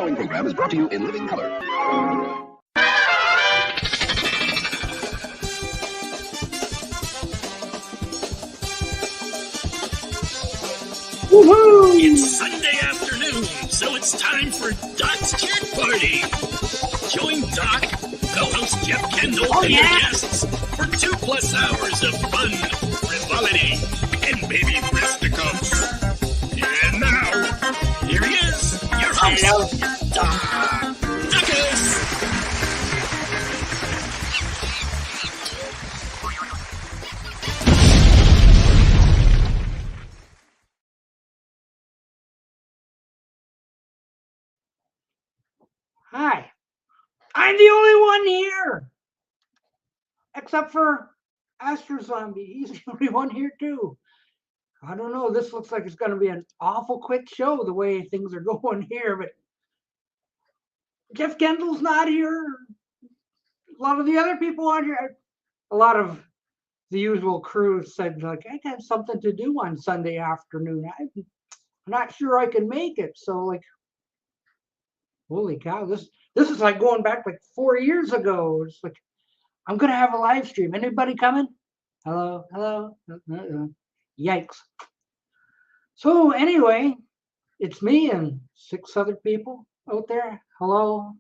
following program is brought to you in living color. Woohoo! It's Sunday afternoon, so it's time for Doc's Chat Party. Join Doc, co-host Jeff Kendall, and your guests for 2+ hours of fun, frivolity, and baby fisticuffs. And now, here he is, your host, Doc Duckus. Hi, I'm the only one here, except for Astro Zombie. He's the only one here too. I don't know. This looks like it's going to be an awful quick show the way things are going here. But Jeff Kendall's not here. A lot of the other people aren't here. A lot of the usual crew said, like, I got something to do on Sunday afternoon. I'm not sure I can make it. So, like, holy cow, this is like going back like 4 years ago. It's like, I'm gonna have a live stream. Anybody coming? Hello. Yikes. So anyway, it's me and 6 other people out there. Hello.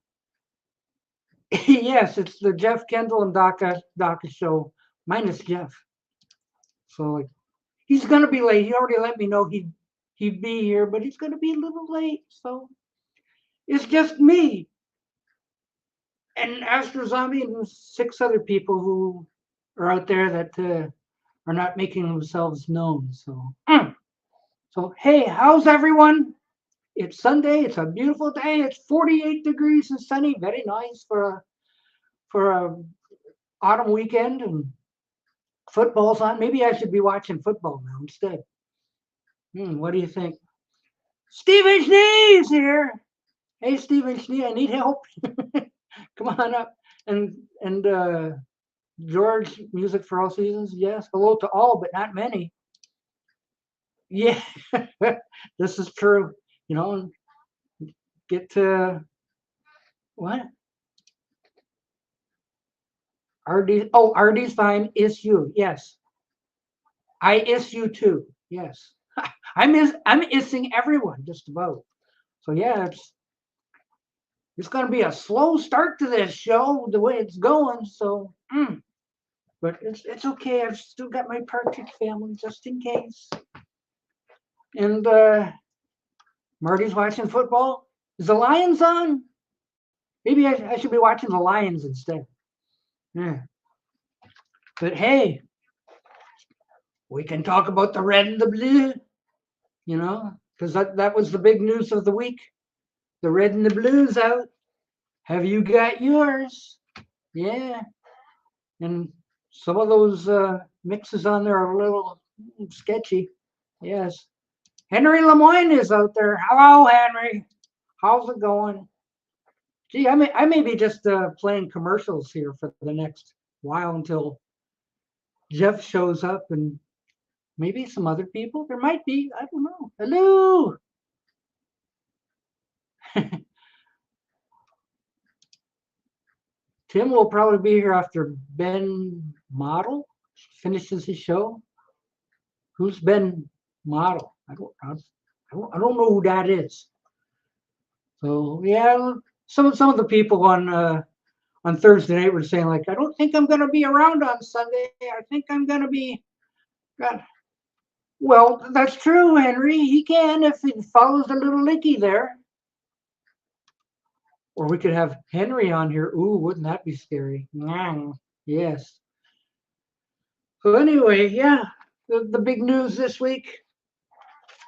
Yes, it's the Jeff Kendall and Daka show, minus Jeff. So like, he's gonna be late. He already let me know he'd be here, but he's gonna be a little late. So it's just me and Astro Zombie and 6 other people who are out there that are not making themselves known. So hey, how's everyone? It's Sunday. It's a beautiful day. It's 48 degrees and sunny. Very nice for a autumn weekend, and football's on. Maybe I should be watching football now instead. What do you think? Stephen Schnee is here. Hey, Stephen Schnee, I need help. Come on up. And George, Music for All Seasons. Yes, hello to all, but not many. Yeah, this is true. You know, get to what? RD's fine. Is you? Yes. I is you too. Yes. I'm issing everyone just about. So yeah, it's going to be a slow start to this show the way it's going. So, but it's okay. I've still got my partridge family just in case. And Marty's watching football. Is the Lions on? Maybe I should be watching the Lions instead. Yeah. But hey, we can talk about the red and the blue, you know, because that was the big news of the week. The red and the blue's out. Have you got yours? Yeah. And some of those mixes on there are a little sketchy. Yes. Henry Lemoyne is out there. Hello, Henry. How's it going? Gee, I may be just playing commercials here for the next while until Jeff shows up and maybe some other people. There might be. I don't know. Hello. Tim will probably be here after Ben Model finishes his show. Who's Ben Model? I don't know who that is. So yeah, some of the people on Thursday night were saying, like, I don't think I'm going to be around on Sunday. I think I'm going to be. God. Well, that's true, Henry. He can if he follows the little linky there. Or we could have Henry on here. Ooh, wouldn't that be scary? Yes. So anyway, yeah, the big news this week,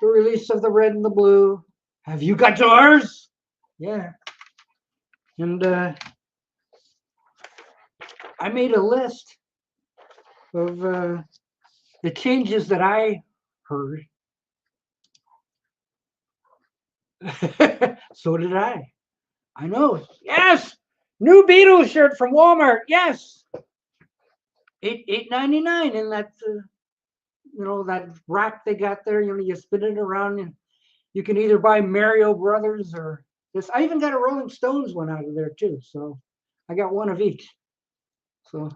the release of the red and the blue. Have you got yours? Yeah. And I made a list of the changes that I heard. So did I. I know. Yes. New Beatles shirt from Walmart. Yes. $8.99 in that that rack they got there. You spin it around, and you can either buy Mayo Brothers or This I even got a Rolling Stones one out of there too. So I got one of each. So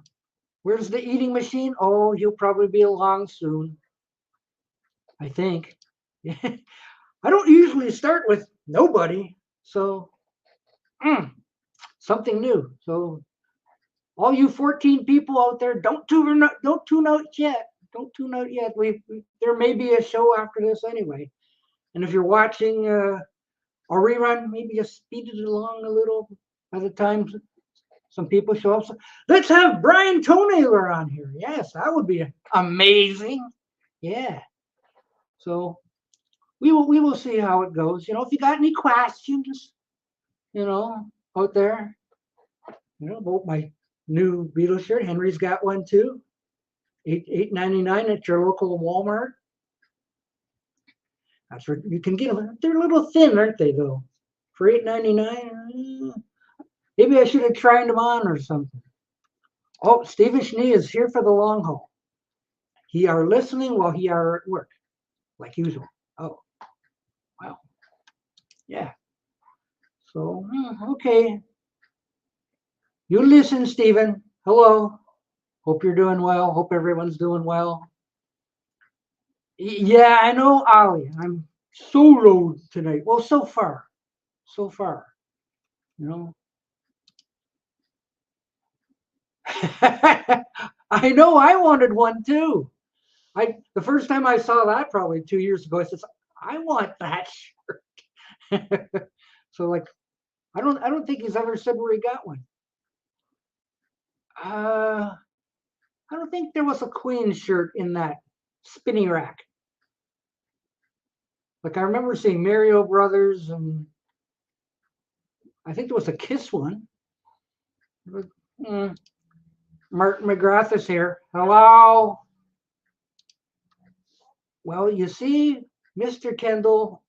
where's the eating machine? Oh, he'll probably be along soon. I think. I don't usually start with nobody. So something new. So all you 14 people out there, don't tune out yet. Don't tune out yet. There may be a show after this anyway. And if you're watching a rerun, maybe just speed it along a little by the time some people show up. So let's have Brian Tonaler on here. Yes, that would be amazing. Yeah. So we will see how it goes. If you got any questions, out there, about my new Beatles shirt. Henry's got one too. $8.99 at your local Walmart. That's where you can get them. They're a little thin, aren't they, though? For $8.99. Maybe I should have tried them on or something. Oh, Stephen Schnee is here for the long haul. He are listening while he are at work, like usual. Oh, wow. Yeah. So, okay. You listen, Stephen. Hello. Hope you're doing well. Hope everyone's doing well. Yeah, I know, Ollie. I'm soloed tonight. Well, so far. So far. I know I wanted one too. The first time I saw that probably 2 years ago, I said, I want that shirt. So like I don't think he's ever said where he got one. I don't think there was a Queen shirt in that spinning rack. Like I remember seeing Mayo Brothers, and I think there was a Kiss one. Martin McGrath is here. Hello. Well, you see, Mr. Kendall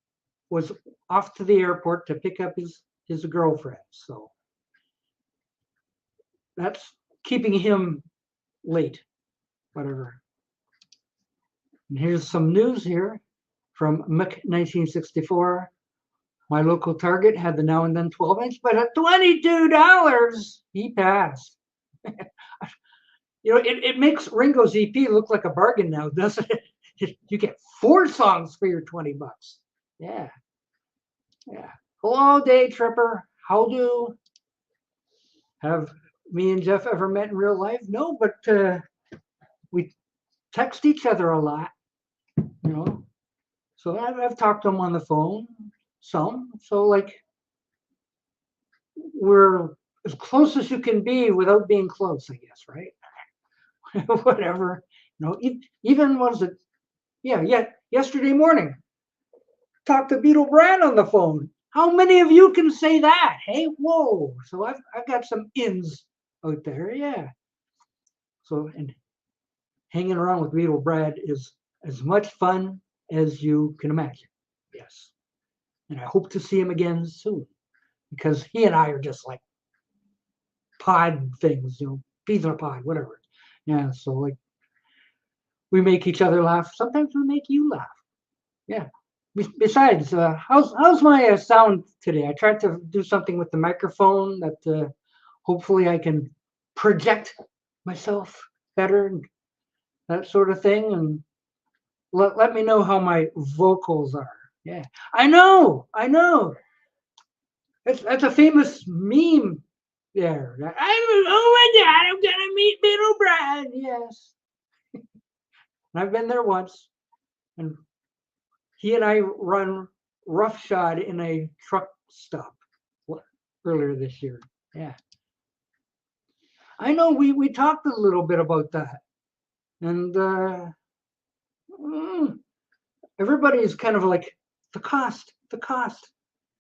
was off to the airport to pick up his girlfriend. So that's keeping him late, whatever. And here's some news here from Mick 1964. My local Target had the Now and Then 12-inch, but at $22, he passed. It makes Ringo's EP look like a bargain now, doesn't it? You get 4 songs for your $20. Yeah. Yeah. Hello, Day Tripper. How do? Have me and Jeff ever met in real life? No, but we text each other a lot, So I've talked to him on the phone some. So like we're as close as you can be without being close, I guess, right? Whatever. Even was it? Yeah. Yesterday morning, talked to Beetle Brand on the phone. How many of you can say that? Hey, whoa! So I've got some ins out there, yeah. So and hanging around with Beetle Brad is as much fun as you can imagine. Yes, and I hope to see him again soon, because he and I are just like pod things, peas in a pod, whatever. Yeah, so like we make each other laugh. Sometimes we make you laugh. Yeah. Besides, how's my sound today? I tried to do something with the microphone that hopefully I can project myself better and that sort of thing. And let me know how my vocals are. Yeah, I know. That's a famous meme there. Oh my God, I'm gonna meet Beetle Brad. Yes, I've been there once, and he and I run roughshod in a truck stop earlier this year. Yeah. I know we talked a little bit about that. And everybody's kind of like the cost.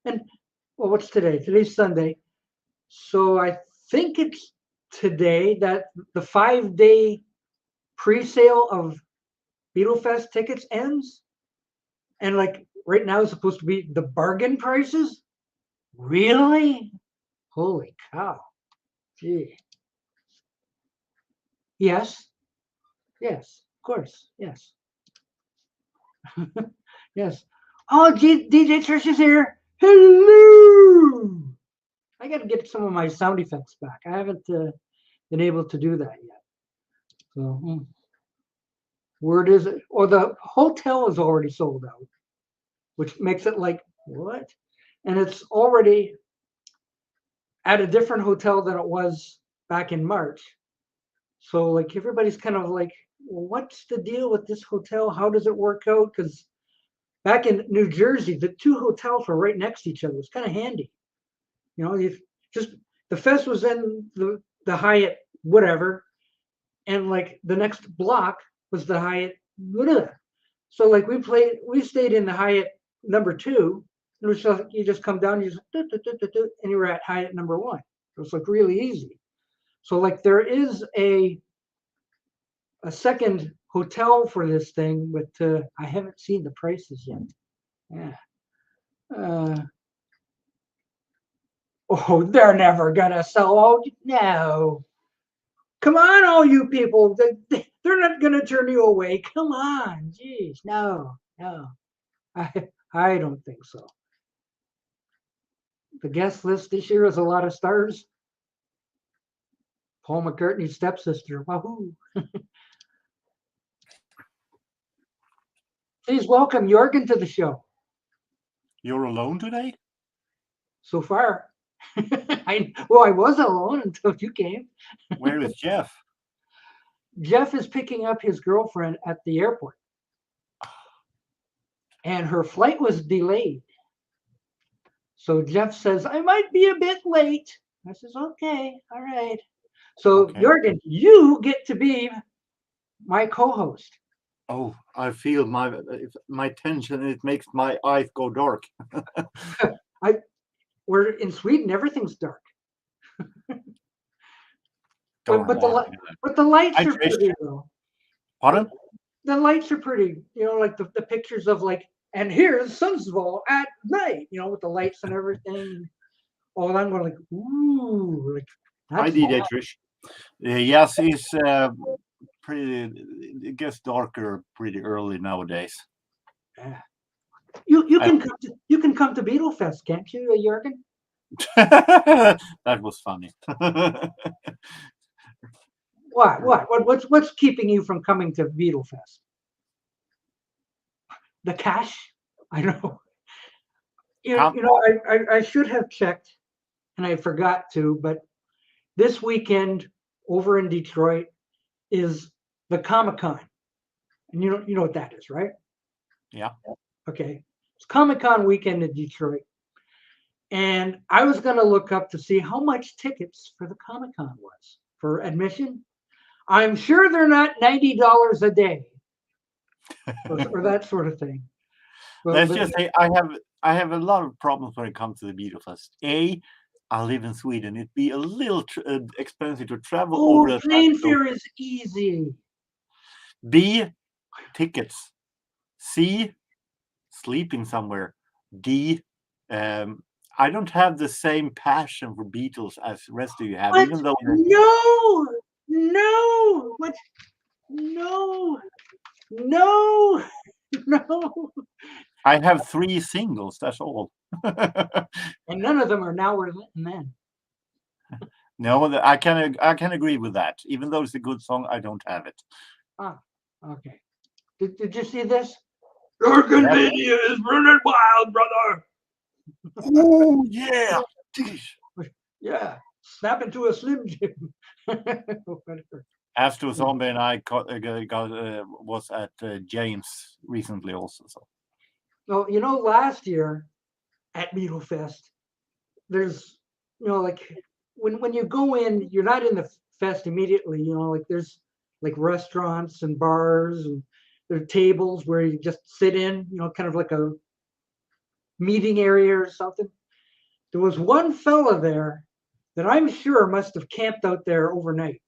And well, what's today? Today's Sunday. So I think it's today that the 5-day pre-sale of Beatlefest tickets ends. And like right now it's supposed to be the bargain prices. Really? Holy cow. Gee. Yes. Yes, of course. Yes. Yes. Oh, DJ Trish is here. Hello. I got to get some of my sound effects back. I haven't been able to do that yet. So, word is it? Or the hotel is already sold out, which makes it like, what? And it's already at a different hotel than it was back in March. So, like, everybody's kind of like, well, what's the deal with this hotel? How does it work out? Because back in New Jersey, the two hotels were right next to each other. It's kind of handy. You just the fest was in the Hyatt, whatever, and like the next block was the Hyatt, whatever. So like we stayed in the Hyatt number 2, and it was just, you just come down, you just and you were at Hyatt number 1. It was like really easy. So like there is a second hotel for this thing, but I haven't seen the prices yet. Yeah. Oh, they're never gonna sell out. No. Come on, all you people. They're not gonna turn you away. Come on. Jeez. No, no. I I don't think so. The guest list this year is a lot of stars. Paul McCartney's stepsister. Wahoo. Please welcome Jorgen to the show. You're alone today? So far. I was alone until you came. Where is Jeff? Jeff is picking up his girlfriend at the airport. And her flight was delayed. So Jeff says, I might be a bit late. I says, okay, all right. So Okay. Jorgen, you get to be my co-host. Oh, I feel my tension. It makes my eyes go dark. We're in Sweden, everything's dark. Darn, but the lights I are wish- pretty though. Pardon? The lights are pretty, like the pictures of like, and here's Sundsvall at night, with the lights and everything. Oh, and I'm going like, ooh, like I that's did nice. it, Trish. Yes, it's pretty. It gets darker pretty early nowadays. Yeah. You can come to Beatlefest, can't you, Jorgen? That was funny. What's keeping you from coming to Beatlefest? The cash? I know. I should have checked, and I forgot to. But this weekend over in Detroit is the Comic-Con, and you know what that is, right? Yeah. Okay, it's Comic-Con weekend in Detroit, and I was going to look up to see how much tickets for the Comic-Con was for admission. I'm sure they're not $90 a day, or that sort of thing. Well, Let's just say I have a lot of problems when it comes to the Beatlefest. A, I live in Sweden. It'd be a little expensive to travel over the plane fare is easy. B, tickets. C, sleeping somewhere. D, I don't have the same passion for Beatles as the rest of you have. What? Even though No. What? No. I have 3 singles. That's all. And none of them are Now or Then. No, I can agree with that. Even though it's a good song, I don't have it. Ah, okay. Did you see this? Jorgen Media is running wild, brother. Oh yeah. Yeah, snap into a Slim Jim. Whatever. Astro Zombie and I was at James recently also. So. No, last year at Beatlefest, there's, like when you go in, you're not in the fest immediately. Like there's like restaurants and bars, and there are tables where you just sit in, kind of like a meeting area or something. There was one fella there that I'm sure must have camped out there overnight.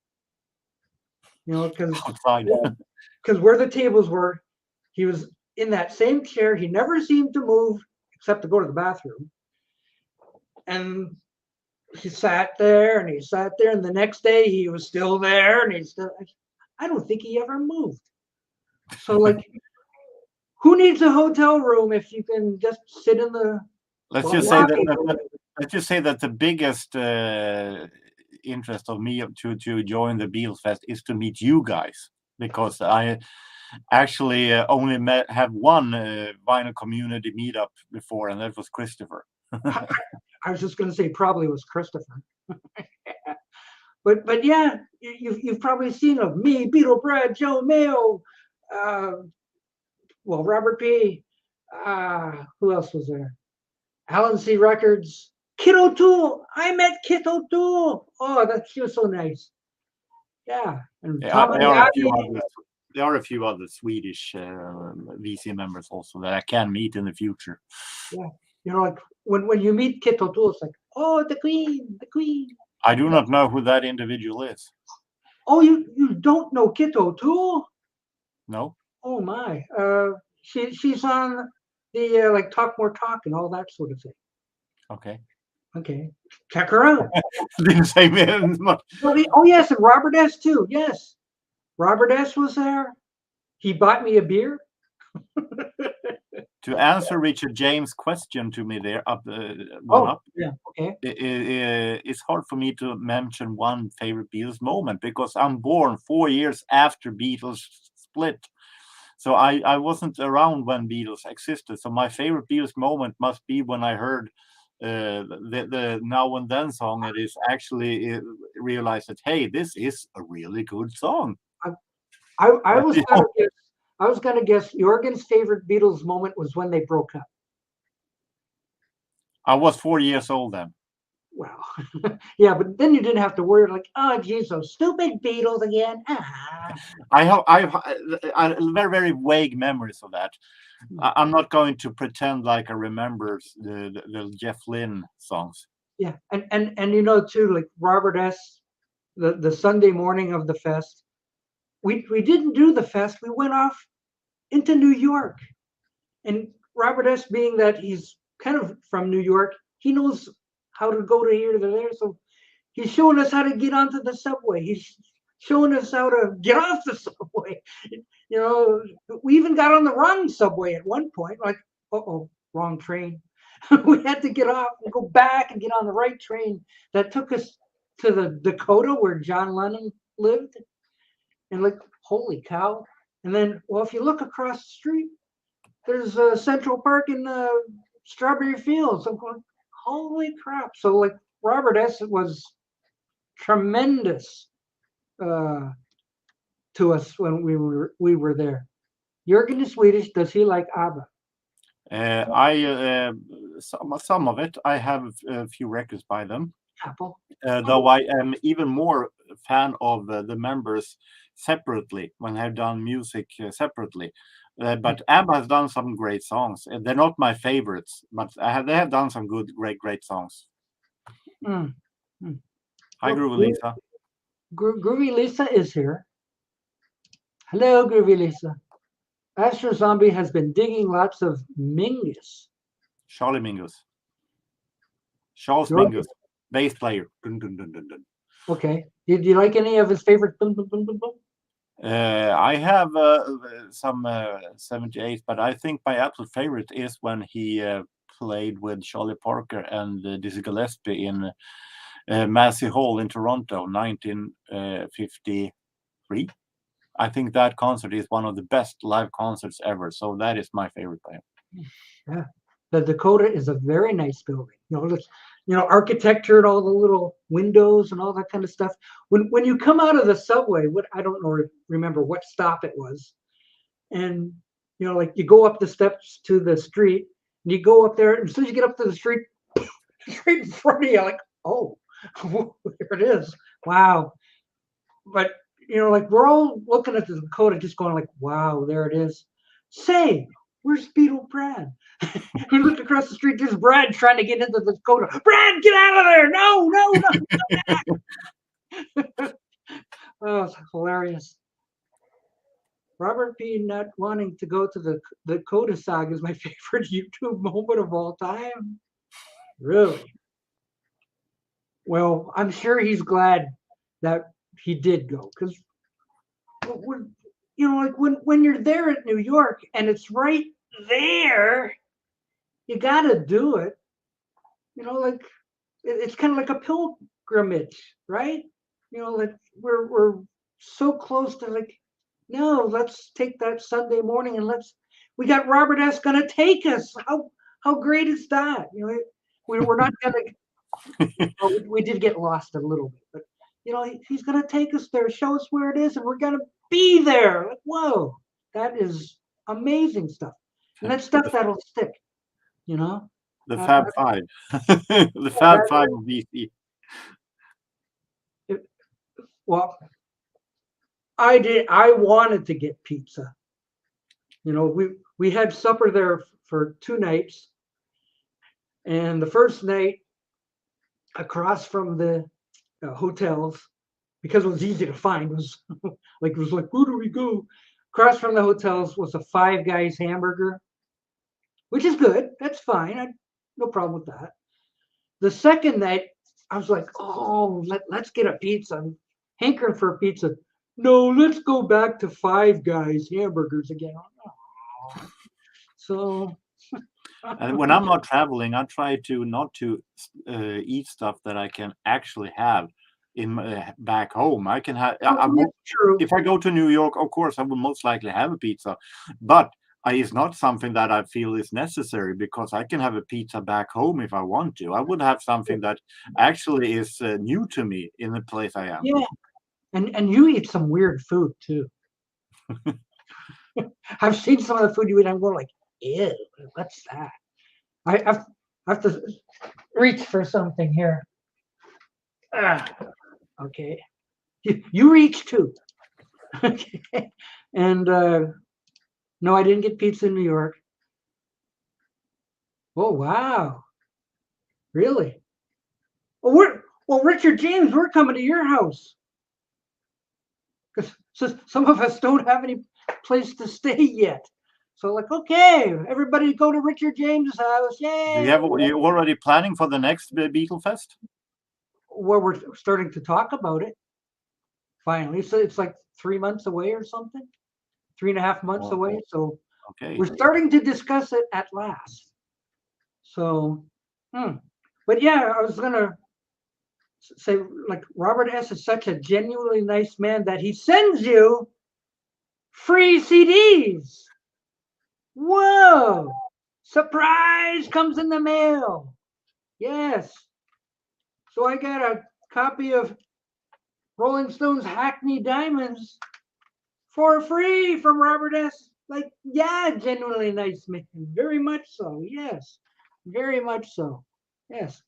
Because where the tables were, he was in that same chair. He never seemed to move except to go to the bathroom. And he sat there and he sat there, and the next day he was still there, and I don't think he ever moved. So like, who needs a hotel room if you can just sit in the let's Well, a just say lot of that, people. let's just say that the biggest interest of me to join the Beatles Fest is to meet you guys, because I actually only have one vinyl community meetup before, and that was Christopher. I was just going to say probably was Christopher. But yeah, you've probably seen of me, Beetle Brad, Joe Mayo, well, Robert P. Who else was there? Alan C. Records, Kid O'Toole. I met Kid O'Toole. Oh, he was so nice. Yeah, and Tom and There are a Gabby. few others. There are a few other Swedish VC members also that I can meet in the future. Yeah, like when you meet Kid O'Toole, it's like, oh, the Queen, the Queen. I do not know who that individual is. Oh, you don't know Kid O'Toole? No. Oh my. She's on the like Talk More Talk and all that sort of thing. Okay. Okay, check her out. Didn't say me much. Oh yes, and Robert S. too. Yes, Robert S. was there. He bought me a beer. To answer Richard James' question to me there, Yeah, okay. It's hard for me to mention one favorite Beatles moment because I'm born 4 years after Beatles split. So I wasn't around when Beatles existed. So my favorite Beatles moment must be when I heard the Now and Then song. It is actually realized that, hey, this is a really good song. I was gonna guess Jorgen's favorite Beatles moment was when they broke up. I was 4 years old then. Wow. Yeah, but then you didn't have to worry like, oh, geez, those stupid Beatles again. I have very, very vague memories of that. I'm not going to pretend like I remember the Jeff Lynne songs. Yeah, and too, like Robert S. The Sunday morning of the fest, we didn't do the fest. We went off into New York, and Robert S. being that he's kind of from New York, he knows how to go to here to there. So he's showing us how to get onto the subway. He's showing us how to get off the subway. We even got on the wrong subway at one point. Like, wrong train. We had to get off and go back and get on the right train that took us to the Dakota where John Lennon lived. And like, holy cow. And then, well, if you look across the street, there's Central Park and Strawberry Fields. I'm going, holy crap. So like Robert S. was tremendous to us when we were there. Jürgen is Swedish. Does he like ABBA? Some of it. I have a few records by them. Apple. Though I am even more fan of the members separately when I've done music separately. But ABBA has done some great songs. They're not my favorites, but they have done some great songs. Hi, Groovy Lisa. Groovy Lisa is here. Hello, Groovy Lisa. Astro Zombie has been digging lots of Mingus. Charlie Mingus. Charles Mingus, bass player. Dun, dun, dun, dun, dun. Okay. Did you like any of his favorite? I have some 78, but I think my absolute favorite is when he played with Charlie Parker and Dizzy Gillespie in Massey Hall in Toronto, 1953. I think that concert is one of the best live concerts ever. So that is my favorite by him. Yeah, the Dakota is a very nice building. Architecture and all the little windows and all that kind of stuff. When you come out of the subway, I don't remember what stop it was, and like you go up the steps to the street, and you go up there, and as soon as you get up to the street, straight in front of you, like, oh, there it is. Wow. But like we're all looking at the Dakota, just going like, wow, there it is. Say, where's Beetle Brad? We look across the street, there's Brad trying to get into the Dakota. Brad, get out of there! No. Oh, it's hilarious. Robert P. not wanting to go to the Dakota Saga is my favorite YouTube moment of all time. Really? Well, I'm sure he's glad that he did go, because like when you're there at New York and it's right there, you got to do it. like it's kind of like a pilgrimage, right? Like we're so close to like, no, let's take that Sunday morning and we got Robert S. gonna take us. How great is that? We're not gonna. We did get lost a little bit, but he's gonna take us there, show us where it is, and we're gonna be there. Like, whoa, that is amazing stuff, and that's stuff that'll stick. The Uh, Fab Five. The Fab Five of BC. Well, I wanted to get pizza. We had supper there for 2 nights, and the first night across from the hotels, because it was easy to find, was like where do we go? Across from the hotels was a Five Guys hamburger, which is good. That's fine. No problem with that. The second night, I was like, oh, let's get a pizza. I'm hankering for a pizza. No, let's go back to Five Guys hamburgers again. Oh. So. And when I'm not traveling, I try to not to eat stuff that I can actually have in back home. I can have. True. If I go to New York, of course, I will most likely have a pizza, but it's not something that I feel is necessary because I can have a pizza back home if I want to. I would have something that actually is new to me in the place I am. Yeah, and you eat some weird food too. I've seen some of the food you eat. I'm going like, ew, what's that? I have to reach for something here. Okay, you reach too. Okay, and no, I didn't get pizza in New York. Oh wow, really? Well, Richard James, we're coming to your house because some of us don't have any place to stay yet. So like, okay, everybody go to Richard James' house. Yay! You already planning for the next Beatle Fest? Well, we're starting to talk about it. Finally, so it's like 3 months away or something, 3.5 months away. So okay, we're starting to discuss it at last. So, but yeah, I was gonna say like Robert S. is such a genuinely nice man that he sends you free CDs. Whoa! Surprise comes in the mail. Yes. So I got a copy of Rolling Stone's Hackney Diamonds for free from Robert S. Like, yeah, genuinely nice man. Very much so. Yes. Very much so. Yes.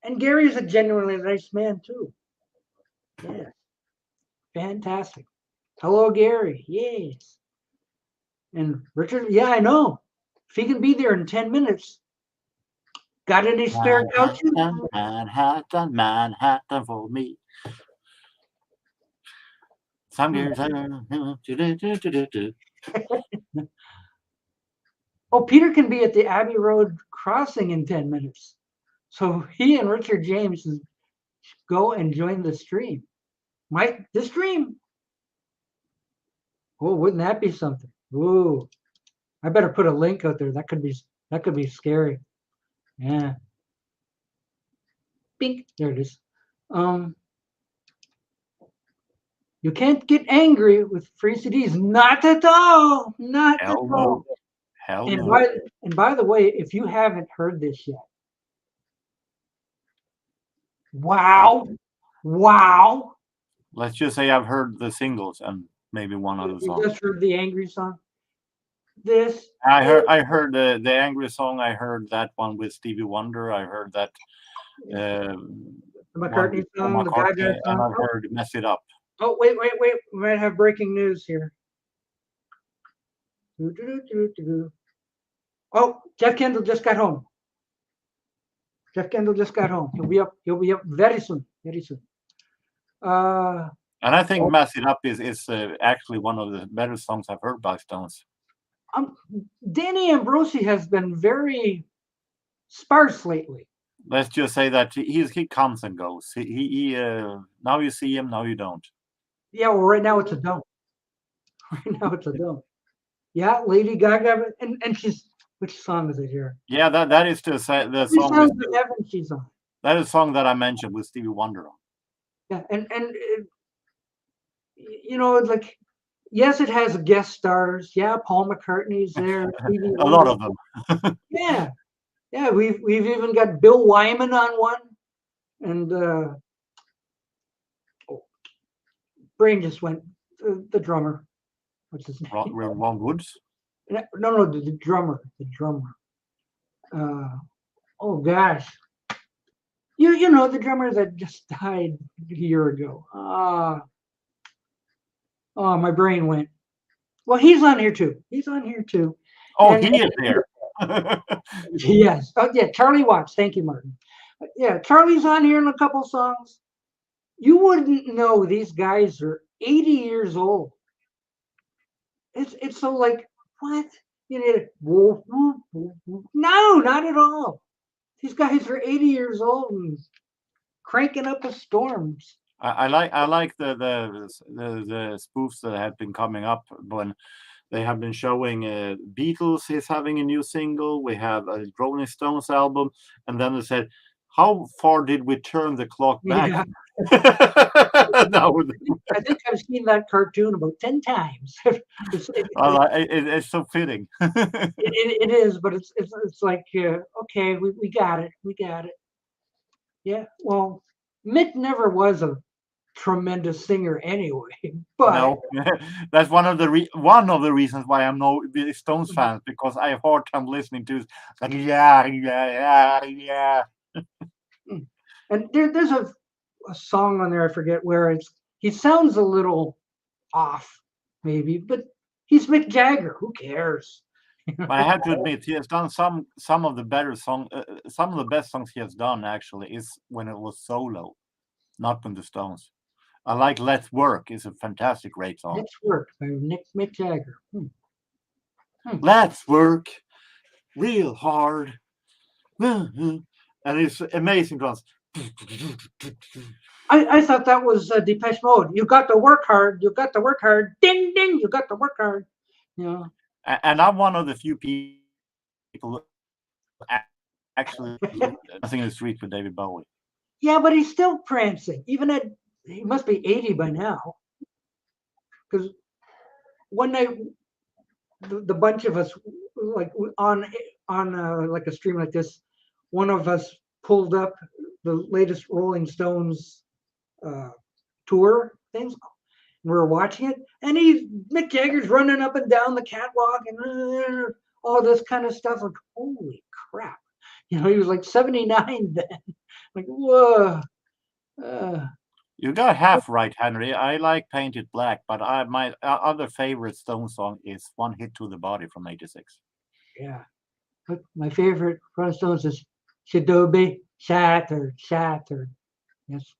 And Gary's a genuinely nice man too. Yes. Fantastic. Hello, Gary. Yes. And Richard, yeah, I know. If he can be there in 10 minutes, got any spare couches? Manhattan for me. Some years. Oh, Peter can be at the Abbey Road crossing in 10 minutes. So he and Richard James go and join the stream. The stream. Oh, wouldn't that be something? Ooh, I better put a link out there. That could be scary. Yeah. Bink. There it is. You can't get angry with free CDs. Not at all. Not at all. Hell no. And by the way, if you haven't heard this yet, wow. Let's just say I've heard the singles and maybe one other song. You just heard the angry song. I heard the angry song. I heard that one with Stevie Wonder. I heard that the McCartney song, the Gaga song. And I've heard Mess It Up. Oh, wait. We might have breaking news here. Oh, Jeff Kendall just got home. He'll be up very soon. And I think Mess It Up is actually one of the better songs I've heard by Stones. Danny Ambrosi has been very sparse lately. Let's just say that he comes and goes. He now you see him, now you don't. Yeah, well, right now it's a don't. Yeah, Lady Gaga, and she's Which song is it here? Yeah, that is the Three song. Songs of Heaven she's on. That is a song that I mentioned with Stevie Wonder on. Yeah, and it's like, yes, it has guest stars. Yeah, Paul McCartney's there. Stevie A lot Wonder. of them. Yeah. We've even got Bill Wyman on one, and brain just went. The drummer, what's his name? Ron Woods. No, the drummer. Oh gosh, you know the drummer that just died a year ago. Oh, my brain went. Well, he's on here too. Oh, And he is there. yes. Oh, yeah. Charlie Watts. Thank you, Martin. Yeah, Charlie's on here in a couple songs. You wouldn't know these guys are 80 years old. It's so like, what? You need no, not at all. These guys are 80 years old and cranking up a storms. I like the spoofs that have been coming up when they have been showing Beatles is having a new single. We have a Rolling Stones album, and then they said, "How far did we turn the clock back?" Yeah. No, I think I've seen that cartoon about 10 times. it's so fitting. It is, but it's like, okay, we got it. Yeah, well, Mick never was a tremendous singer anyway, but No, that's one of the reasons why I'm no Stones fan, because I have hard time listening to like yeah. and there's a song on there, I forget where he sounds a little off, maybe, but he's Mick Jagger. Who cares? But I have to admit, he has done some of the better song, some of the best songs he has done actually is when it was solo, not when the Stones. I like "Let's Work" is a fantastic, great song. Let's Work by Mick Jagger. Let's work real hard, and it's amazing drums. I thought that was Depeche Mode. You got to work hard. You got to work hard. Ding ding. You got to work hard. Yeah. And I'm one of the few people actually dancing in the street with David Bowie. Yeah, but he's still prancing. He must be 80 by now. Because one night, the bunch of us, like on like a stream like this, one of us pulled up the latest Rolling Stones tour things. We were watching it, and Mick Jagger's running up and down the catwalk and all this kind of stuff. Like, holy crap! He was like 79 then. Like, whoa. You got half right, Henry. I like "Painted Black," but my other favorite Stone song is "One Hit to the Body" from '86. Yeah, but my favorite Rolling Stones is "Shadobe Shattered." Yes,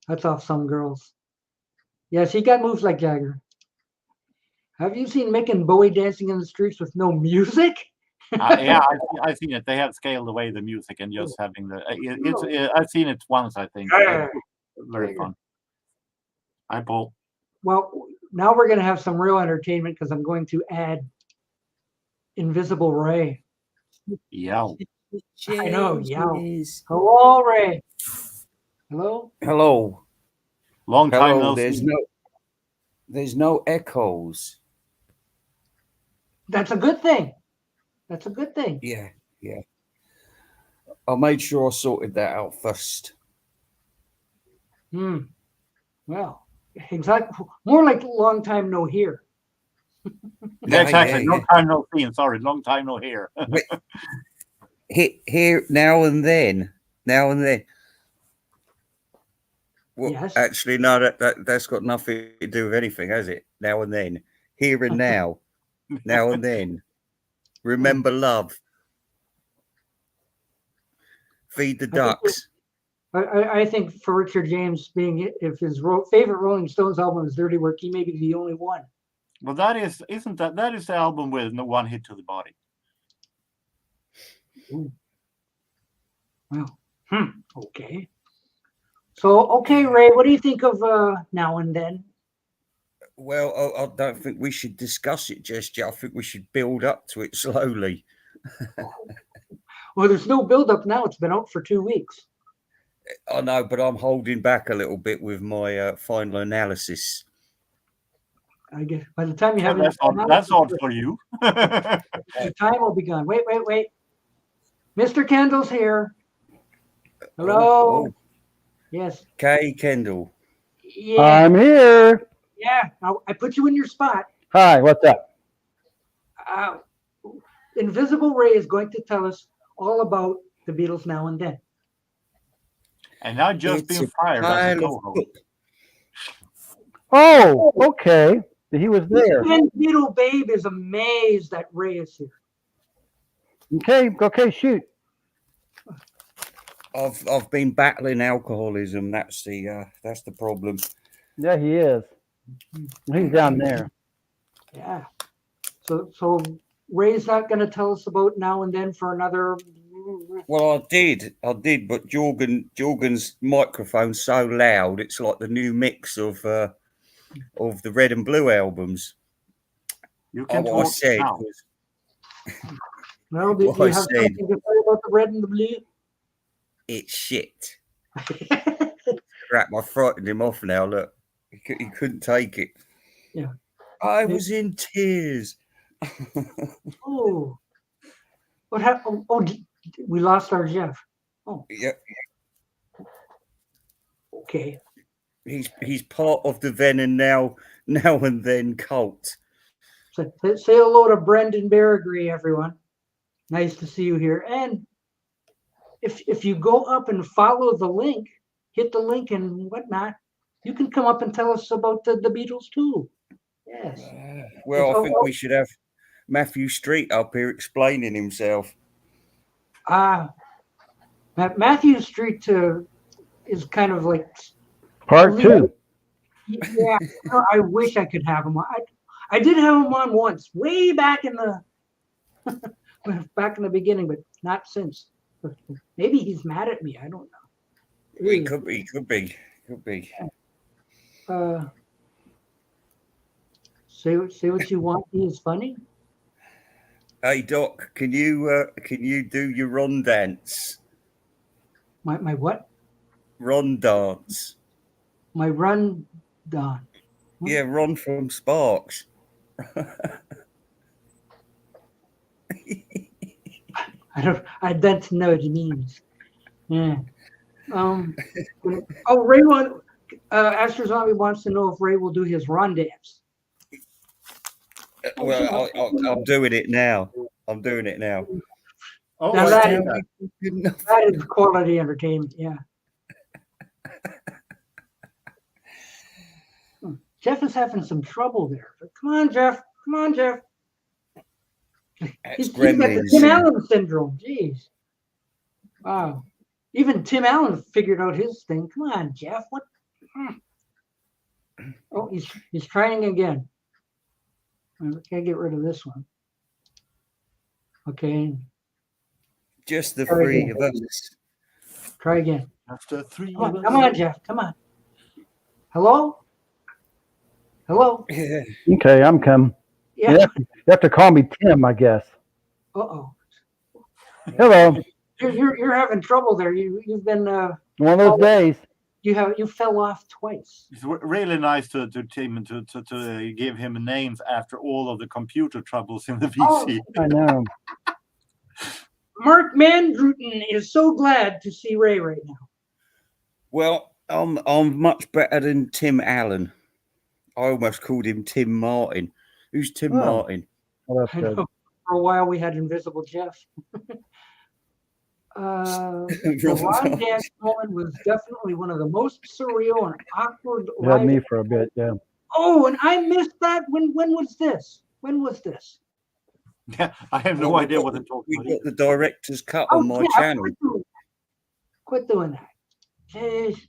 that's off Some Girls. Yes, he got moves like Jagger. Have you seen Mick and Bowie dancing in the streets with no music? Yeah, I've seen it. They have scaled away the music and just having I've seen it once, I think. Very fun. Hi, Paul. Well, now we're going to have some real entertainment because I'm going to add Invisible Ray. Yeah. I know, yeah. Hello, Ray. Hello? Hello. Long time no There's see. There's no echoes. That's a good thing. Yeah. I made sure I sorted that out first. Well, exactly. More like long time no hear. Exactly. Long time no see. Sorry, long time no hear. Here now and then. Well, Yes. actually, no. That's got nothing to do with anything, has it? Now and then, here and now, now and then. Remember love. Feed the ducks. I think for Richard James, if his favorite Rolling Stones album is Dirty Work, he may be the only one. Well, that is the album with no one hit to the body. Ooh. Well, okay. So, okay, Ray, what do you think of Now and Then? Well, I don't think we should discuss it just yet. I think we should build up to it slowly. Well, there's no buildup now. It's been out for 2 weeks. I know, but I'm holding back a little bit with my final analysis. I guess by the time you have Well, that's all for you. the time will be gone. Wait. Mr. Kendall's here. Hello. Oh, Yes. Kay Kendall. Yeah. I'm here. Yeah. I put you in your spot. Hi, what's up? Invisible Ray is going to tell us all about the Beatles now and then. And not just It's being a fired as a pile of co-host. Oh, okay. He was there. Even Beatle Babe is amazed that Ray is here. Okay, shoot. I've been battling alcoholism. That's the problem. Yeah, he is. He's down there. Yeah. So Ray's not going to tell us about now and then for another. Well, I did, but Jorgen's microphone's so loud, it's like the new mix of the Red and Blue albums. You can What I talk said now. was, Well, do What you I have said. something to say about the red and the blue? it's shit. Crap, I frightened him off now. Look, he couldn't take it. Yeah. I was in tears. Oh, what happened? Oh, we lost our Jeff. Oh, Yeah, okay. he's part of the then and now and then cult. So say hello to Brendan Berrigree, everyone. Nice to see you here. And if you go up and follow the link, hit the link and whatnot, you can come up and tell us about the Beatles too. Yes. Well, I think we should have Matthew Street up here explaining himself. Matthew Street is kind of like Part two. Yeah, I wish I could have him on. I did have him on once, way back in the beginning, but not since. Maybe he's mad at me. I don't know. It could be. Say what you want. He is funny. Hey Doc, can you do your Ron dance? My what? Ron dance. My run done. Yeah, Ron from Sparks. I don't know what it means. Yeah. Ray Astro Zombie wants to know if Ray will do his run dance. Well, I'm doing it now. Oh, Now I see that that. that is quality entertainment. Yeah. Jeff is having some trouble there. But come on, Jeff. He's got the Tim Allen syndrome. Jeez. Wow. Even Tim Allen figured out his thing. Come on, Jeff. What? Oh, he's trying again. Gotta get rid of this one. Okay. Just the Try three again. of us. Try again. After 3 Come years. on, Jeff. Come on. Hello? Yeah. Okay, I'm coming. Yeah. You have to call me Tim, I guess. Uh-oh. Hello. You're having trouble there. You've been One of those days. you fell off twice. It's really nice to Tim and to give him names after all of the computer troubles in the VC. I know. Mark Mandruton is so glad to see Ray right now. Well, I'm much better than Tim Allen. I almost called him Tim Martin. Who's Tim Oh. Martin? Well, that's I good. know for a while we had Invisible Jeff. The live dance moment was definitely one of the most surreal and awkward You had live. me for a bit, yeah. Oh, and I missed that. When was this? When was this? Yeah, I have no idea what they're talking We about. got the director's cut Oh, on my yeah, channel. Quit doing that. Jeez.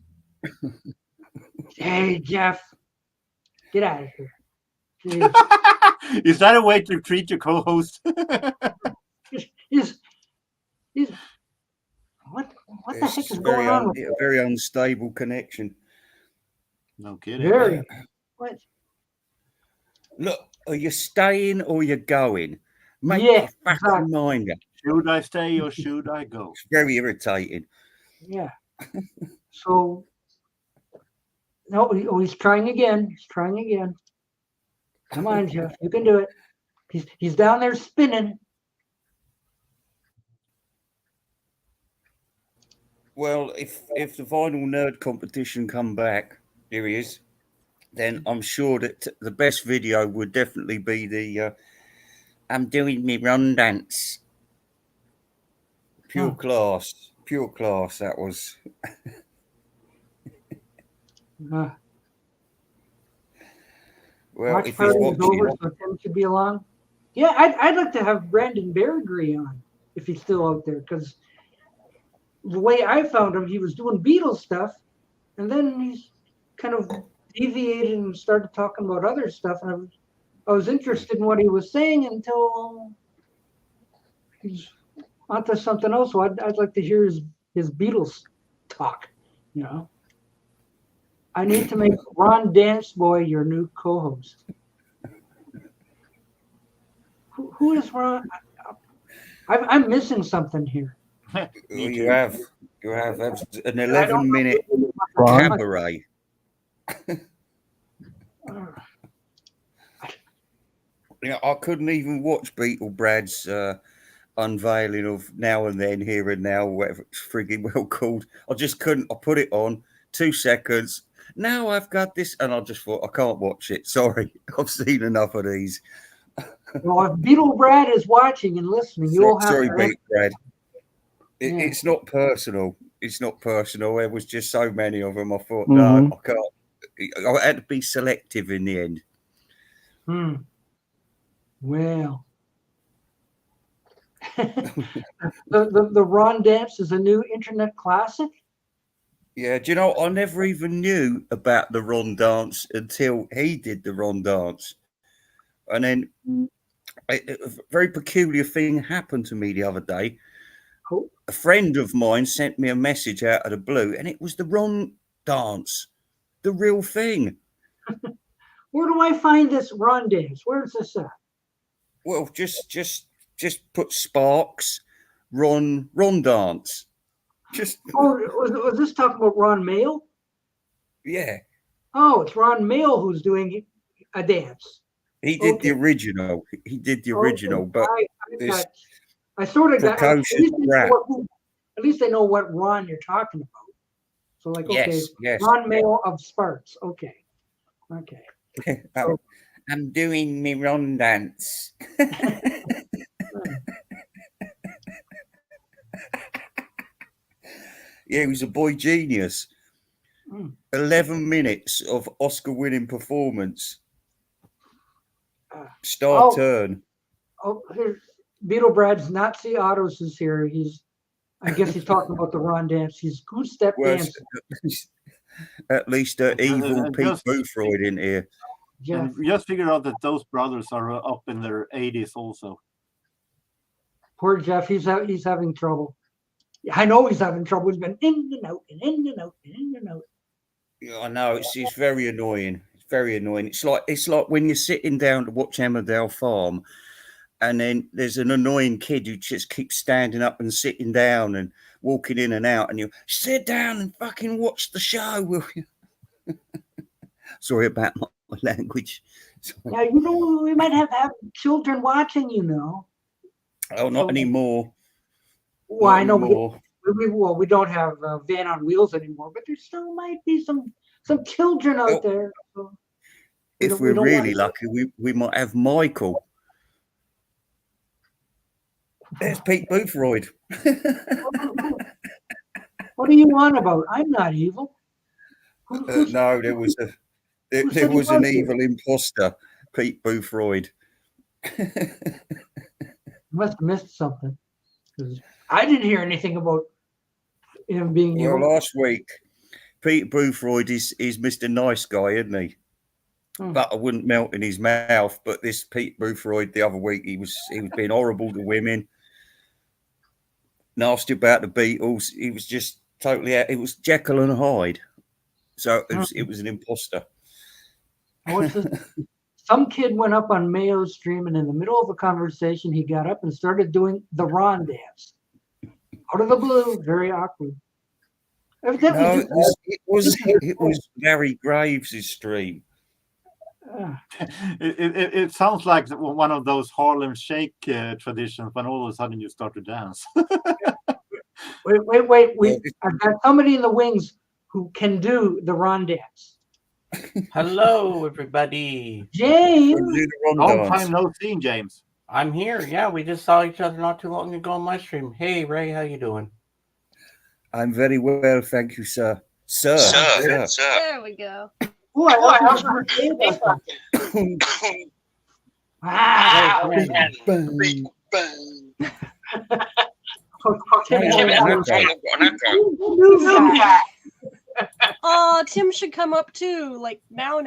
Hey, Jeff. Get out of here. Jeez. Is that a way to treat your co-host? He's what the heck is going on with A very unstable connection. No kidding. Very what? Look, are you staying or you're going? Make Yeah, your fucking exactly. mind up. Should I stay or should I go? It's very irritating. Yeah. So, no, he's trying again. He's trying again. Come on, Jeff. You can do it. He's down there spinning. Well, if the vinyl nerd competition come back, here he is, then I'm sure that the best video would definitely be the I'm doing me run dance. Pure class. Pure class, that was. Uh, Well, watch if he's party is watching, over, so Tim should be along. Yeah, I'd like to have Brandon Beargree on if he's still out there, because the way I found him, he was doing Beatles stuff, and then he's kind of deviated and started talking about other stuff, and I was interested in what he was saying until he's onto something else. So I'd like to hear his Beatles talk. You know, I need to make Ron Dance Boy your new co-host. Who is Ron? I'm missing something here. you have that's an I don't 11-minute Ron? cabaret. Yeah, I couldn't even watch Beetle Brad's unveiling of Now and Then, Here and Now, whatever it's frigging well called. I just couldn't. I put it on 2 seconds. Now I've got this, and I just thought I can't watch it. Sorry, I've seen enough of these. Well, if Beetle Brad is watching and listening, you'll have Sorry, to. Beetle Brad. Yeah. It's not personal. It's not personal. There was just so many of them. I thought, Mhm. no, I can't. I had to be selective in the end. Well, the Ron Dance is a new internet classic. Yeah, do you know, I never even knew about the Ron dance until he did the Ron dance. And then a very peculiar thing happened to me the other day. Oh. A friend of mine sent me a message out of the blue, and it was the Ron dance, the real thing. Where do I find this Ron Dance? Where's this at? Well, just put Sparks, Ron dance. Just Oh, was this talking about Ron Mayo? yeah. Oh, it's Ron Mayo who's doing a dance. He did Okay. the original. He did the original, Okay. but this I sort of got. At precocious least, rap. at least I know what Ron you're talking about. So, like, okay, Yes. Ron Mayo of Sparks. Okay. I'm doing me Ron dance. Yeah, he was a boy genius. 11 minutes of Oscar-winning performance. Star turn. Oh, here's Beetle Brad's Nazi Autos is here. I guess he's talking about the Ron Dance. He's goose-step dancing. At least evil Pete just- Boothroyd in here. Jeff. And we just figured out that those brothers are up in their 80s also. Poor Jeff, he's having trouble. I know he's having trouble. He's been in and out and in and out and in and out. Yeah, I know it's very annoying. It's very annoying. It's like when you're sitting down to watch Emmerdale Farm, and then there's an annoying kid who just keeps standing up and sitting down and walking in and out, and you sit down and fucking watch the show, will you? Sorry about my language. Yeah, you know, we might have children watching, you know. Oh, not anymore. Well, Not I know anymore. we don't have Van on Wheels anymore, but there still might be some children out there. So if we're really lucky, we might have Michael. There's Pete Boothroyd. What are you on about? I'm not evil. No, there was an evil imposter, Pete Boothroyd. Must have missed something, because I didn't hear anything about him being evil. Well, last week, Pete Boothroyd is Mr. Nice Guy, isn't he? But I wouldn't melt in his mouth. But this Pete Boothroyd the other week, he was being horrible to women, nasty about the Beatles. He was just totally out. It was Jekyll and Hyde. So it was an imposter. What's this some kid went up on Mayo's stream, and in the middle of a conversation, he got up and started doing the Ron dance. Out of the blue, very awkward. Evidently, No, just- it was Larry Graves' stream. It sounds like one of those Harlem Shake traditions when all of a sudden you start to dance. wait. I've got somebody in the wings who can do the Ron dance. Hello, everybody. James. Long time no see, James. I'm here. Yeah, we just saw each other not too long ago on my stream. Hey, Ray, how you doing? I'm very well, thank you, sir. Sir. There we go. Ooh, I love your name. Wow. Oh, Tim should come up too, like now.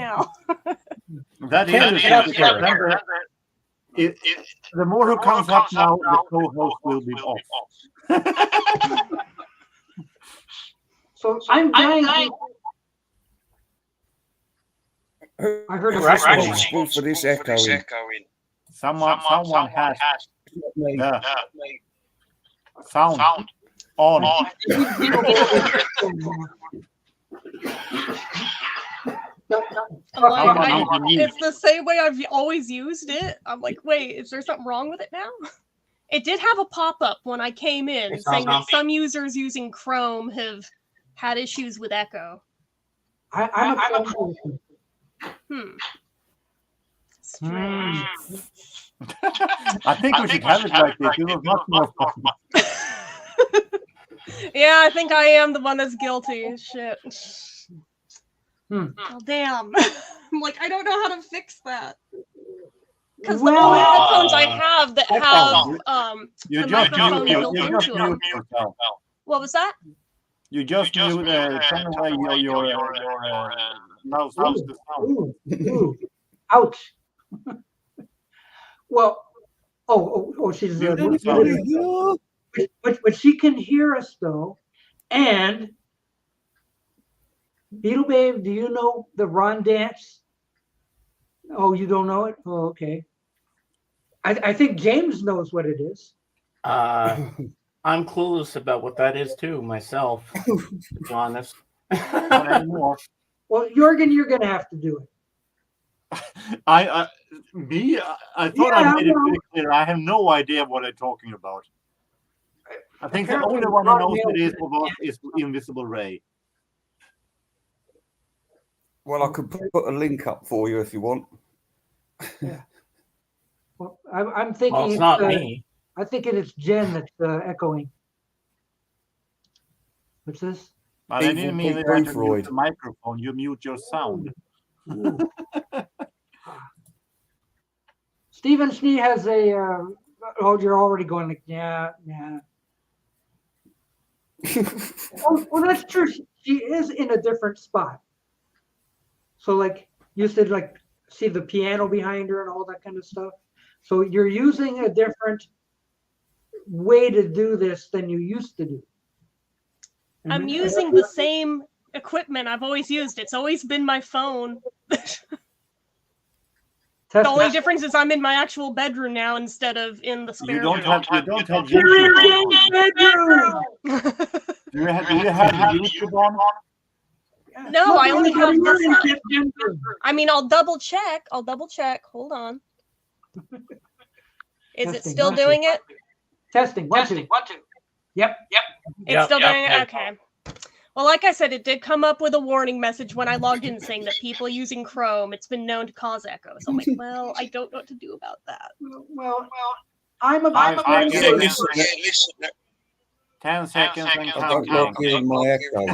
That is remember, the more who comes up now, the co-host will be off. So I'm dying. I heard a responsible for this echoing. Someone has sound on. It's the same way I've always used it. I'm like, wait, is there something wrong with it now? It did have a pop-up when I came in saying that some users using Chrome have had issues with echo. I'm a person. Strange. I think we should have it like this. It was much more fun. Yeah, I think I am the one that's guilty. Shit. Oh, damn. I'm like, I don't know how to fix that. Because the only headphones I have that have You the just microphone mute built into them. yourself. What was that? You just mute turn away your mouse the sound. Ooh. Ouch. Well, she's but she can hear us though. And Beetle Babe, do you know the Ron dance? Oh, you don't know it? Oh, okay. I think James knows what it is. I'm clueless about what that is too myself, to be honest. Not anymore. Well, Jorgen, you're gonna have to do it. I thought I made it pretty clear. I have no idea what I'm talking about. I think the only one who knows what it is Invisible Ray. Well, I could put a link up for you if you want. Yeah. Well, I'm thinking. Well, it's not me. I think it's Jen that's echoing. What's this? But I didn't mean that you mute the microphone. You mute your sound. Stephen Schnee has a. You're already going like, yeah. Well, that's true. She is in a different spot. So, like, you said, like, see the piano behind her and all that kind of stuff. So you're using a different way to do this than you used to do. I'm using the same equipment I've always used. It's always been my phone. The only difference is I'm in my actual bedroom now instead of in the spare room. You don't have YouTube. Do you have YouTube on? No, I only have this. I mean, I'll double check. Hold on. Is it still doing it? Testing. One, two. Yep. It's still doing it? Okay. Well, like I said, it did come up with a warning message when I logged in saying that people using Chrome, it's been known to cause echo. So I'm like, well, I don't know what to do about that. Well, I'm a 10 seconds and I don't like hearing my echo.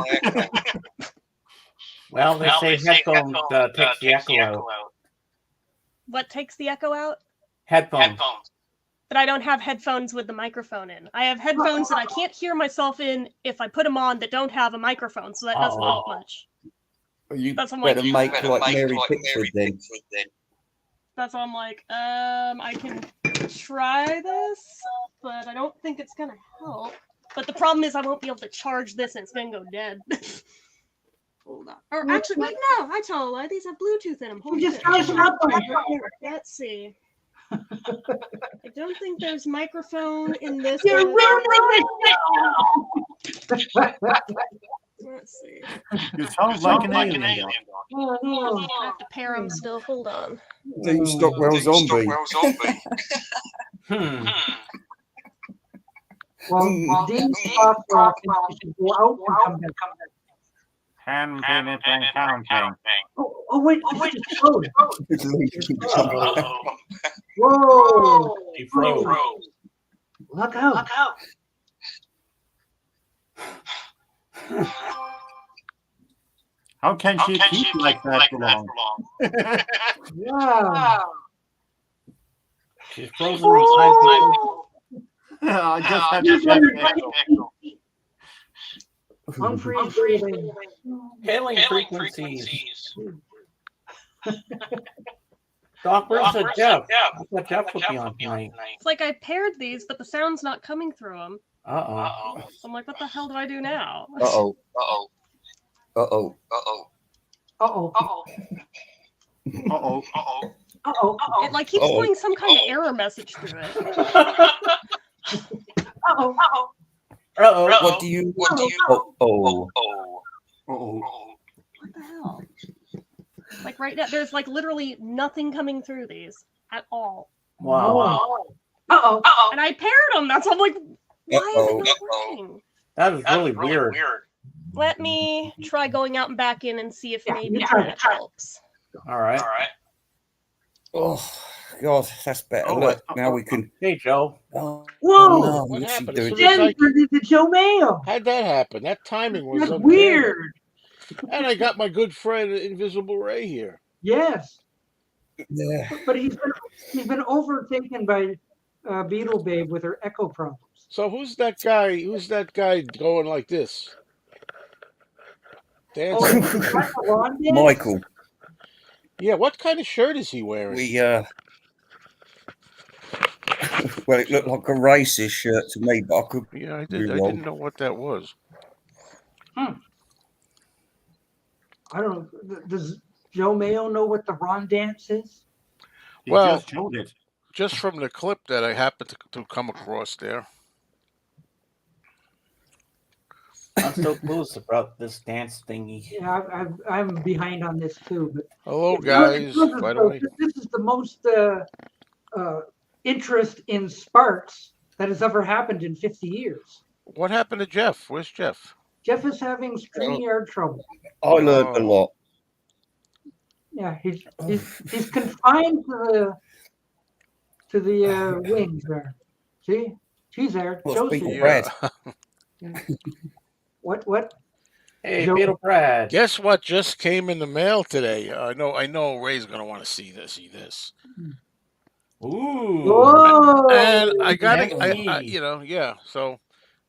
Well, they say headphones takes the echo out. What takes the echo out? Headphones. But I don't have headphones with the microphone in. I have headphones that I can't hear myself in if I put them on that don't have a microphone, so that doesn't help much. You That's what I'm better like, make like Mary Pickford then. That's why I'm like, I can try this, but I don't think it's gonna help. But the problem is I won't be able to charge this and it's gonna go dead. Hold on. Or actually, wait, no, I tell a lie. These have Bluetooth in them. Hold You just on. press up on it. Let's see. I don't think there's microphone in this. You're one. Let's see. You sound like an alien. Oh, no. I have to pair them still. Hold on. Deep Stockwell zombie. Well, Dean's software should go out and come back. Counting and counting. Oh wait, this is code. Uh-oh. Whoa! He froze. Look out! How can she keep like that for long? Wow! She's frozen inside. I just had Just to let check. me- Unfreeze breathing. Hailing frequencies. Doc, where's the Jeff? I thought Jeff would be on tonight. It's like I paired these, but the sound's not coming through them. Uh-oh. I'm like, what the hell do I do now? Uh-oh. Uh-oh. Uh-oh. Uh-oh. It like keeps Uh-oh. playing some kind of error message through it. Uh-oh. Uh-oh. What do you? Uh-oh. Uh-oh. What the hell? Like right now, there's like literally nothing coming through these at all. Wow. Uh-oh. And I paired them. That's why I'm like, why is it not working? That is really weird. Let me try going out and back in and see if Yeah, maybe you try that it. helps. All right. Oh, God, that's better. Oh, Look, now we can. Hey, Joe. Oh, Whoa! no, What what's he happened? doing? As soon as Denver did the Joe Mayo. How'd that happen? That timing was That's uncanny. weird. And I got my good friend Invisible Ray here. Yes, Yeah. but he's been overtaken by Beetle Babe with her echo problems. So who's that guy? Who's that guy going like this? Oh, Dancing? is that the lawn dance? Michael, Yeah. What kind of shirt is he wearing? we well, it looked like a racist shirt to me, but I could. Yeah, I be did. I wrong. didn't know what that was. I don't know. Does Joe Mayo know what the Ron dance is? He Well- just showed it. Just from the clip that I happened to come across there. I'm still clueless about this dance thingy. Yeah, I'm behind on this too. But Hello, guys. By the way, this is the most interest in Sparks that has ever happened in 50 years. what happened to Jeff? Where's Jeff? Jeff is having StreamYard trouble. I learned a lot. Yeah, he's confined to the wings there. See, she's there. Well, Joe's speaking here. of Yeah. What? Hey, Joe- Beetle Brad. Guess what just came in the mail today? I know. Ray's gonna want to see this. Ooh. Whoa! And I gotta, Next I week. yeah. So,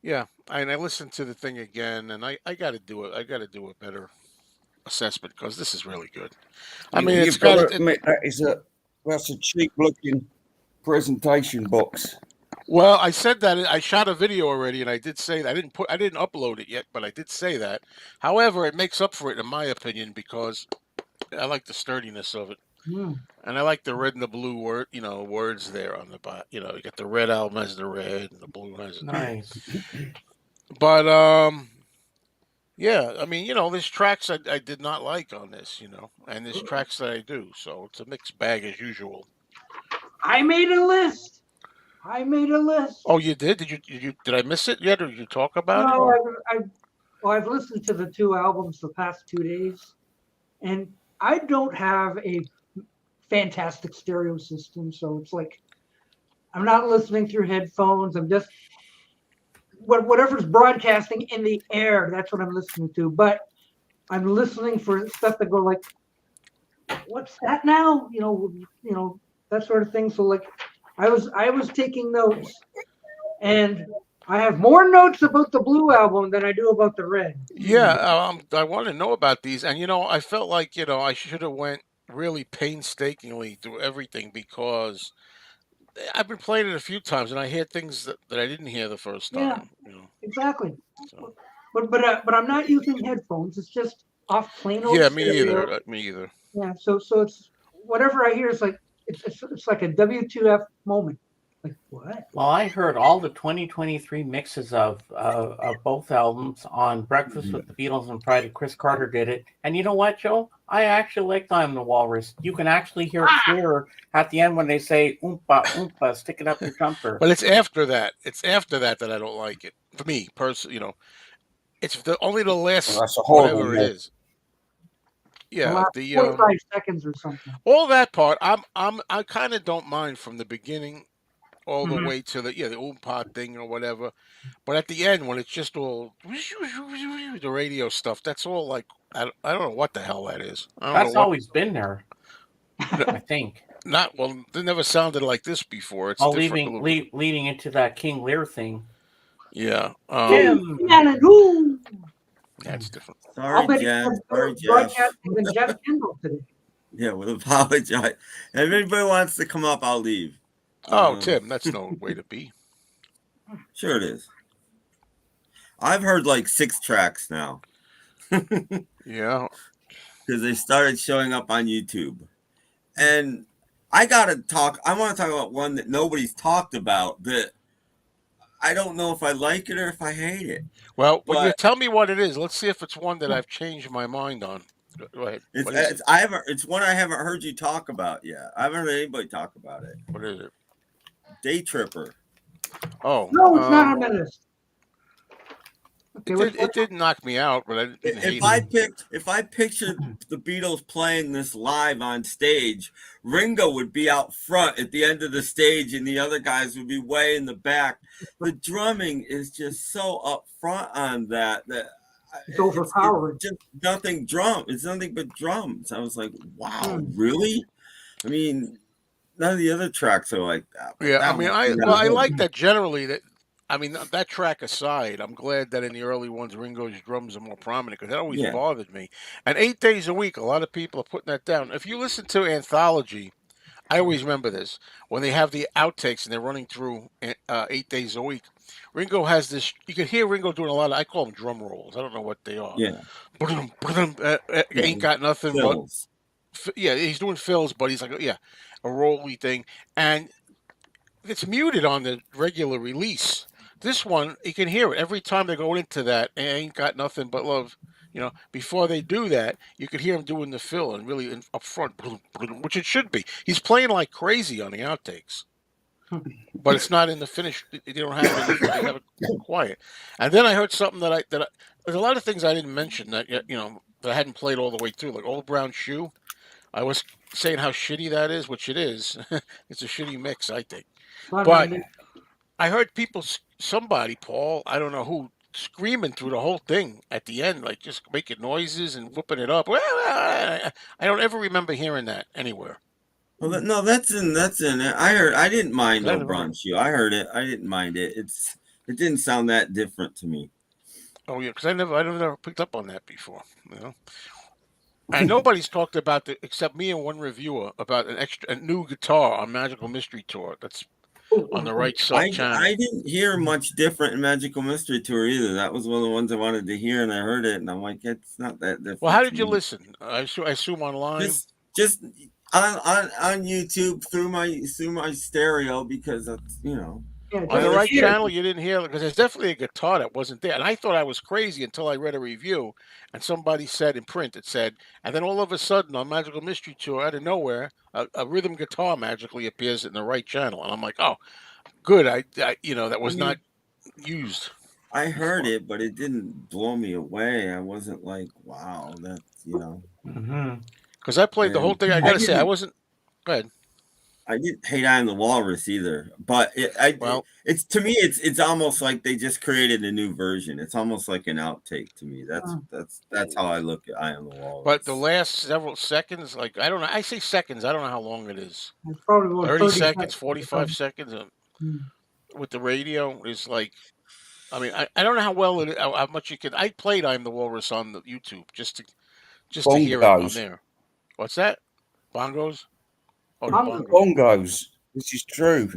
yeah, and I listened to the thing again, and I gotta do it. I gotta do a better assessment because this is really good. I mean, it's you've got got to admit that's a cheap looking presentation box. Well, I said that I shot a video already, and I did say that I didn't upload it yet, but I did say that. However, it makes up for it in my opinion because I like the sturdiness of it, Hmm. and I like the red and the blue words there on the bottom. You got the red album has the red, and the blue has the Nice. But yeah, I mean, there's tracks I did not like on this, and there's tracks that I do, so it's a mixed bag as usual. I made a list. Oh, you did? Did I miss it yet, or did you talk about it? No, or- I've listened to the two albums the past 2 days, and I don't have a fantastic stereo system, so it's like I'm not listening through headphones. I'm just whatever's broadcasting in the air. That's what I'm listening to. But I'm listening for stuff that go like, "What's that now?" That sort of thing. So like, I was taking notes, and I have more notes about the Blue album than I do about the Red. Yeah, I want to know about these, and I felt like I should have went really painstakingly through everything because I've been playing it a few times, and I hear things that I didn't hear the first Yeah. time. Exactly. So. But I'm not using headphones. It's just off plain old Yeah, me stereo. either. Me either. Yeah, so it's whatever I hear is like it's like a W2F moment. Like what? Well, I heard all the 2023 mixes of both albums on Breakfast with the Beatles and Friday. Chris Carter did it, and you know what, Joe? I actually like "I'm the Walrus." You can actually hear it clearer at the end when they say "oompa oompa," stick it up your jumper. But it's after that. It's after that that I don't like it. For me, personally, it's only the last Well, that's a horrible whatever it mix. is. The Yeah, last the 45 seconds or something. all that part, I kind of don't mind from the beginning all the Mhm. way to the Oompa thing or whatever. But at the end, when it's just all the radio stuff, that's all like I don't know what the hell that is. I don't That's know what. always been there, I think. Not well. They never sounded like this before. It's Oh, different. A little bit. leading into that King Lear thing. Yeah. Tim. That's different. I'll Sorry, bet Jeff. he's Sorry, Jeff. broadcasting with Jeff Kendall today. Yeah, we'll apologize. If anybody wants to come up, I'll leave. Oh, Tim, that's no way to be. Sure it is. I've heard like 6 tracks now. Yeah. Because they started showing up on YouTube. And I want to talk about one that nobody's talked about that I don't know if I like it or if I hate it. Well, when you But tell me what it is, let's see if it's one that I've changed my mind on. Go ahead. What is it? it's one I haven't heard you talk about yet. I haven't heard anybody talk about it. What is it? Day Tripper. Oh. No, it's not on my list. Okay, It did knock me out, but I didn't hate it. If I pictured the Beatles playing this live on stage, Ringo would be out front at the end of the stage and the other guys would be way in the back. The drumming is just so up front on that it's overpowering. It's just nothing it's nothing but drums. I was like, wow, really? I mean, none of the other tracks are like that. Yeah, I mean, I like that generally. That track aside, I'm glad that in the early ones, Ringo's drums are more prominent because that always bothered me. And 8 days a week, a lot of people are putting that down. If you listen to Anthology, I always remember this when they have the outtakes and they're running through 8 days a week. Ringo has this. You can hear Ringo doing a lot of. I call them drum rolls. I don't know what they are. Yeah. Ain't got nothing fills. But. Yeah, he's doing fills, but he's like, a rolly thing, and it's muted on the regular release. This one, you can hear it every time they go into that. Ain't got nothing but love. Before they do that, you could hear him doing the fill and really up front, which it should be. He's playing like crazy on the outtakes, but it's not in the finish. They don't have it. They have it quiet. And then I heard something that there's a lot of things I didn't mention that that I hadn't played all the way through, like Old Brown Shoe. I was saying how shitty that is, which it is. It's a shitty mix, I think. But I heard somebody, Paul, I don't know who, screaming through the whole thing at the end, like just making noises and whooping it up. Well, I don't ever remember hearing that anywhere. Well, that's in. I didn't mind No Brown Shoe. I heard it. I didn't mind it. It didn't sound that different to me. Oh yeah, because I never picked up on that before. And nobody's talked about except me and one reviewer about a new guitar on Magical Mystery Tour. That's on the right sub channel. I didn't hear much different in Magical Mystery Tour either. That was one of the ones I wanted to hear, and I heard it, and I'm like, it's not that different. Well, how did you listen? I assume online. Just on YouTube through my stereo because that's on the right channel, you didn't hear it because there's definitely a guitar that wasn't there, and I thought I was crazy until I read a review and somebody said in print and then all of a sudden on Magical Mystery Tour out of nowhere, a rhythm guitar magically appears in the right channel, and I'm like, oh, good, that was not used. I heard it, but it didn't blow me away. I wasn't like, wow, that's Because I played the whole thing. I gotta say, I wasn't. Go ahead. I didn't hate on the Walrus either, but it's to me, it's almost like they just created a new version. It's almost like an outtake to me. That's how I look at Eye on the Walrus. But the last several seconds, like I don't know. I say seconds. I don't know how long it is. It's probably 30 seconds, 45 seconds. With the radio is like. I mean, I don't know how much you can. I played I'm the Walrus on the YouTube just to hear it on there. What's that? Bongos? Oh, bongos. This is true.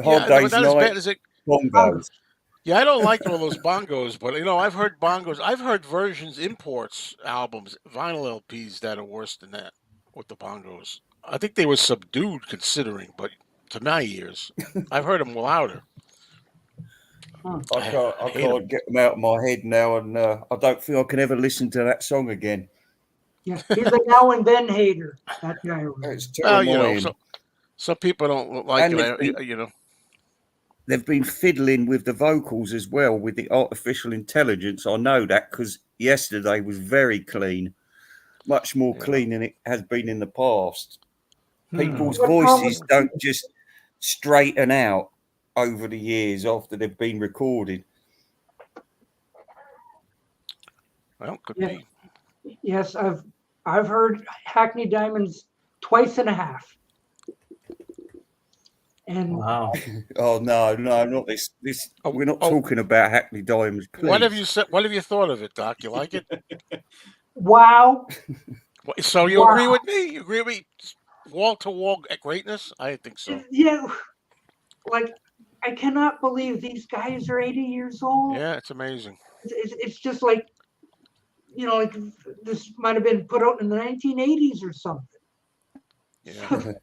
Hard but Day's not as Night. bad as it. Bongos. Yeah, I don't like all those bongos, but I've heard bongos. I've heard versions, imports, albums, vinyl LPs that are worse than that with the bongos. I think they were subdued considering, but to my ears, I've heard them louder. I I hate 'em. can't get them out of my head now, and I don't think I can ever listen to that song again. Yeah, he's a now and then hater. That guy. It's too Well, annoying. some people don't like And it. They've been fiddling with the vocals as well with the artificial intelligence. I know that because yesterday was very clean, much more clean than it has been in the past. People's voices don't just straighten out over the years after they've been recorded. Well, could Yeah. be. Yes, I've heard Hackney Diamonds twice and a half. And Wow. Oh no, not this. We're not talking about Hackney Diamonds. Please. What have you said? What have you thought of it, Doc? You like it? wow. So you agree with me? You agree with me? Wall to wall greatness? I think so. Yeah, like I cannot believe these guys are 80 years old. Yeah, it's amazing. It's just like, like this might have been put out in the 1980s or something. Yeah.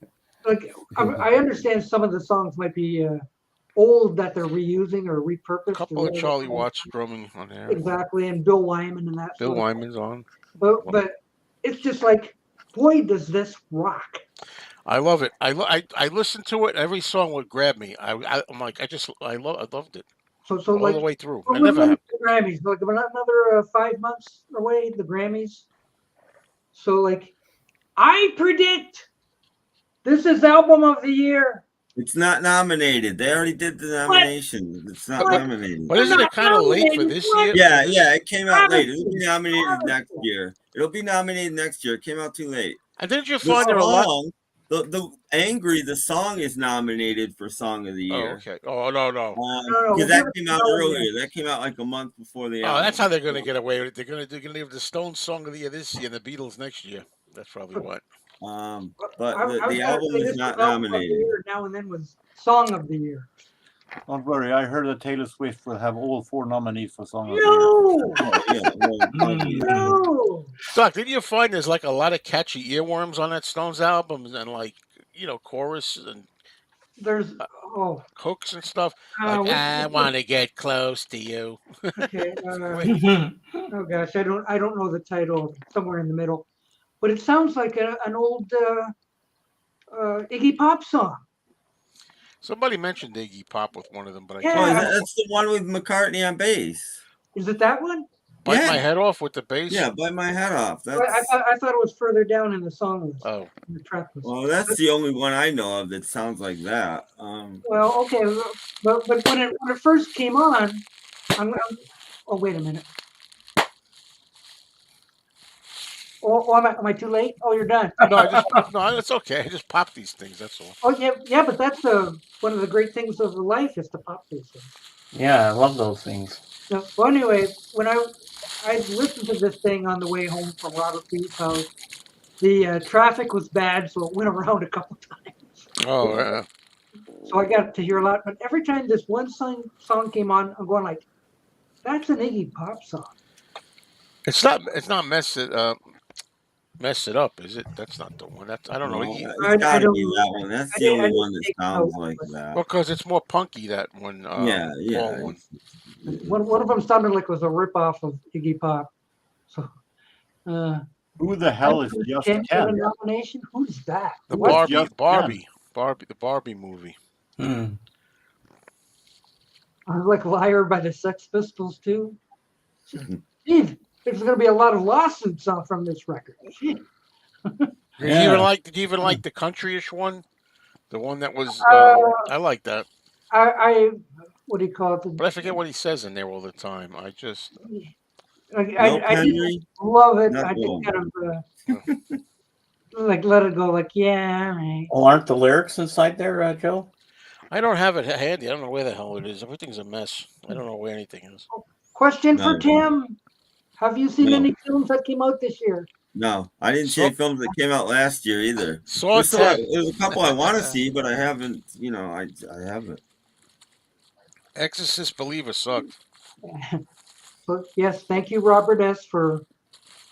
Like I understand some of the songs might be old that they're reusing or repurposed. A couple of Charlie Watts drumming on there. Exactly, and Bill Wyman and that. Bill Wyman's on. But it's just like, boy, does this rock. I love it. I listened to it. Every song would grab me. I'm like, I loved it. So all like the way through. I I never have. The Grammys, like we're not another 5 months away. The Grammys. So like, I predict this is album of the year. It's not nominated. They already did the nomination. It's not nominated. But isn't it kind of late for this year? Yeah, it came out late. It'll be nominated next year. It'll be nominated next year. It came out too late. And didn't you find there a lot? The Angry, the song is nominated for Song of the Year. Oh, okay. Oh, no. Because that came out earlier. That came out like a month before the album. Oh, that's how they're going to get away with it. They're going to leave the Stones Song of the Year this year and the Beatles next year. That's probably what. But the album is not nominated. Now and then was Song of the Year. Don't worry, I heard that Taylor Swift will have all 4 nominees for Song of the Year. No. Doc, didn't you find there's like a lot of catchy earworms on that Stones album and like, chorus and there's hooks and stuff? Like, I want to get close to you. Okay. Oh gosh, I don't know the title. Somewhere in the middle, but it sounds like an old Iggy Pop song. Somebody mentioned Iggy Pop with one of them, but I can't. can't. That's the one with McCartney on bass. Is it that one? Bite my head off with the bass. Yeah, Bite My Head Off. I thought it was further down in the song list. Oh, the track list. Well, that's the only one I know of that sounds like that. Well, okay, but when it first came on, oh wait a minute. Oh, am I too late? Oh, you're done. No, it's okay. I just pop these things. That's all. Oh yeah, but that's one of the great things of life is to pop these things. Yeah, I love those things. So, well, anyway, when I listened to this thing on the way home from Robert Pete's house, the traffic was bad, so it went around a couple times. Oh, yeah. So I got to hear a lot, but every time this one song came on, I'm going like, "That's an Iggy Pop song." It's not mess it up, is it? That's not the one. I don't know. It's got to be that one. That's the only one that sounds like that. Well, because it's more punky, that one. Yeah. One of them sounded like it was a ripoff of Iggy Pop. So, who the hell is Just Ken? A nomination? Who's that? The Barbie movie. I was like Liar by the Sex Pistols too. Steve, there's going to be a lot of lawsuits from this record. Did you even like the countryish one? The one that was I like that. I what do you call it? But I forget what he says in there all the time. I just I love it. I just kind of like let it go. Like right. Oh, aren't the lyrics inside there, Joe? I don't have it handy. I don't know where the hell it is. Everything's a mess. I don't know where anything is. Question for Tim. Have you seen any films that came out this year? No, I didn't see any films that came out last year either. There's a couple I want to see, but I haven't. I haven't. Exorcist Believer sucked. But yes, thank you, Robert S., for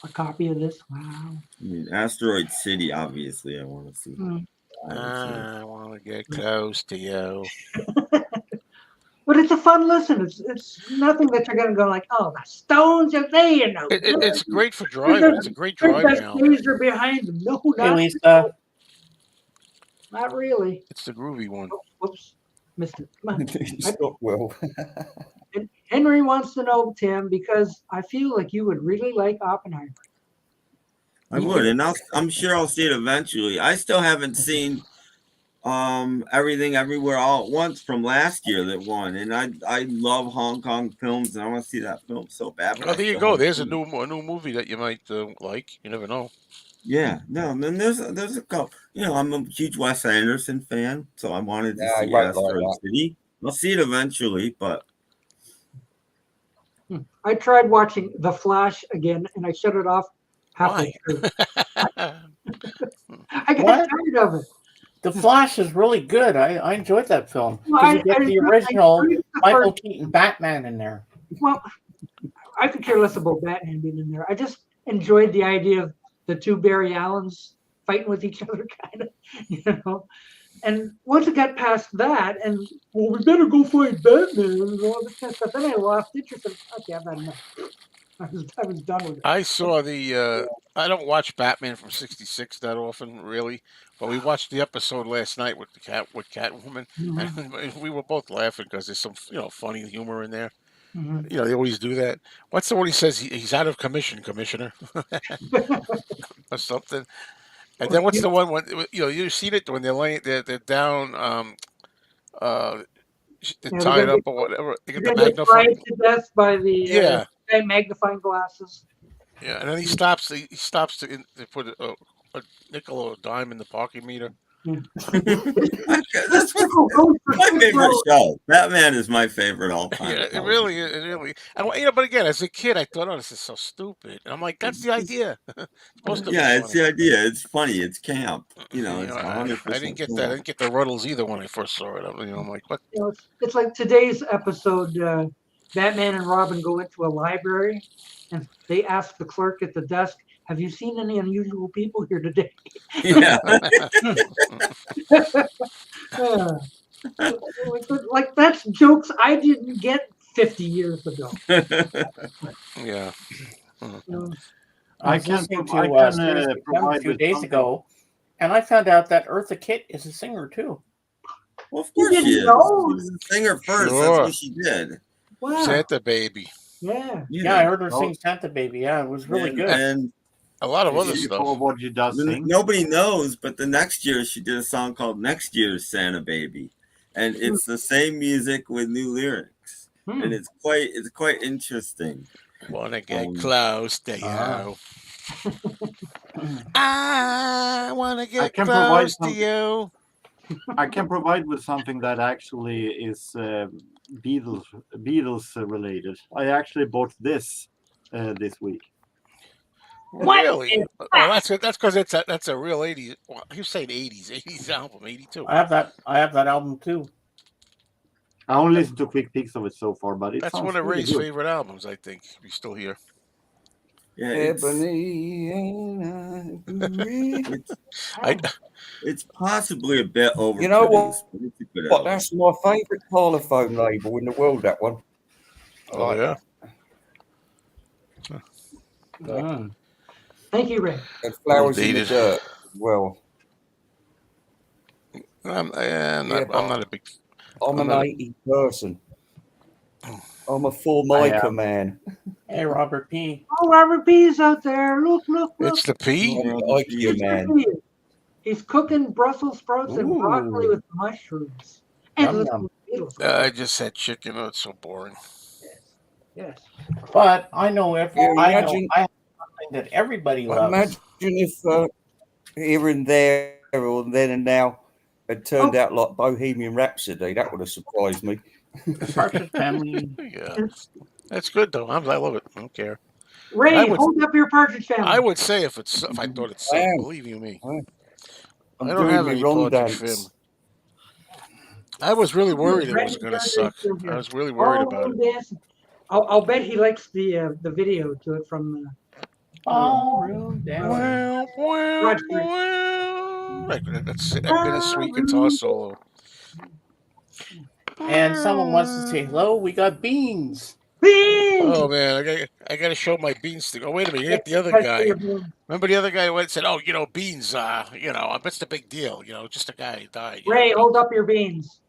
a copy of this. Wow. I mean, Asteroid City, obviously, I want to see. Mm. I want to get close to you. But it's a fun listen. It's nothing that you're gonna go like, oh, the Stones are there, you know. It's great for driving. It's a great driving album. Days are behind them. No, Hey, not, Lisa. not really. It's the groovy one. Oh, whoops, missed it. Come on. Stop, Will. And Henry wants to know, Tim, because I feel like you would really like Oppenheimer. I would, and I'm sure I'll see it eventually. I still haven't seen Everything Everywhere All at Once from last year that won, and I love Hong Kong films, and I want to see that film so bad. Oh, there you go. There's a new movie that you might like. You never know. Yeah, no, and then there's a couple. You know, I'm a huge Wes Anderson fan, so I wanted to see I Asteroid City. I'll see it eventually, but I tried watching The Flash again, and I shut it off halfway through. I got tired of it. The Flash is really good. I enjoyed that film. Well, You get the original Michael Keaton Batman in there. Well, I could care less about Batman being in there. I just enjoyed the idea of the two Barry Allens fighting with each other, kind of, you know. And once it got past that, and well, we better go find Batman and all this kind of stuff, then I lost interest. And okay, I've had enough. I was done with it. I saw the. I don't watch Batman from '66 that often, really, but we watched the episode last night with Catwoman, and we were both laughing because there's some funny humor in there. Mhm. You know, they always do that. What's the one he says? He's out of commission, Commissioner, or something. And then what's the one when you've seen it when they're down, they're tied up or whatever. They get the Fried magnifying. to death by the magnifying glasses. Yeah, and then he stops. He stops to put a nickel or a dime in the parking meter. That's my favorite show. Batman is my favorite all time. Yeah, it really. And but again, as a kid, I thought, "Oh, this is so stupid." And I'm like, "That's the idea." Supposed to be it's funny. the idea. It's funny. It's camp. You know, it's 100%. I didn't get that. I didn't get the Ruddles either when I first saw it. I'm like, "What?" You know, it's like today's episode. Batman and Robin go into a library, and they ask the clerk at the desk, "Have you seen any unusual people here today?" Yeah. Like that's jokes I didn't get 50 years ago. Yeah. I was listening to Serious Sam a few days ago, and I found out that Eartha Kitt is a singer too. Well, of course she is. She was a singer first. Sure. That's what she did. Wow. Santa Baby. Yeah. Yeah, I heard her sing Santa Baby. Yeah, it was really good. And a lot of other stuff. What she does sing. Nobody knows, but the next year she did a song called "Next Year's Santa Baby," and it's the same music with new lyrics, and it's quite interesting. Wanna get close to you? I wanna get close to you. I can provide with something that actually is Beatles related. I actually bought this this week. Really? Oh, that's because that's a real 80s. Well, you're saying 80s album, 82. I have that album too. I only listened to quick peeks of it so far, but that's one of Ray's favorite albums, I think. If he's still here. Yeah, it's possibly a bit over. You know what? That's my favorite parlophone label in the world. That one. Oh yeah. Thank you, Ray. And Flowers in the Dirt. Well, I'm not a big. I'm an 80 person. I'm a Formica man. Hey, Robert P. Oh, Robert P's out there. Look. It's the P. I like you, man. He's cooking Brussels sprouts and broccoli with mushrooms. And I just had chicken. Oh, it's so boring. Yes. But I know I have something that everybody loves. Imagine if here and there or then and now it turned out like Bohemian Rhapsody. That would have surprised me. Partridge Family. Yeah, that's good though. I love it. I don't care. Ray, hold up your Partridge Family. I would say if I thought it's sick, believe you me. I'm I don't have doing any wrong Partridge dance. Family. I was really worried it Brett was going to Johnson suck. still here. I was really worried Oh, about it. yes. I'll bet he likes the video to it from Ballroom dancing. Rod Stewart. That's it. I've been a sweet guitar solo. And someone wants to say hello. We got Beans. Beans! Oh man, I got to show my beans stick. Oh wait a minute, you got the other That's guy. your beans. Remember the other guy who went and said, "Oh, beans. That's the big deal. Just a guy who died." Ray, hold up your beans.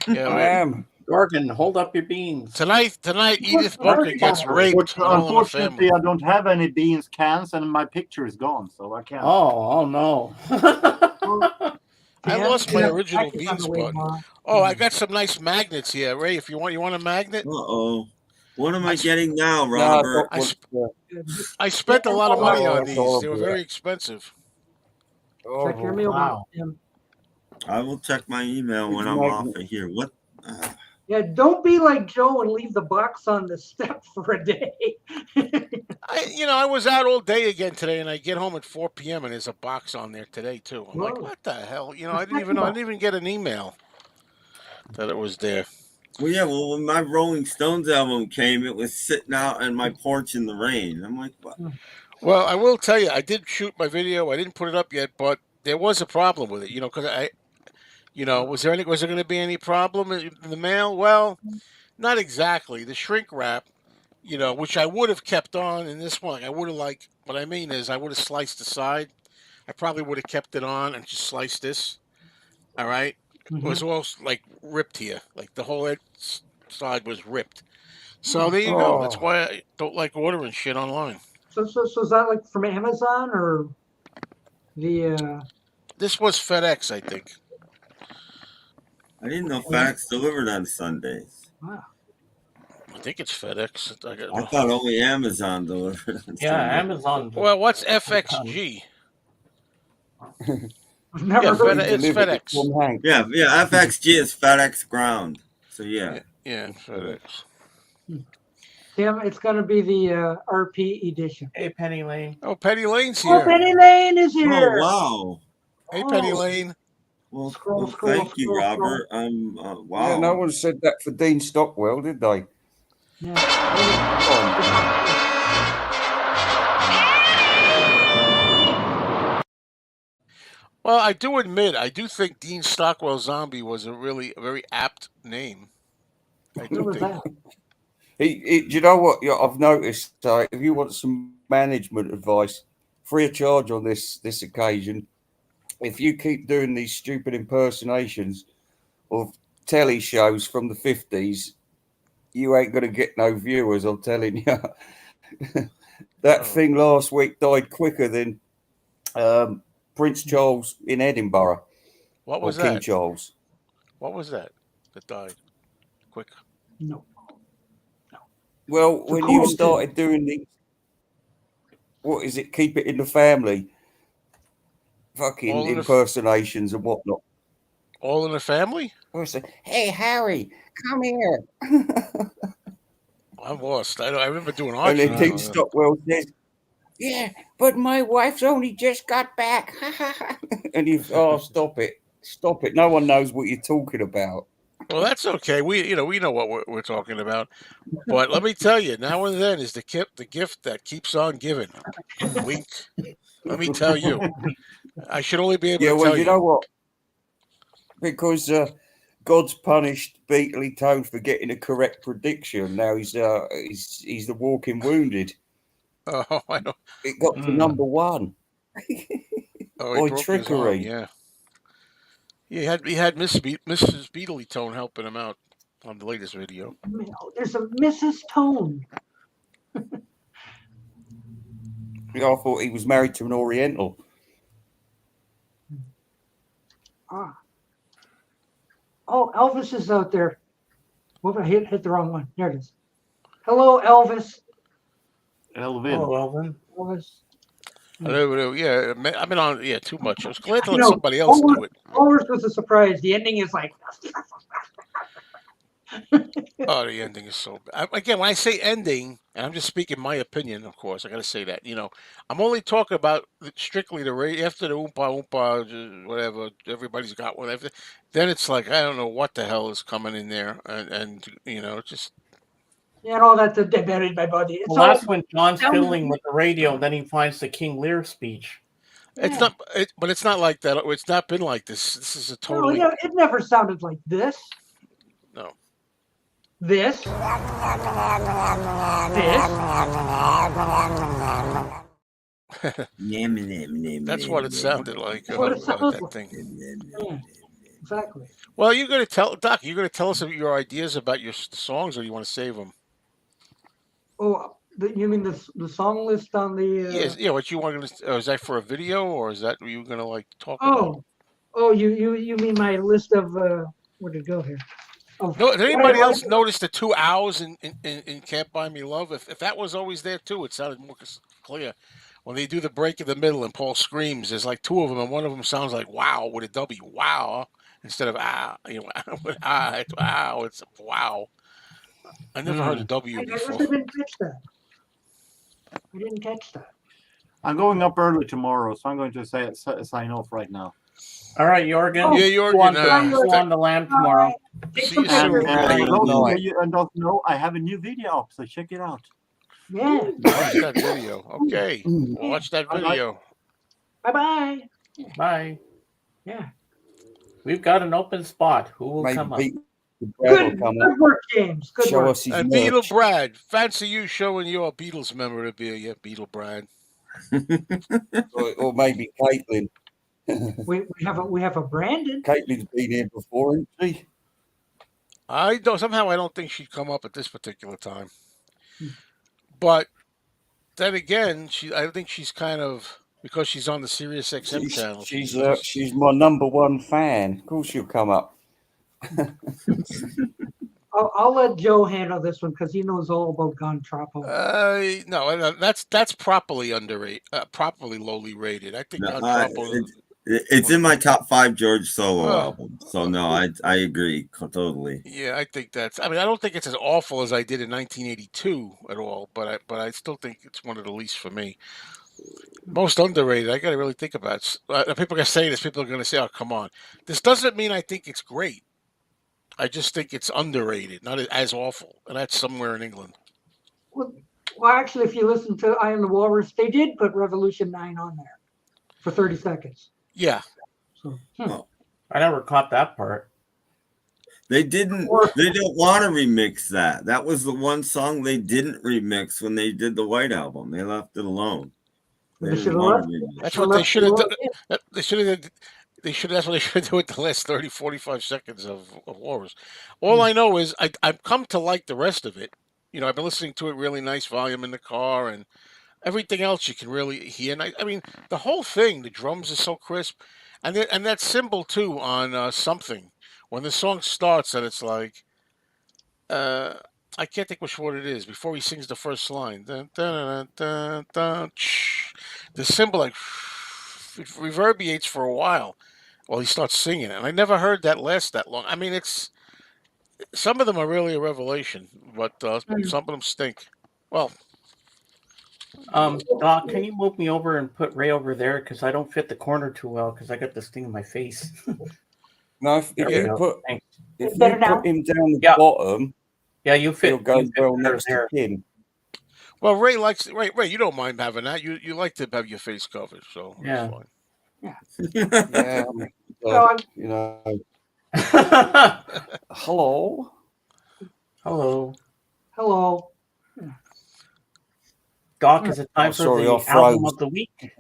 Yeah, I am. Gorgon, hold up your beans. Tonight, Edith Bunker gets raped. Unfortunately, I don't have any beans cans, and my picture is gone, so I can't. Oh no. I lost my original beans button. Oh, I got some nice magnets here, Ray. If you want a magnet. Uh-oh. What am I getting now, Robert? I spent a lot of money on these. They were very expensive. Check your mailbox. Wow. I will check my email when I'm off of here. What? Yeah, don't be like Joe and leave the box on the step for a day. I was out all day again today, and I get home at 4 p.m. and there's a box on there today too. I'm like, what the hell? I didn't even get an email that it was there. Well, yeah. Well, when my Rolling Stones album came, it was sitting out on my porch in the rain. I'm like, what? Well, I will tell you, I did shoot my video. I didn't put it up yet, but there was a problem with it. Because was there going to be any problem in the mail? Well, not exactly. The shrink wrap, which I would have kept on in this one. I would have what I mean is I would have sliced the side. I probably would have kept it on and just sliced this. All right. It was all ripped here. The whole side was ripped. So there you go. That's why I don't like ordering shit online. So is that from Amazon or the? This was FedEx, I think. I didn't know FedEx delivered on Sundays. Wow. I think it's FedEx. I thought only Amazon delivered on Sundays. Amazon. Well, what's FXG? It's FedEx. Yeah, FXG is FedEx Ground. So yeah, FedEx. Tim, it's going to be the RP edition. Hey, Penny Lane. Oh, Penny Lane's here. Oh, Penny Lane is here. Oh wow. Hey, Penny Lane. Well, thank you, Robert. Wow. Yeah, no one said that for Dean Stockwell, did they? Well, I do admit, I do think Dean Stockwell Zombie was a very apt name. I do think. Do you know what? I've noticed. If you want some management advice, free of charge on this occasion, if you keep doing these stupid impersonations of telly shows from the 50s, you ain't going to get no viewers, I'm telling you. That thing last week died quicker than Prince Charles in Edinburgh. What was King that? Charles. What was that died quick? No. Well, when you started doing these, what is it? Keep it in the family. Fucking impersonations and whatnot. All in the family? I say, hey, Harry, come here. I'm lost. I remember doing And Archie. then Dean Stockwell says, yeah, but my wife's only just got back. And stop it. Stop it. No one knows what you're talking about. Well, that's okay. We know what we're talking about. But let me tell you, now and then is the gift that keeps on giving. Wink. Let me tell you. I should only be able to tell you. Yeah, well, you know what? Because God's punished Beatley Tone for getting a correct prediction. Now he's the walking wounded. Oh, I know. It got to number one. By trickery. Yeah. He had Mrs. Beatley Tone helping him out on the latest video. There's a Mrs. Tone. I thought he was married to an Oriental. Oh, Elvis is out there. Whoop, I hit the wrong one. There it is. Hello, Elvis. Elvin. Hello, Elvin. Elvis. Hello, yeah. I've been on too much. I was glad to let somebody else do it. Elvis was a surprise. The ending is like. Oh, the ending is so bad. Again, when I say ending, and I'm just speaking my opinion, of course, I got to say that. I'm only talking about strictly after the Oompa Oompa, whatever, everybody's got whatever. Then it's like, I don't know what the hell is coming in there. And just. That's a they buried my body. It's Well, all that's when John's sounds- fiddling with the radio, and then he finds the King Lear speech. It's not, but it's not like that. It's not been like this. This is a totally. No, it never sounded like this. No. This. That's what it sounded like. That thing. Yeah, exactly. Well, you're going to tell Doc. You're going to tell us your ideas about your songs, or you want to save them? Oh, you mean the song list on the? Yes. Yeah. What you want to? Is that for a video, or is that you going to talk about? Oh, you mean my list of where did it go here? No, did anybody else notice the 2 owls in Can't Buy Me Love? If that was always there too, it sounded more clear. When they do the break in the middle and Paul screams, there's like 2 of them, and one of them sounds like wow with a W, wow, instead of with it's wow, it's wow. I never heard a W before. I didn't catch that. I didn't catch that. I'm going up early tomorrow, so I'm going to sign off right now. All right, Jorgen. Yeah, Jorgen. Go on the lamb tomorrow. See you And soon. don't know, I have a new video up, so check it out. Yeah. Watch that video. Okay. Watch that video. Bye-bye. Bye. Yeah. We've got an open spot. Who will come up? Good work, James. Good Show work. us his Beatle merch. Brad. Fancy you showing your Beatles memorabilia, Beatle Brad. or maybe Caitlin. We have a Brandon. Caitlin's been here before, hasn't she? I don't think she'd come up at this particular time. But then again, I think she's kind of, because she's on the Sirius XM channel. She's my number 1 fan. Of course she'll come up. I'll let Joe handle this one because he knows all about Gun Tropo. No, that's properly underrated, properly lowly rated. I think Gun Tropo. It's in my top 5 George solo albums. So no, I agree totally. Yeah, I think I don't think it's as awful as I did in 1982 at all, but I still think it's one of the least for me. Most underrated. I got to really think about it. People are going to say this. People are going to say, "Oh, come on." This doesn't mean I think it's great. I just think it's underrated, not as awful, and that's somewhere in England. Well, actually, if you listen to I Am the Walrus, they did put Revolution 9 on there for 30 seconds. Yeah. So, I never caught that part. They didn't want to remix that. That was the one song they didn't remix when they did the White Album. They left it alone. That's what they should have done. That's what they should do with the last 30, 45 seconds of Walrus. All I know is I've come to like the rest of it. I've been listening to it really nice volume in the car, and everything else you can really hear. And I mean, the whole thing, the drums are so crisp. And that cymbal, too, on Something. When the song starts and it's like, I can't think which one it is, before he sings the first line. Dun, dun, dun, dun, dun, the cymbal, it reverberates for a while he starts singing it. And I never heard that last that long. I mean, some of them are really a revelation, but some of them stink. Well, Doc, can you move me over and put Ray over there? Because I don't fit the corner too well because I got this thing in my face. No, if you put him down the bottom, you fit. He'll go well next to Kim. Well, Ray, you don't mind having that. You like to have your face covered, so yeah. Yeah, Hello. Doc, is it time for the album of the week?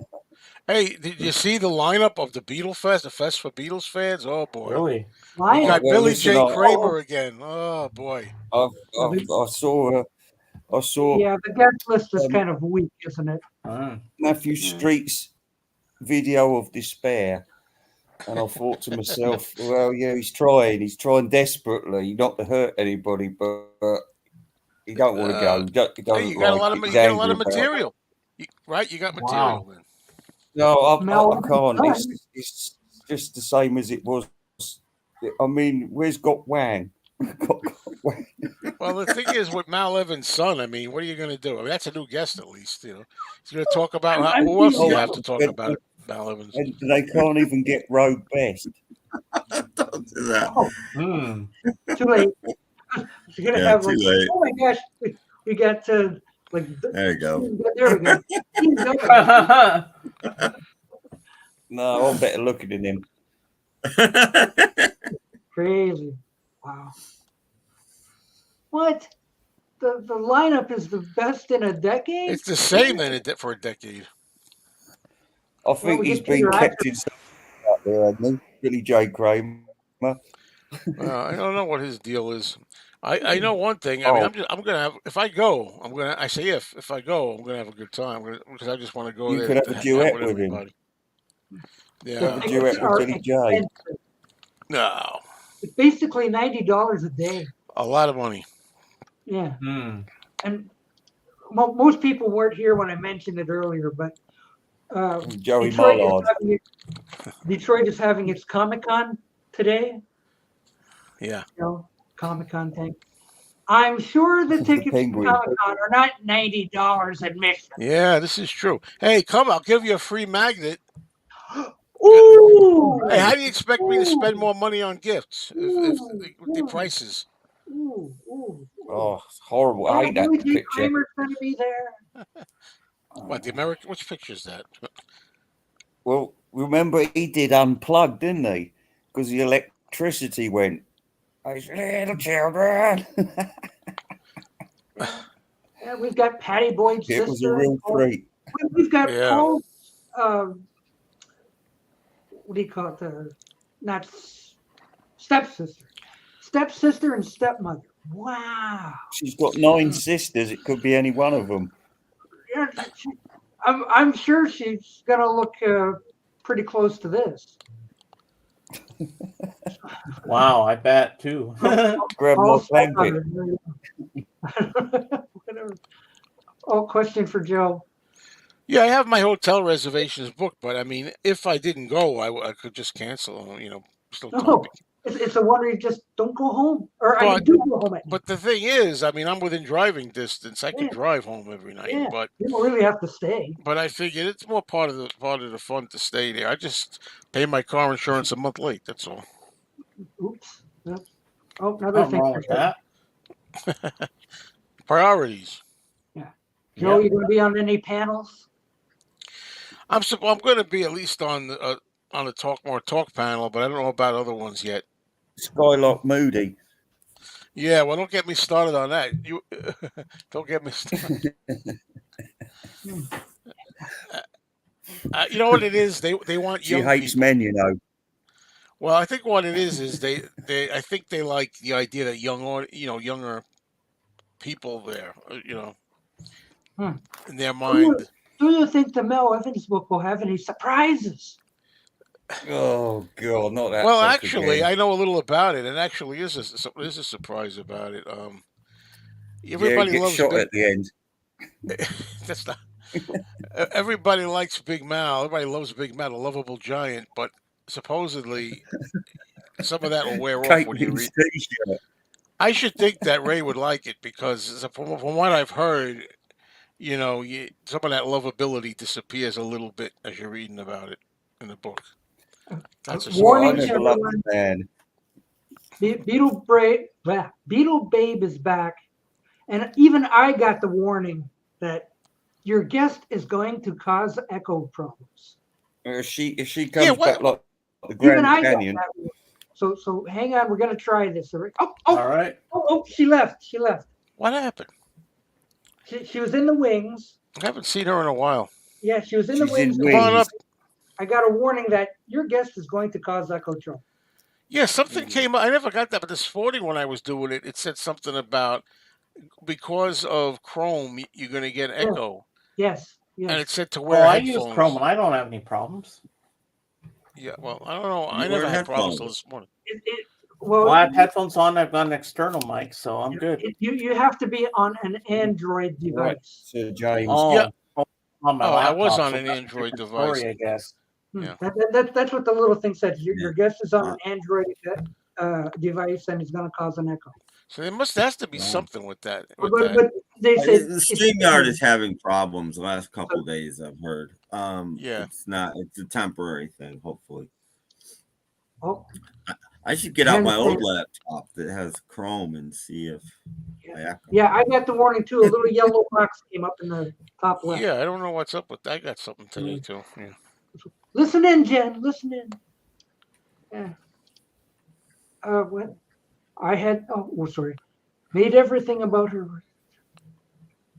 Hey, did you see the lineup of the Beatle Fest, the Fest for Beatles fans? Oh boy, really? We got Billy J. Kramer again. Oh boy, I saw. Yeah, the guest list is kind of weak, isn't it? Matthew Street's video of despair, and I thought to myself, well, yeah, he's trying desperately not to hurt anybody, but you don't want to go. You got a lot of material, right? You got material. Wow. No, I can't. It's just the same as it was. I mean, where's Got Wang? Well, the thing is with Mal Evans' son, I mean, what are you going to do? I mean, that's a new guest, at least. You know, he's going to talk about I'm who else do you being have to talk about? Mal Evans. And they can't even get road best. Don't do that. Oh, too late. You're gonna Yeah, have too like, late. oh my gosh, we got to like. There you go. There we go. He's over. No, I'm better looking than him. Crazy. Wow. What? The lineup is the best in a decade? It's the same then for a decade. I think we he's get been Peter kept in out there, hasn't he? Billy J. Kramer. I don't know what his deal is. I know one thing. I mean, I'm gonna have if I go, I say if I go, I'm gonna have a good time because I just want to go You there could have to a hang out duet with with him. everybody. The Yeah. A duet tickets are with Billy J. expensive. No, It's basically $90 a day. a lot of money. Yeah. And most people weren't here when I mentioned it earlier, but Joey Detroit is, Mollard. Detroit is having its Comic-Con today. Yeah. You know, Comic-Con thing. I'm sure the tickets to Penguin. Comic-Con are not $90 admission. Yeah, this is true. Hey, come! I'll give you a free magnet. Ooh! Hey, how do you expect me to spend Ooh. more money on gifts if the prices? Ooh. Oh, it's horrible. I hate that Billy J. picture. Kramer's going to be there. What the American? Which picture is that? Well, remember he did Unplugged, didn't he? Because the electricity went. Those little children. Yeah, we've got Patty Boyd's sister. It was a real treat. We've got Yeah. Paul's, what do you call it? Not stepsister. Stepsister and stepmother. Wow. She's got 9 sisters. It could be any one of them. Yeah, I'm sure she's going to look pretty close to this. Wow, I bet too. Grab more blanket. Whatever. Oh, question for Joe. Yeah, I have my hotel reservations booked, but I mean, if I didn't go, I could just cancel. You know, still No, talking. it's a wonder you just don't go home, or I mean, do go home at night. But the thing is, I mean, I'm within driving distance. I could drive home every night, Yeah, but you don't really have to stay. But I figured it's more part of the fun to stay there. I just pay my car insurance a month late. That's all. Oops. Oh, another Nothing thing. wrong with that. Priorities. Yeah. Joe, you going to be on any panels? I'm going to be at least on the talk panel, but I don't know about other ones yet. Skylock Moody. Yeah, well, don't get me started on that. You don't get me started. You know what it is? They want She young hates people. men, you know. Well, I think what it is they I think they like the idea that younger people there, in their mind. Do you think the Mel Evans book will have any surprises? Oh God, not that. Well, book actually, again. I know a little about it, and actually is a surprise about it. Everybody he gets loves shot Big. at the end. That's not. Everybody likes Big Mal. Everybody loves Big Mal, a lovable giant. But supposedly, some of that will wear off when you read. T-shirt. I should think that Ray would like it because, from what I've heard, some of that lovability disappears a little bit as you're reading about it in the book. That's a Warning I to never loved everyone. the man. Beetle Babe is back, and even I got the warning that your guest is going to cause echo problems. If she comes back like the Even Grand I got Canyon. that warning. So hang on, we're going to try this. Oh, All right. Oh, she left. What happened? She was in the wings. I haven't seen her in a while. Yeah, she was in the She's wings. in Come on up. I got a warning that your guest is going to cause echo trouble. Yeah, something came up. I never got that, but this morning when I was doing it, it said something about because of Chrome, you're going to get echo. Yes. And it said to wear I headphones. use Chrome and I don't have any problems. Yeah, well, I don't know. I wear never had problems till headphones. this morning. Well, I have headphones on. I've got an external mic, so I'm good. You have to be on an Android device. Right, Sir James. Yeah. On my I was laptop, on so an that's a Android different device. Story, I guess. Yeah. That's what the little thing said. Your guest is on an Android device and it's going to cause an echo. So there has to be something with that. But they said the StreamYard is having problems the last couple of days. I've heard. Yeah, it's not. It's a temporary thing. Hopefully. Oh, I should get out my old laptop that has Chrome and see if. Yeah, I got the warning too. A little yellow box came up in the top left. Yeah, I don't know what's up with that. I got something today too. Yeah. Listen in, Jen. Listen in. Yeah. What? I had. Oh, sorry. Made everything about her.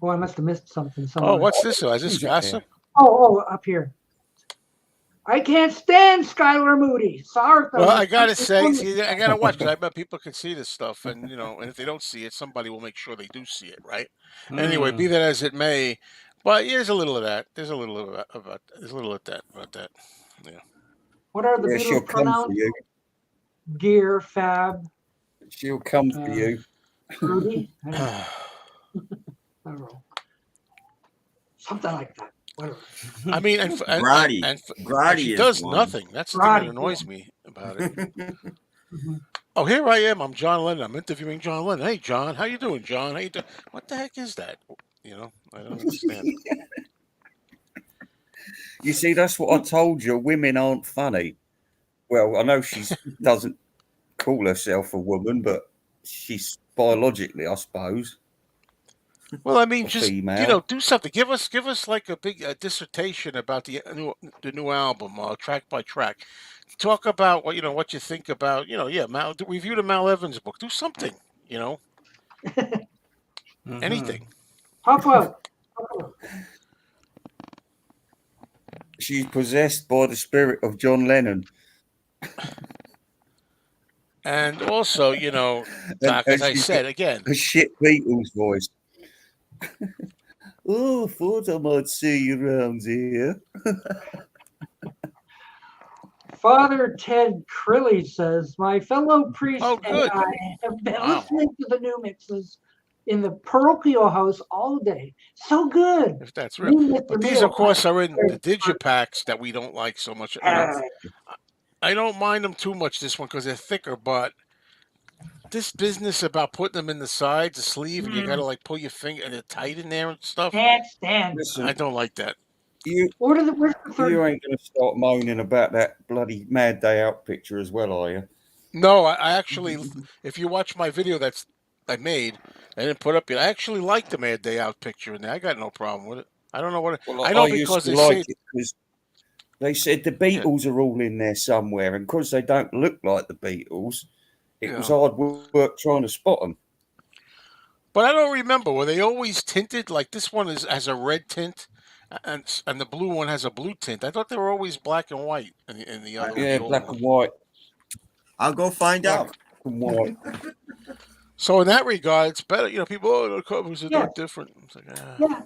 Oh, I must have missed something somewhere. Oh, what's this? Is this gossip? Oh, up here. I can't stand Skylar Moody. Sorry. Well, I gotta say, see, I gotta watch because I bet people can see this stuff, and and if they don't see it, somebody will make sure they do see it, right? Anyway, be that as it may, but there's a little of that. There's a little of that about that. Yeah. What are the she'll Beatles come for pronouns? you. Gear, Fab. She'll come for you. Rudy. I don't know. Something like that. I mean, and she does nothing. That's the thing that annoys me about it. Oh, here I am. I'm John Lennon. I'm interviewing John Lennon. Hey, John, how you doing, John? How you doing? What the heck is that? I don't understand. You see, that's what I told you. Women aren't funny. Well, I know she doesn't call herself a woman, but she's biologically, I suppose. Well, I mean, just female. do something. Give us like a big dissertation about the new album, track by track. Talk about what you think about review the Mal Evans book. Do something, anything. Talk about. She's possessed by the spirit of John Lennon. And also, Doc, as I said again, a shit Beatles voice. Oh, thought I might see you around here. Father Ted Crilly says, my fellow priest and I have been listening to the new mixes in the parochial house all day. So good. If that's real. But these, of course, are in the digipacks that we don't like so much. I don't mind them too much, this one, because they're thicker, but this business about putting them in the sides, the sleeve, and you got to like pull your finger and they're tight in there and stuff. Can't stand. Listen, I don't like that. You ain't going to start moaning about that bloody Mad Day Out picture as well, are you? No, I actually, if you watch my video I made, I didn't put up yet. I actually like the Mad Day Out picture in there. I got no problem with it. I don't know what I know because they say they said the Beatles are all in there somewhere, and because they don't look like the Beatles, it was hard work trying to spot them. But I don't remember. Were they always tinted? Like this one has a red tint, and the blue one has a blue tint. I thought they were always black and white in the other. Yeah, black and white. I'll go find out. White. So in that regard, it's better. People, the covers are different. It's like, yeah,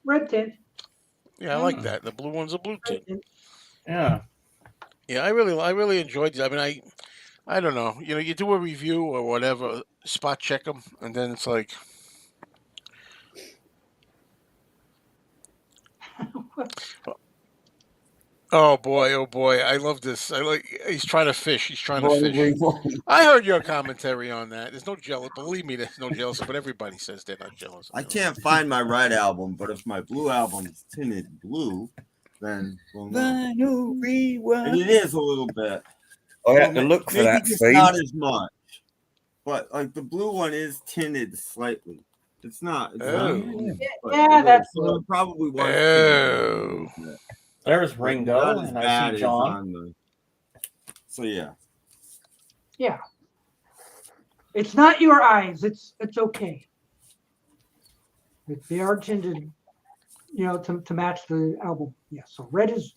red tint. Yeah, I like that. The blue one's a blue tint. Yeah. Yeah, I really enjoyed it. I mean, I don't know. You do a review or whatever, spot check them, and then it's like. Oh boy! I love this. He's trying to fish. He's trying to fish. I heard your commentary on that. There's no jealous. Believe me, there's no jealousy. But everybody says they're not jealous. I can't find my red album, but if my blue album's tinted blue, then and it is a little bit. I have to look for that. It's not as much, but like the blue one is tinted slightly. It's not. That's so it probably was. There's Ringo, and I see John. So yeah. Yeah. It's not your eyes. It's okay. They are tinted, to match the album. Yeah. So red is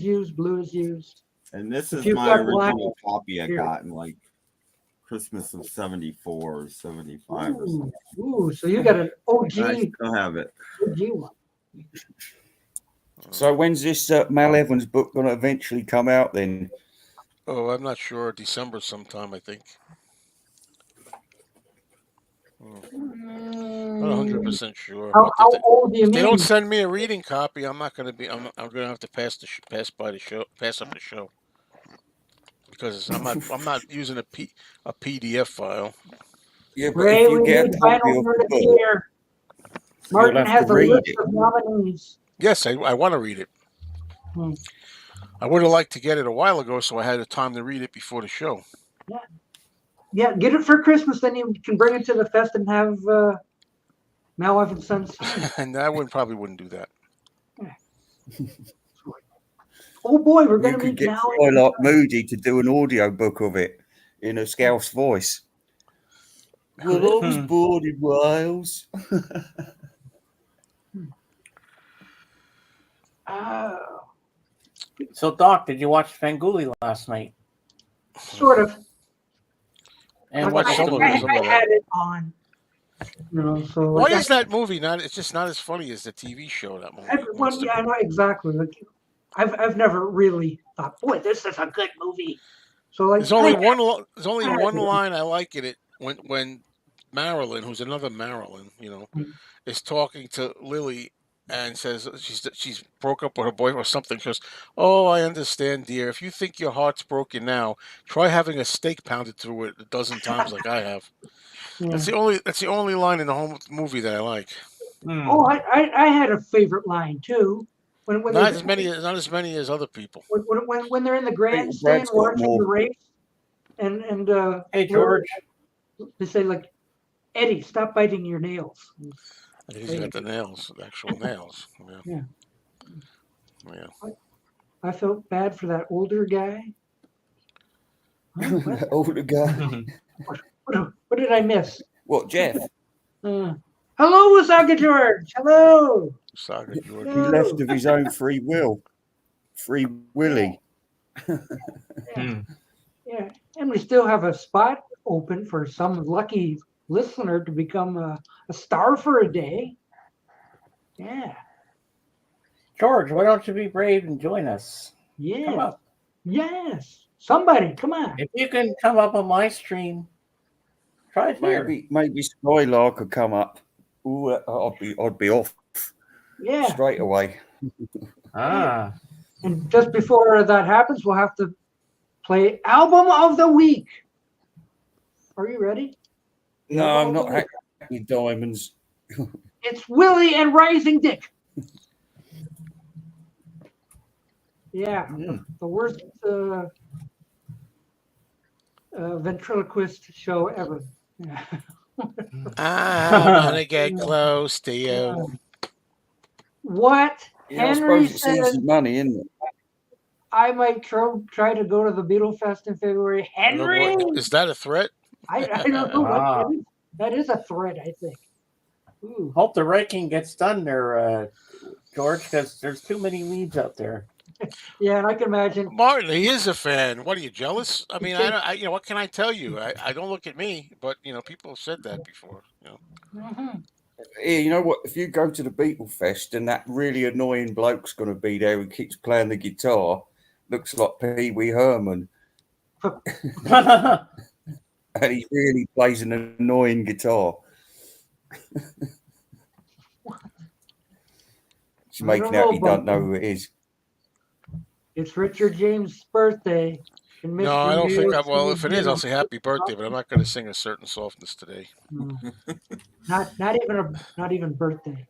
used, blue is used. And this is my original copy I got in like Christmas of 74 or 75 or something. Ooh, so you got an OG. I still have it. OG one. So when's this Mal Evans book going to eventually come out then? Oh, I'm not sure. December sometime, I think. Not 100% sure. How old do you mean? If they don't send me a reading copy, I'm not going to be. I'm going to have to pass up the show. because I'm not using a PDF file. Yeah, but Ray, if you we get a need copy final of the verdict book, here. you'll Martin have has to a read list it. of nominees. Yes, I want to read it. Hmm. I would have liked to get it a while ago, so I had the time to read it before the show. Yeah. Yeah, get it for Christmas, then you can bring it to the fest and have Mal F and Son sign it. And I probably wouldn't do that. Oh boy, we're You going to could meet get Mal. Skylark Moody to do an audio book of it in a Scouse voice. Well, I was born in Wales. So, Doc, did you watch Fanguli last night? Sort of. And Like, what some of it, I some of had it on. You know, so Why like, is that movie not? It's just not as funny as the TV show. That movie. Well, yeah, I know exactly. Like, I've never really thought, boy, this is a good movie. So like, There's only one line I like in it when Marilyn, who's another Marilyn, is talking to Lily and says she's broke up with her boyfriend or something. She goes, "Oh, I understand, dear. If you think your heart's broken now, try having a steak pounded through it a dozen times like I have." Yeah. That's the only line in the whole movie that I like. Oh, I had a favorite line too. When Not as many as other people. when they're in the grandstand watching the race, and hey George, they say like, Eddie, stop biting your nails. He's got the nails, the actual nails. Yeah. Yeah. I felt bad for that older guy. The older guy. What did I miss? What, Jeff? Hello, Wasaga George. Hello. Wasaga George. He left of his own free will. Free Willy. Yeah, and we still have a spot open for some lucky listener to become a star for a day. Yeah. George, why don't you be brave and join us? Yeah. Come up. Yes. Somebody, come on. If you can come up on my stream, try it here. Maybe Skylark could come up. Ooh, I'd be off. Yeah. Straight away. And just before that happens, we'll have to play Album of the Week. Are you ready? No, I'm not happy diamonds. It's Willie and Rising Dick. Yeah, the worst ventriloquist show ever. Yeah. I want to get close to you. What Yeah, I Henry suppose it's said, easy money, isn't it? I might try to go to the Beatle Fest in February. Henry, Is that a threat? I don't know. That is a threat, I think. Ooh. Hope the ranking gets done there, George, because there's too many leads out there. Yeah, and I can imagine. Martin, he is a fan. What are you jealous? I mean, I what can I tell you? I don't look at me, but people have said that before. Mm-hmm. Yeah, you know what? If you go to the Beatle Fest and that really annoying bloke's going to be there who keeps playing the guitar, looks like Pee Wee Herman, and he really plays an annoying guitar. He's making out he don't know who it is. It's Richard James' birthday. No, I don't think. Well, if it is, I'll say happy birthday, but I'm not going to sing A Certain Softness today. Not even birthday.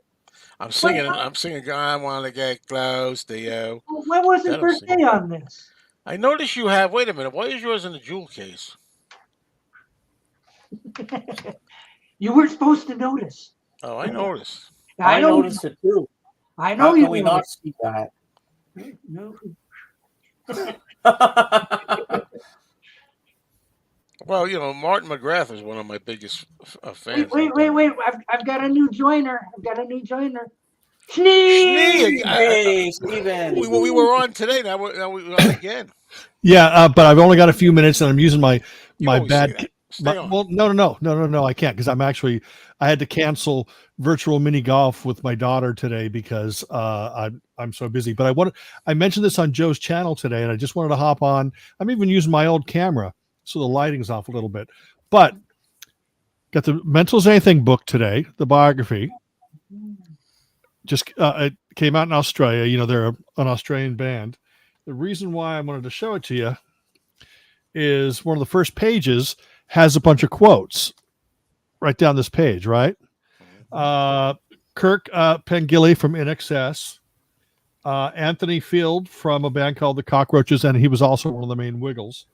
I'm singing. I want to get close to you. When was his birthday on this? I notice you have. Wait a minute. Why is yours in a jewel case? You were supposed to notice. Oh, I noticed. I noticed it too. I know How you can we not see that? No. Well, Martin McGrath is one of my biggest fans. Wait! I've got a new joiner. Schnee. Hey, Steven. We were on today. Now we're on again. Yeah, but I've only got a few minutes, and I'm using my bad. Well, no, I can't because I had to cancel virtual mini golf with my daughter today because I'm so busy. But I mentioned this on Joe's channel today, and I just wanted to hop on. I'm even using my old camera, so the lighting's off a little bit. But got the Mental as Anything book today, the biography. Just it came out in Australia. They're an Australian band. The reason why I wanted to show it to you is one of the first pages has a bunch of quotes right down this page, right? Kirk Pengilly from INXS, Anthony Field from a band called the Cockroaches, and he was also one of the main Wiggles.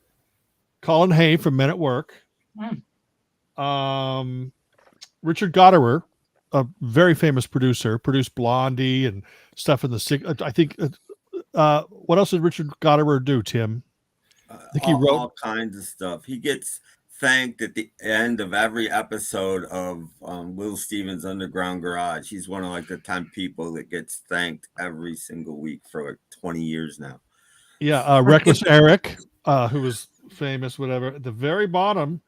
Colin Hay from Men at Work. Richard Goddard, a very famous producer, produced Blondie and stuff in the I think. What else did Richard Goddard do, Tim? I think he wrote all kinds of stuff. He gets thanked at the end of every episode of Will Stevens' Underground Garage. He's one of like the 10 people that gets thanked every single week for like 20 years now. Yeah, Reckless Eric, who was famous, whatever. At the very bottom,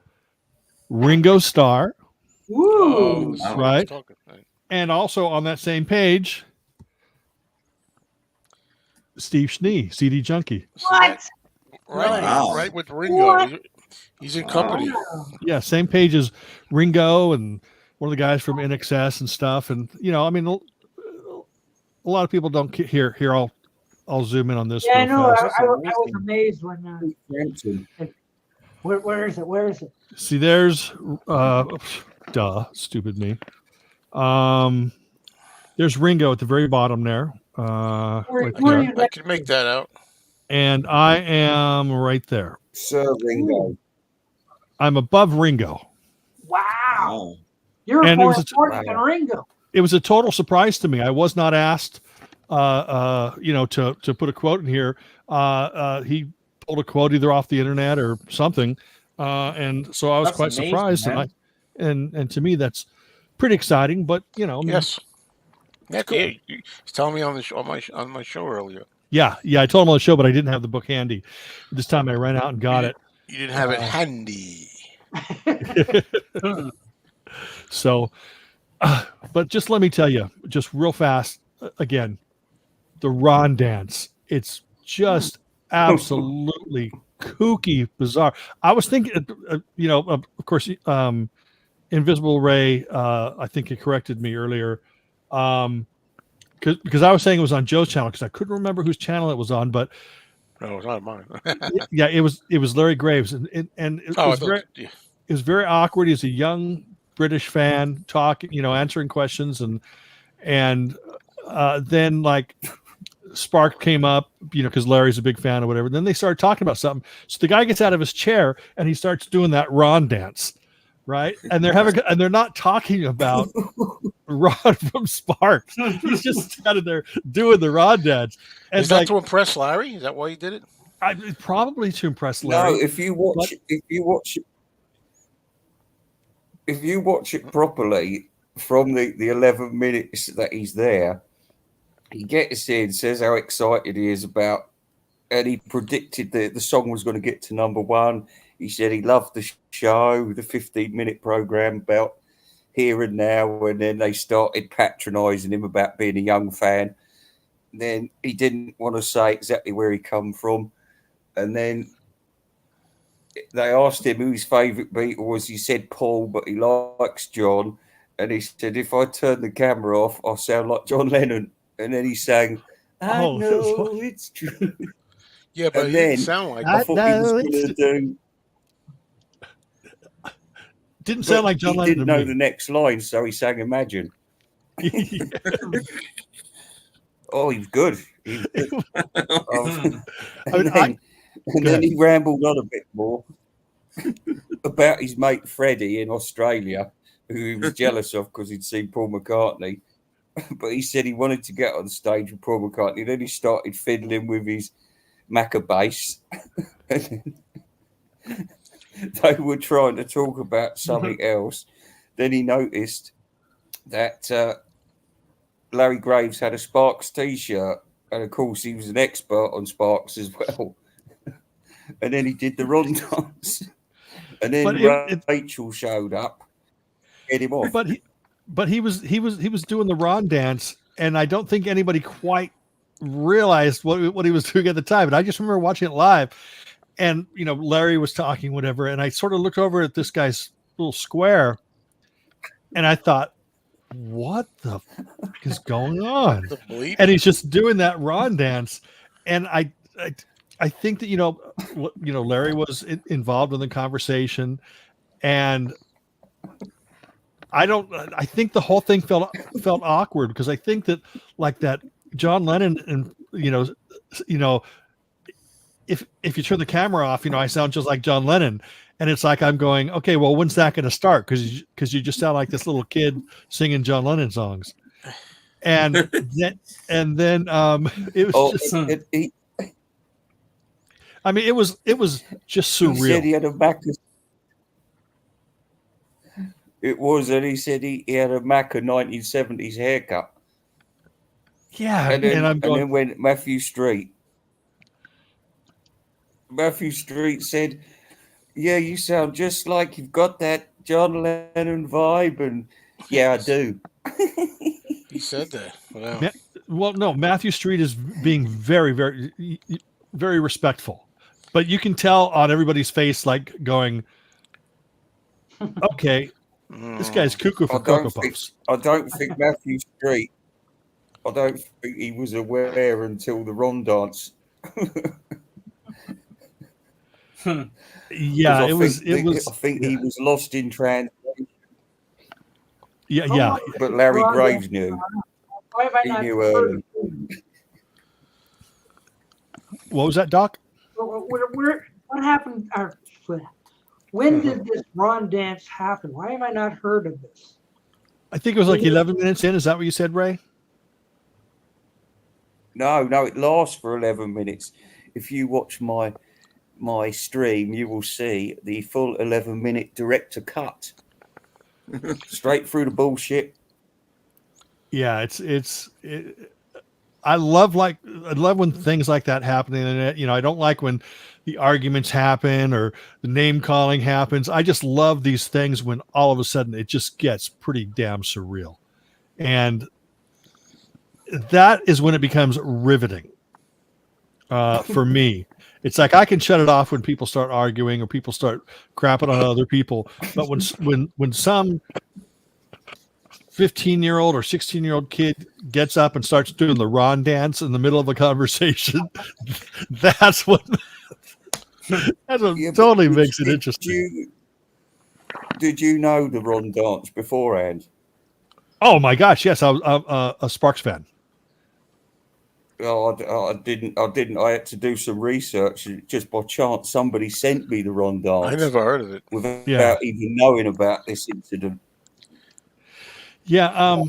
Ringo Starr. Woo! Right. And also on that same page, Steve Schnee, CD Junkie. What? Right with Ringo. He's in company. Yeah, same page as Ringo and one of the guys from INXS and stuff. And I mean, a lot of people don't hear. I'll zoom in on this. Yeah, I know. I was amazed when. Where is it? Where is it? See, there's stupid me. There's Ringo at the very bottom there. I can make that out. And I am right there. Sir Ringo. I'm above Ringo. Wow. You're more important than Ringo. It was a total surprise to me. I was not asked, to put a quote in here. He pulled a quote either off the internet or something, and so I was quite surprised. Man. And to me, that's pretty exciting. But yes, that's cool. He's telling me on the show, on my show earlier. Yeah, I told him on the show, but I didn't have the book handy. This time I ran out and got it. You didn't have it handy. So, but just let me tell you, just real fast, again, the Ron dance. It's just absolutely kooky, bizarre. I was thinking, of course, Invisible Ray, I think he corrected me earlier. Because I was saying it was on Joe's channel because I couldn't remember whose channel it was on, but no, it's not mine. Yeah, it was Larry Graves, and it was very awkward. He's a young British fan talking, answering questions, and then like Spark came up, because Larry's a big fan or whatever. Then they started talking about something. So the guy gets out of his chair and he starts doing that Ron dance. Right, and they're not talking about Rod from Sparks. He's just standing there doing the Rod dance. And is that to impress Larry? Is that why he did it? Probably to impress Larry. No, if you watch it properly from the 11 minutes that he's there, he gets in, says how excited he is about, and he predicted that the song was going to get to number one. He said he loved the show, the 15-minute program about Here and Now, and then they started patronising him about being a young fan. Then he didn't want to say exactly where he come from, and then they asked him who his favourite Beatle was. He said Paul, but he likes John, and he said, if I turn the camera off, I'll sound like John Lennon. And then he sang, I know it's true. Yeah, but he didn't sound like I thought he was going to do. Didn't sound like John Lennon. He didn't know the next line, so he sang Imagine. Oh, he was good. And then he rambled on a bit more about his mate Freddie in Australia, who he was jealous of because he'd seen Paul McCartney. But he said he wanted to get on stage with Paul McCartney. Then he started fiddling with his Macca bass. They were trying to talk about something else. Then he noticed that Larry Graves had a Sparks t-shirt. And, of course, he was an expert on Sparks as well. And then he did the Ron dance. And then Rachel showed up. Get him off. But he was doing the Ron dance, and I don't think anybody quite realized what he was doing at the time. And I just remember watching it live. And, Larry was talking, whatever. And I sort of looked over at this guy's little square and I thought, what the fuck is going on? And he's just doing that Ron dance. And I I think that Larry was involved in the conversation, and I think the whole thing felt awkward because I think that like that John Lennon and if you turn the camera off, I sound just like John Lennon, and it's like I'm going, okay, well, when's that going to start? Because you just sound like this little kid singing John Lennon songs, and then it was just. I mean, it was just surreal. He said he had a Macca. It was, and he said he had a Macca 1970s haircut. Yeah, and then going, when Matthew Street said, "Yeah, you sound just like you've got that John Lennon vibe," and yeah, I do. He said that. Wow. Well, no, Matthew Street is being very, very, very respectful, but you can tell on everybody's face, like going, "Okay, this guy's cuckoo for Cocoa Puffs." I don't think Matthew Street. I don't think he was aware until the Ron dance. Yeah, it was. I think he was lost in translation. Yeah. But Larry Graves knew. Why have I He not knew heard early. of this? What was that, Doc? What happened? When did this Ron dance happen? Why have I not heard of this? I think it was like 11 minutes in. Is that what you said, Ray? No, it lasts for 11 minutes. If you watch my stream, you will see the full 11-minute director cut. Straight through the bullshit. Yeah, I love when things like that happen in the internet. I don't like when the arguments happen or the name calling happens. I just love these things when all of a sudden it just gets pretty damn surreal. And that is when it becomes riveting for me. It's like I can shut it off when people start arguing or people start crapping on other people. But when some 15-year-old or 16-year-old kid gets up and starts doing the Ron dance in the middle of a conversation, that's what totally makes it interesting. Did you know the Ron dance beforehand? Oh my gosh, yes, I was a Sparks fan. Oh, I didn't. I had to do some research. Just by chance, somebody sent me the Ron dance. I never heard of it without even knowing about this incident. Yeah.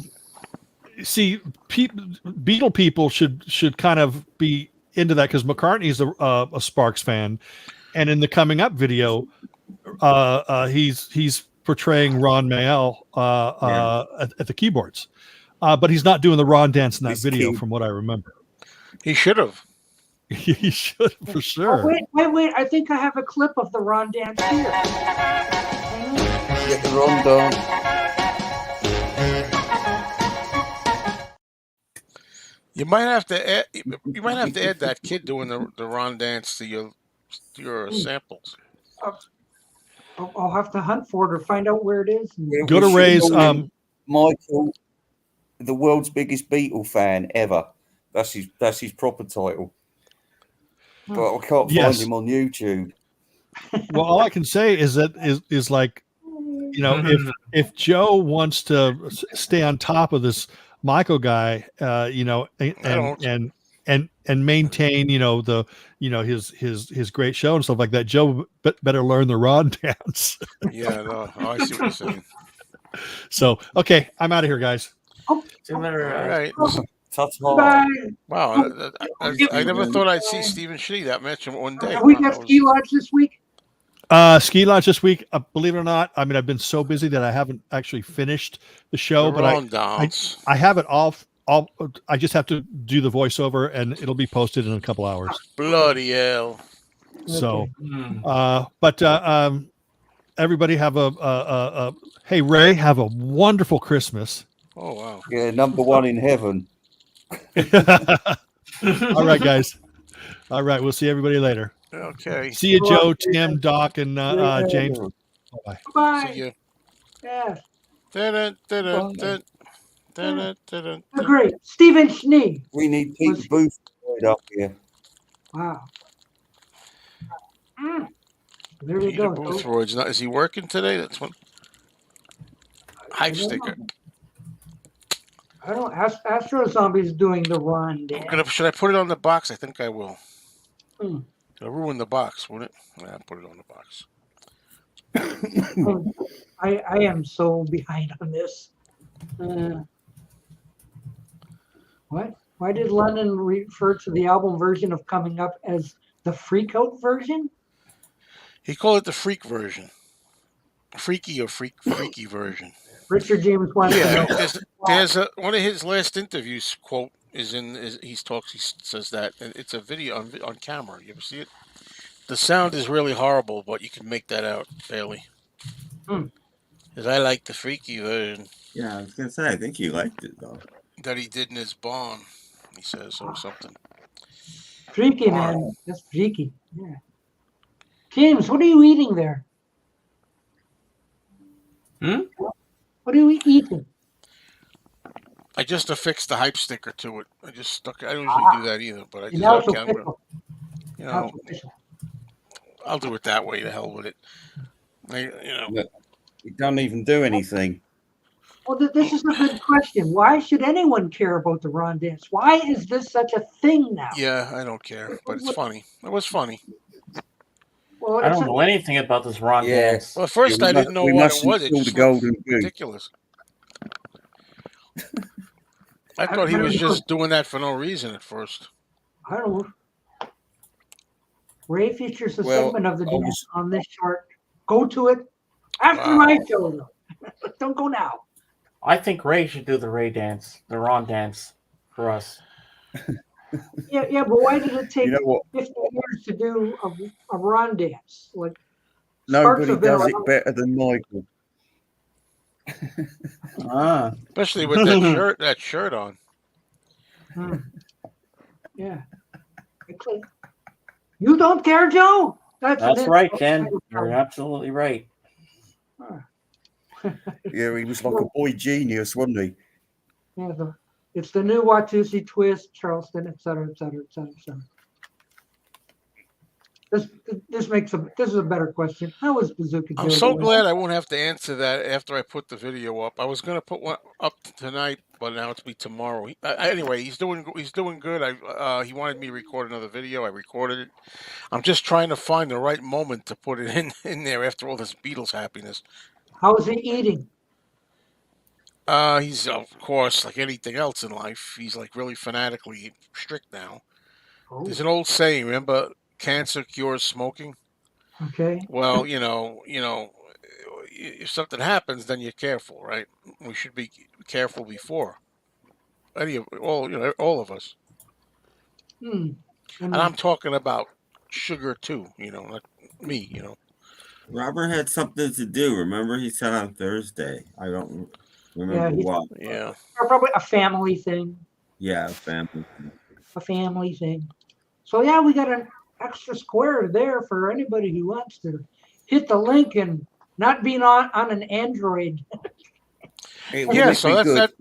See, Beatle people should kind of be into that because McCartney's a Sparks fan, and in the Coming Up video, he's portraying Ron Mayo at the keyboards, but he's not doing the Ron dance in that video, from what I remember. He should have. He should for sure. Oh, wait! I think I have a clip of the Ron dance here. Get the Ron dance. You might have to add that kid doing the Ron dance to your samples. I'll have to hunt for it or find out where it is. Go to Ray's. Michael, the world's biggest Beatle fan ever. That's his proper title. But I can't find him on YouTube. Well, all I can say is that is like, if Joe wants to stay on top of this Michael guy, and maintain, his great show and stuff like that, Joe better learn the Ron dance. Yeah, no, I see what you're saying. So, okay, I'm out of here, guys. All right. Bye. Wow, I never thought I'd see Stephen Schnee that much in one day. We got ski lodge this week. Ski lodge this week. Believe it or not, I mean, I've been so busy that I haven't actually finished the show, but I have it all. I just have to do the voiceover, and it'll be posted in a couple hours. Bloody hell! So, everybody have hey, Ray, have a wonderful Christmas. Oh wow! Yeah, number one in heaven. All right, guys. All right, we'll see everybody later. Okay. See you, Joe, Tim, Doc, and James. Bye. Bye. See you. Yeah. Great. Stephen Schnee. We need Pete Booth right up here. Wow. There we Peter go. Boothroyd's not. Is he working today? That's one. Hype sticker. I don't. Astro Zombie's doing the run. Should I put it on the box? I think I will. Hmm. It'll ruin the box, won't it? Yeah, put it on the box. I am so behind on this. What? Why did Lennon refer to the album version of Coming Up as the Freak Out version? He called it the freak version. Freaky or freaky version. Richard James wants to know. There's one of his last interviews quote he says that, and it's a video on camera. You ever see it? The sound is really horrible, but you can make that out fairly. Because I like the freaky version. Yeah, I was gonna say I think he liked it though. That he did in his barn, he says, or something. Freaky, man. That's freaky. Yeah. James, what are you eating there? What are we eating? I just affixed the hype sticker to it. I just stuck it. I don't usually do that either, but I just you know, I'll do it that way. To hell with it. It doesn't even do anything. Well, this is a good question. Why should anyone care about the Ron dance? Why is this such a thing now? Yeah, I don't care, but it's funny. It was funny. Well, I don't know anything about this Ron dance. Well, at first I didn't know what it was. It just looked ridiculous. I thought he was just doing that for no reason at first. I don't know. Ray features a segment of the dance on this chart. Go to it after my show, though. Don't go now. I think Ray should do the Ron dance for us. Yeah, but why did it take 50 years to do a Ron dance? Like nobody does it better than Michael. Especially with that shirt on. Yeah. You don't care, Joe? That's right, Ken. You're absolutely right. Yeah, he was like a boy genius, wasn't he? Yeah, it's the new Watusi twist, Charleston, et cetera, et cetera, et cetera, et cetera. This is a better question. How is Bazooka Joe? I'm so glad I won't have to answer that after I put the video up. I was going to put one up tonight, but now it's be tomorrow. Anyway, he's doing good. He wanted me to record another video. I recorded it. I'm just trying to find the right moment to put it in there after all this Beatles happiness. How is he eating? He's of course like anything else in life. He's like really fanatically strict now. There's an old saying, remember? Cancer cures smoking. Okay. Well, if something happens, then you're careful, right? We should be careful before. All of us. And I'm talking about sugar too. Not me. Robert had something to do. Remember, he said on Thursday. I don't remember what. Yeah. Or probably a family thing. Yeah, a family thing. A family thing. So yeah, we got an extra square there for anybody who wants to hit the link and not being on an Android. So that's that.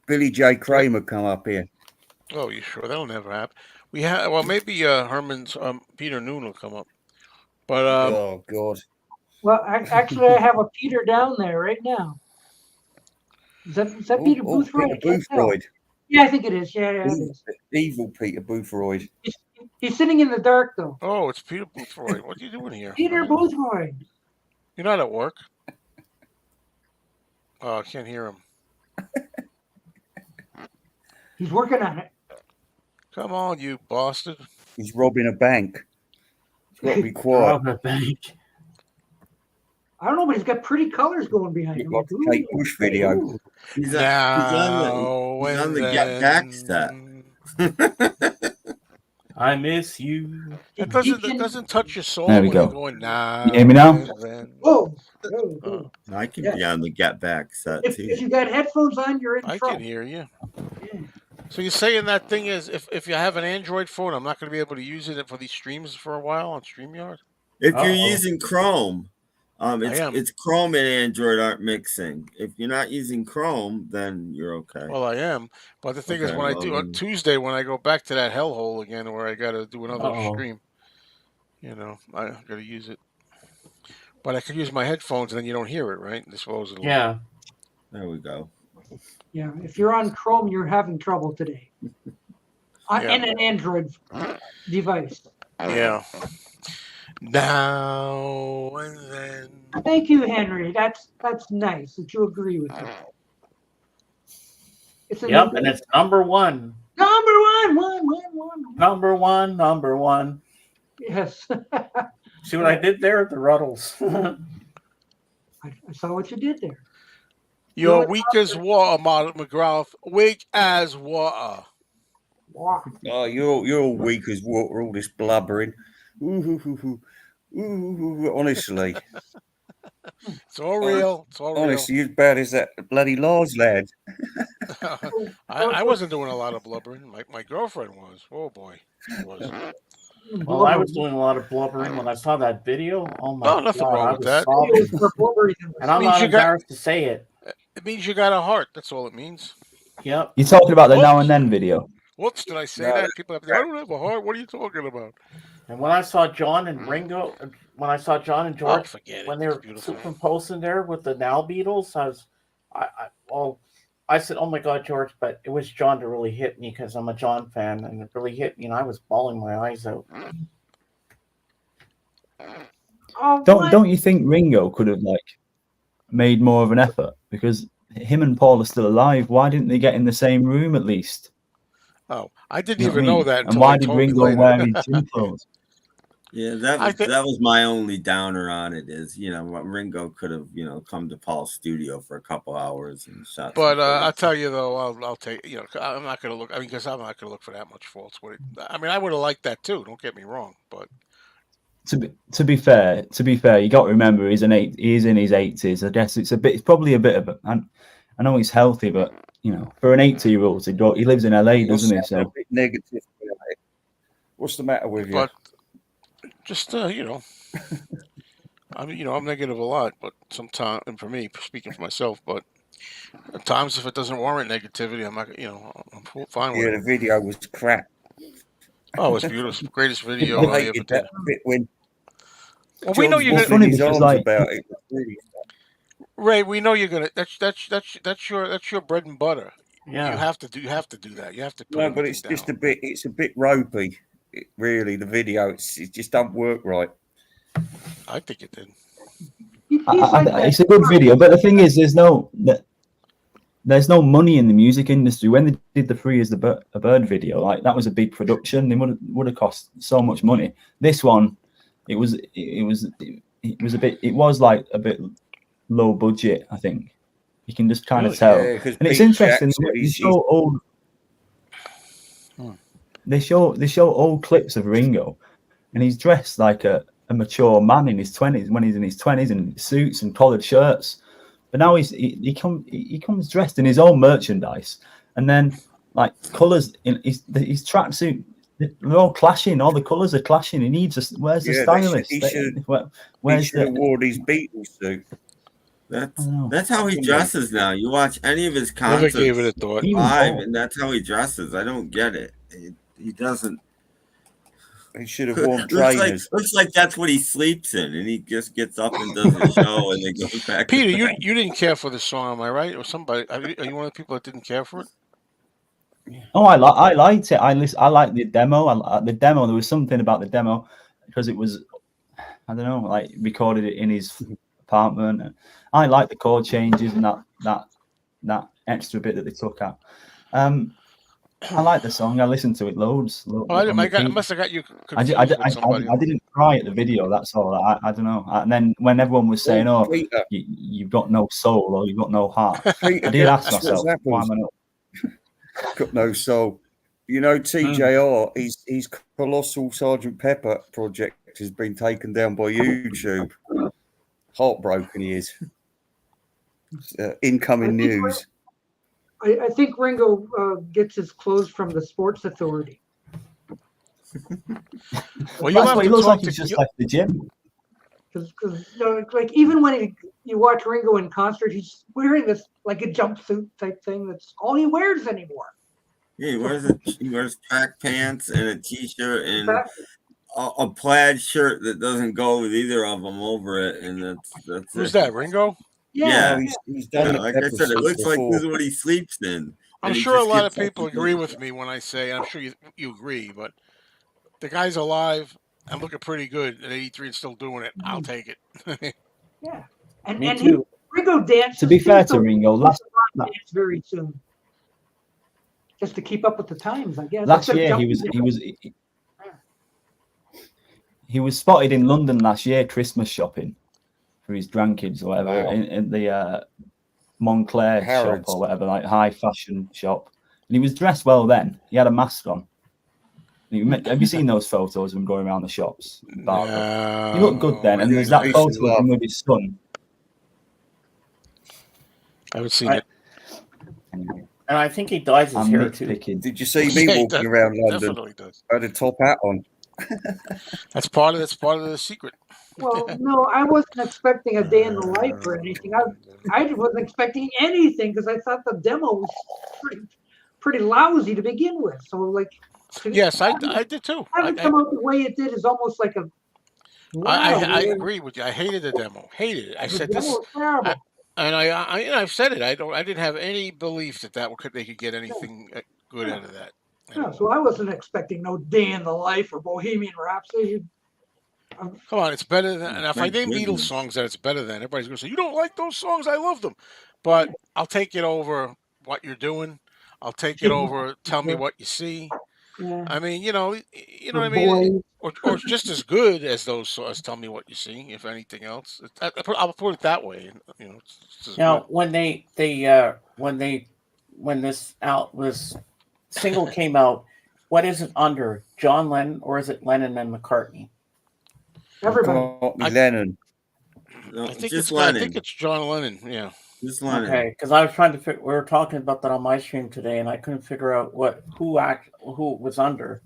Billy J. Kramer come up here. Oh, you sure? That'll never happen. We have maybe Herman's Peter Noon will come up, but oh God. Well, actually, I have a Peter down there right now. Is that Peter Boothroyd? Peter Boothroyd. Yeah, I think it is. Yeah, it is. Evil Peter Boothroyd. He's sitting in the dark, though. Oh, it's Peter Boothroyd. What are you doing here? Peter Boothroyd. You're not at work. Oh, I can't hear him. He's working on it. Come on, you bastard. He's robbing a bank. He's got to be quiet. Rob a bank. I don't know, but he's got pretty colors going behind him. Like the Kate Bush video. He's on the Get Back set. I miss you. That doesn't touch your soul. There we go. Going, nah, you hear me now? Whoa. I can be on the Get Back set too. If you got headphones on, you're in trouble. I can hear you. So you're saying that thing is, if you have an Android phone, I'm not going to be able to use it for these streams for a while on StreamYard? If you're using Chrome, it's Chrome and Android aren't mixing. If you're not using Chrome, then you're okay. Well, I am. But the thing is, when I do on Tuesday, when I go back to that hellhole again where I got to do another stream, You know, I gotta use it. But I could use my headphones, and then you don't hear it, right? Supposedly. Yeah. There we go. Yeah, if you're on Chrome, you're having trouble today. Yeah. In an Android device. Yeah. Now and then. Thank you, Henry. That's nice that you agree with me. It's Yep, and it's number one. Number one. Number one. Yes. See what I did there? The Ruddles. I saw what you did there. You're weak as water, McGrath. Weak as water. Wow. Oh, you're all weak as water, all this blubbering. Honestly. It's all real. It's all Honestly, you're as bad as that bloody Lars lad. real. I wasn't doing a lot of blubbering. My girlfriend was. Oh boy, she was. Well, I was doing a lot of blubbering when I saw that video. Oh my god, nothing wrong I with was that. sobbing. And I'm not embarrassed to say it. It means you got a heart. That's all it means. Yep. You're talking about the Now and Then video. Whoops, did I say that? People have, I don't have a heart. What are you talking about? And when I saw John and Ringo, when I saw John and George, forget it. when they were superimposing there with the Now Beatles, I said, "Oh my God, George!" But it was John to really hit me because I'm a John fan, and it really hit me, and I was bawling my eyes out. Don't you think Ringo could have made more of an effort, because him and Paul are still alive? Why didn't they get in the same room at least? Oh, I didn't You know even what I know mean? that. And Until why they did told me Ringo later. wear his gym clothes? Yeah, that was my only downer on it. Is Ringo could have come to Paul's studio for a couple hours and shot. But I'll tell you though, I'll take I'm not gonna look. I mean, because I'm not gonna look for that much faults with it. I mean, I would have liked that too. Don't get me wrong, but To be fair, you got to remember he is in his 80s. I guess it's probably a bit of I know he's healthy, but for an 80-year-old, he lives in LA, doesn't he? So A bit negative. What's the matter with you? but just I'm I'm negative a lot, but sometimes, and for me, speaking for myself, but at times if it doesn't warrant negativity, I'm not. I'm fine with Yeah, it. the video was crap. Oh, it's beautiful. Greatest video I I hated ever did. that bit when Well, we know John's you're wobbling gonna. his arms about it. Really. Ray, we know you're gonna. That's your bread and butter. Yeah. You have to do that. You have to put No, but everything it's down. just a bit. It's a bit ropey. Really, the video. It just don't work right. I think it did. It's a good video, but the thing is, there's no money in the music industry. When they did the Free as a Bird video, that was a big production. They would have cost so much money. This one, it was a bit low budget. I think you can just kind of tell, Yeah, and it's interesting. They show old. They show old clips of Ringo, and he's dressed like a mature man in his 20s, when he's in his 20s, in suits and collared shirts. But now he comes dressed in his own merchandise, and then colours in his tracksuit, they're all clashing. All the colours are clashing. Where's the stylist? He should have wore his Beatles suit. That's how he dresses now. You watch any of his Never concerts gave it a thought. live, and that's how he dresses. I don't get it. He doesn't. He should have worn trainers. Looks like that's what he sleeps in, and he just gets up and does the show, and then goes back. Peter, to bed. you didn't care for the song, am I right? Or somebody? Are you one of the people that didn't care for it? Oh, I liked it. I liked the demo. The demo. There was something about the demo because it was, I don't know, recorded it in his apartment. I liked the chord changes and that extra bit that they took out. I like the song. I listened to it loads. I must have got you confused with somebody. I didn't cry at the video. That's all. I don't know. And then when everyone was saying, "Oh, you've got no soul or you've got no heart," I did ask myself, "Why am I not?" Got no soul. TJR, his Colossal Sergeant Pepper project has been taken down by YouTube. Heartbroken he is. Incoming news. I think Ringo gets his clothes from the Sports Authority. Well, That's what he looks like. He's just like the gym. Because even when you watch Ringo in concert, he's wearing this a jumpsuit type thing. That's all he wears anymore. Yeah, he wears track pants and a t-shirt and a plaid shirt that doesn't go with either of them over it, and that's Who's it. that, Ringo? Yeah, He's done the like I pepper said, it suit looks like before. this is what he sleeps in. I'm and he sure a just lot of gets up people and agree goes. with me when I say, and I'm sure you agree, but the guy's alive and looking pretty good at 83 and still doing it. I'll take it. Yeah. And Me and too. Ringo dances To be too, fair so to Ringo, dance very soon. Just to keep up with the times, I guess. last Except year jumping he was spotted in London last year Christmas shopping for his grandkids or whatever Wow. in the Montclair Harrods. shop or whatever, like high fashion shop. And he was dressed well then. He had a mask on. Have you seen those photos of him going around the shops? No, He looked good then. And there's that Peace photo and of him love. with his son. I haven't seen it. And I think he dyes his I'm hair too. nitpicking. Did you see me Yeah, he walking around London? definitely does. I had a top hat on. That's part of the secret. Well, no, I wasn't expecting a day in the life or anything. I wasn't expecting anything because I thought the demo was pretty lousy to begin with. So like, Yes, I did too. have it come out the way it did is almost like a. I agree with you. I hated the demo. Hated it. I said this. Terrible. I've said it. I didn't have any belief that they could get anything good out of that. Yeah, so I wasn't expecting no Day in the Life or Bohemian Rhapsody. Come on, it's better than. And if I Thank name Beatles goodness. songs that it's better than, everybody's going to say you don't like those songs. I love them, but I'll take it over What You're Doing. I'll take it over Tell Me What You See. Yeah. I mean, you know what I The mean, or it's just as good as those songs. Tell Me What You See, if anything else. I'll put it that way. You know, it's as Now, good. when this single came out, what is it under? John Lennon or is it Lennon and McCartney? Everybody. Lennon. No, I think just I Lennon. think it's John Lennon. Yeah. Just Lennon. Okay, because I was trying to figure. We were talking about that on my stream today, and I couldn't figure out who it was under.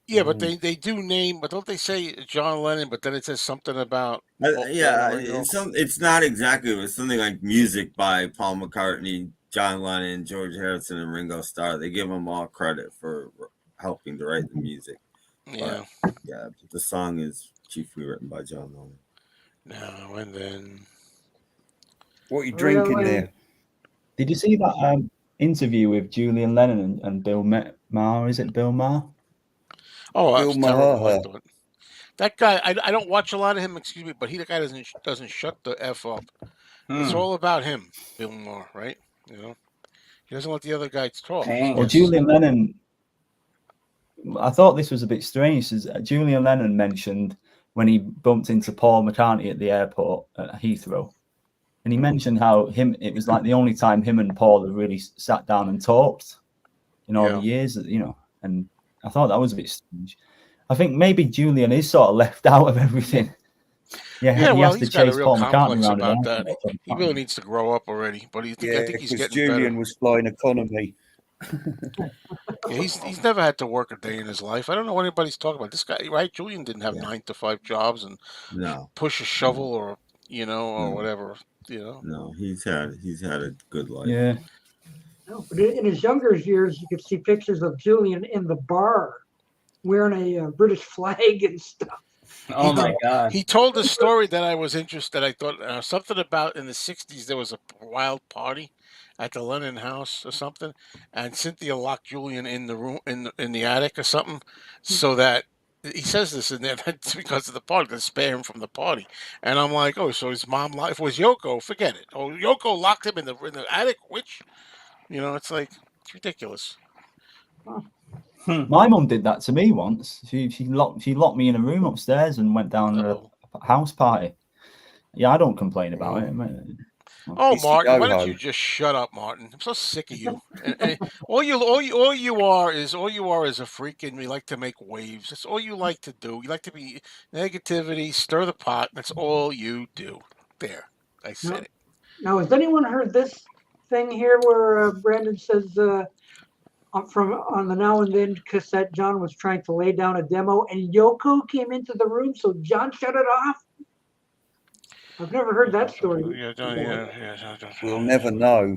Yeah, but they do name, but don't they say John Lennon? But then it says something about it's not exactly. It was something like music by Paul McCartney, John Lennon, George Harrison, and Ringo Starr. They give them all credit for helping to write the music. Yeah, but the song is chiefly written by John Lennon. No, and then what are you drinking there? Did you see that interview with Julian Lennon and Bill Maher? Is it Bill Maher? Oh, Bill that's terrible. I Maher. thought. That guy, I don't watch a lot of him. Excuse me, but the guy doesn't shut the f up. It's all about him, Bill Maher, right? You know, he doesn't let the other guys talk. Well, Julian Lennon. I thought this was a bit strange. Julian Lennon mentioned when he bumped into Paul McCartney at the airport at Heathrow, and he mentioned how it was like the only time him and Paul had really sat down and talked in all the years, and I thought that was a bit strange. I think maybe Julian is sort of left out of everything. Yeah, he well, has to he's got a chase real Paul McCartney complex around about the that. He really needs to grow up already. But I think he's getting Julian better. was flying economy. Yeah, he's never had to work a day in his life. I don't know what anybody's talking about. This guy, right? Julian didn't have 9-to-5 jobs and push a shovel or whatever. No, he's had a good life. Yeah. No, but in his younger years, you could see pictures of Julian in the bar wearing a British flag and stuff. Oh my God! He told a story that I was interested. I thought something about in the '60s there was a wild party at the Lennon house or something, and Cynthia locked Julian in the room in the attic or something, so that he says this in there. That's because of the party to spare him from the party. And I'm like, oh, so his mom locked. If it was Yoko, forget it. Oh, Yoko locked him in the attic. Which, it's like it's ridiculous. My mum did that to me once. She locked me in a room upstairs and went down to a house party. Yeah, I don't complain about it. Oh, Martin, why don't you just shut up, Martin? I'm so sick of you. And all you are is a freak, and you like to make waves. That's all you like to do. You like to be negativity, stir the pot. That's all you do. There, I said it. Now, has anyone heard this thing here where Brandon says on the Now and Then cassette, John was trying to lay down a demo, and Yoko came into the room, so John shut it off? I've never heard that story. We'll never know.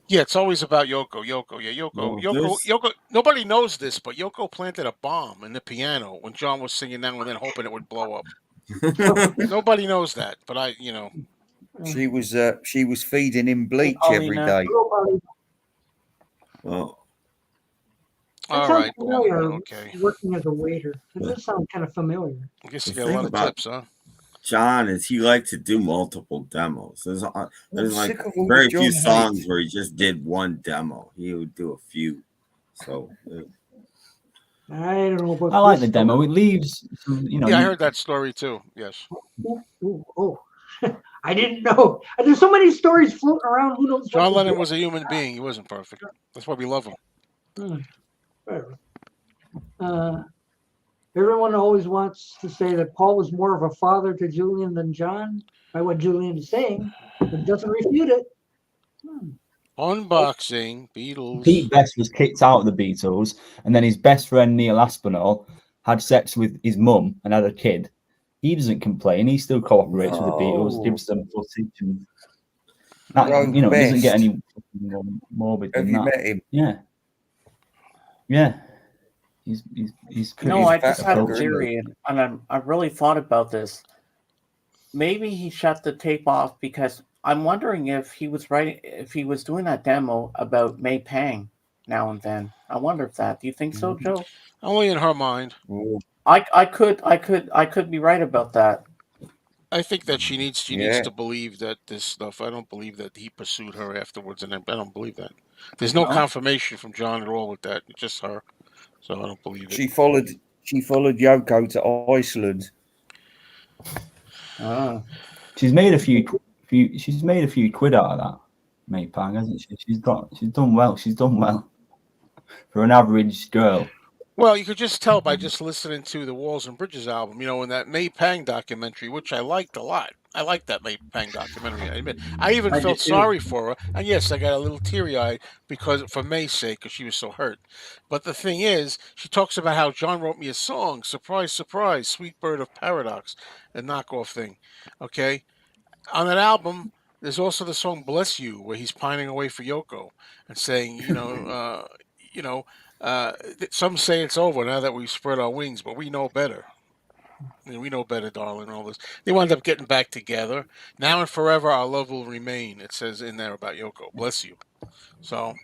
Yeah, it's always about Yoko. Yoko, yeah, Yoko, Well, Yoko, there's- Yoko. Nobody knows this, but Yoko planted a bomb in the piano when John was singing now and then, hoping it would blow up. Nobody knows that, but She was feeding him bleach every Paulina. day. Well, That all sounds right, familiar. Paulina, okay. Working as a waiter. It does sound kind of familiar. I guess the you got a thing lot of about tips, huh? John is he liked to do multiple demos. There's like sick of all very the few John songs hates. where he just did one demo. He would do a few. So I don't know about I like the this demo. It leaves, Yeah, I heard that story too. Yes. Oh, I didn't know. There's so many stories floating around. Who knows? John what to Lennon do. was a human being. He wasn't perfect. That's why we love him. Whatever. Everyone always wants to say that Paul was more of a father to Julian than John by what Julian is saying, but doesn't refute it. Unboxing Beatles. Pete Best was kicked out of the Beatles, and then his best friend Neil Aspinall had sex with his mum and had a kid. He doesn't complain. He still cooperates with the Beatles, gives them footage, and that, Rogue doesn't get Best. any more morbid Have than you that. met him? Yeah. He's pretty. No, I just had a approachable. theory, and I've really thought about this. Maybe he shut the tape off because I'm wondering if he was doing that demo about May Pang now and then. I wonder if that. Do you think so, Joe? Only in her mind. I could be right about that. I think that she needs to believe that this stuff. I don't believe that he pursued her afterwards, and I don't believe that. There's no confirmation from John at all with that. It's just her, so I don't believe it. She followed Yoko to Iceland. She's made a few quid out of that, May Pang, hasn't she? She's done well. She's done well for an average girl. Well, you could just tell by just listening to the Walls and Bridges album, in that May Pang documentary, which I liked a lot. I liked that May Pang documentary. I admit, I even I felt did too. sorry for her, and yes, I got a little teary-eyed for May's sake, because she was so hurt. But the thing is, she talks about how John wrote me a song, surprise, surprise, Sweet Bird of Paradox, a knockoff thing. Okay, on that album, there's also the song "Bless You," where he's pining away for Yoko and saying, some say it's over now that we've spread our wings, but we know better. We know better, darling. All this. They wound up getting back together. Now and forever, our love will remain. It says in there about Yoko. Bless you. So,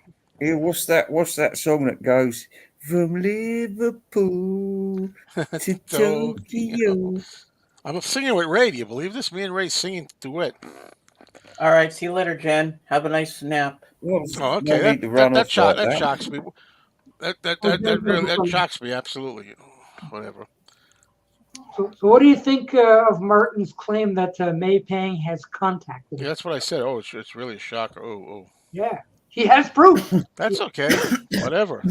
Yeah, what's that song that goes from Liverpool to Tokyo? I'm singing with Ray. Do you believe this? Me and Ray singing duet. All right, see you later, Jen. Have a nice nap. Oh, okay. That shocks me. That really shocks me. Absolutely. Whatever. So what do you think of Martin's claim that May Pang has contacted him? Yeah, that's what I said. Oh, it's really a shocker. Oh. Yeah, he has proof. That's okay. Whatever.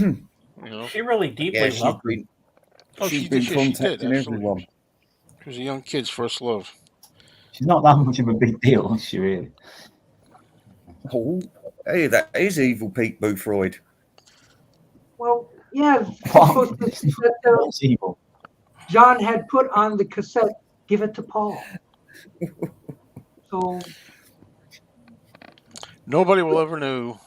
She really deeply loved him. She's been contacting everyone. She was a young kid's first love. She's not that much of a big deal, is she really? Oh, hey, that is evil Pete Boothroyd. Well, yeah. That, evil. John had put on the cassette, "Give It to Paul." So nobody will ever know.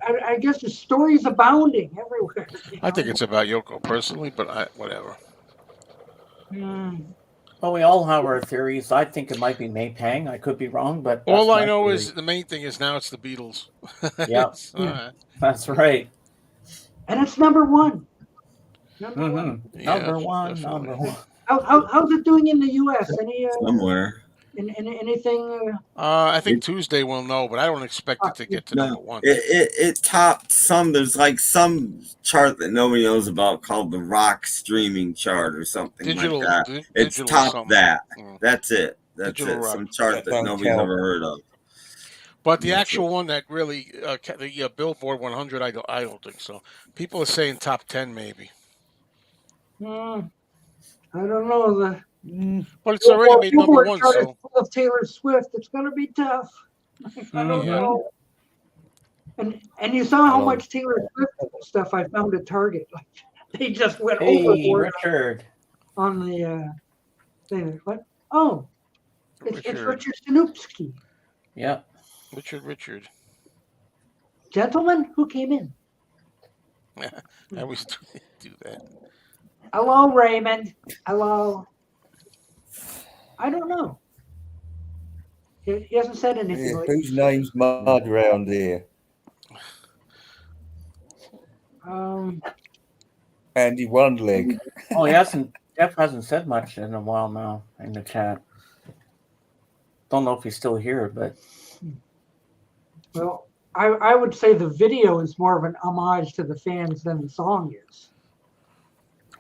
I guess the stories abounding everywhere. I think it's about Yoko personally, but whatever. Well, we all have our theories. I think it might be May Pang. I could be wrong, but all I know is the main thing is now it's the Beatles. Yeah, that's right. And it's number one. Number one. How's it doing in the U.S.? Any somewhere? Anything? I think Tuesday we'll know, but I don't expect it to get to number one. It topped some. There's like some chart that nobody knows about called the Rock Streaming Chart or something like that. It's topped that. That's it. That's it. Some chart that nobody's ever heard of. But the actual one that really, the Billboard 100, I don't think so. People are saying top 10 maybe. I don't know. But it's already made number one. So full of Taylor Swift. It's going to be tough. I don't know. And you saw how much Taylor Swift stuff I found at Target. Like they just went overboard. Richard. On the thing. What? Oh, it's Richard Stanupski. Yeah. Richard. Gentlemen, who came in? I always do that. Hello, Raymond. Hello. I don't know. He hasn't said anything. Yeah, whose name's Mud around here? Andy One Leg. Oh, Jeff hasn't said much in a while now in the chat. Don't know if he's still here, but Well, I would say the video is more of an homage to the fans than the song is.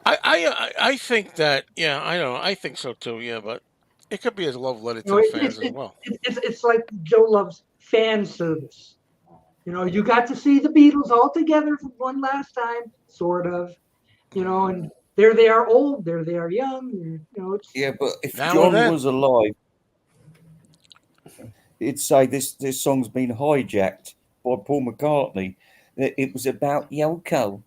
I think that, yeah, I know, I think so too, yeah, but it could be a love letter to the fans as well. It's like Joe loves fan service. You know, you got to see the Beatles all together for one last time, sort of. You know, and there they are old, there they are young. You know, it's Yeah, but if Now John and then. was alive, he'd say this song's been hijacked by Paul McCartney. It was about Yoko.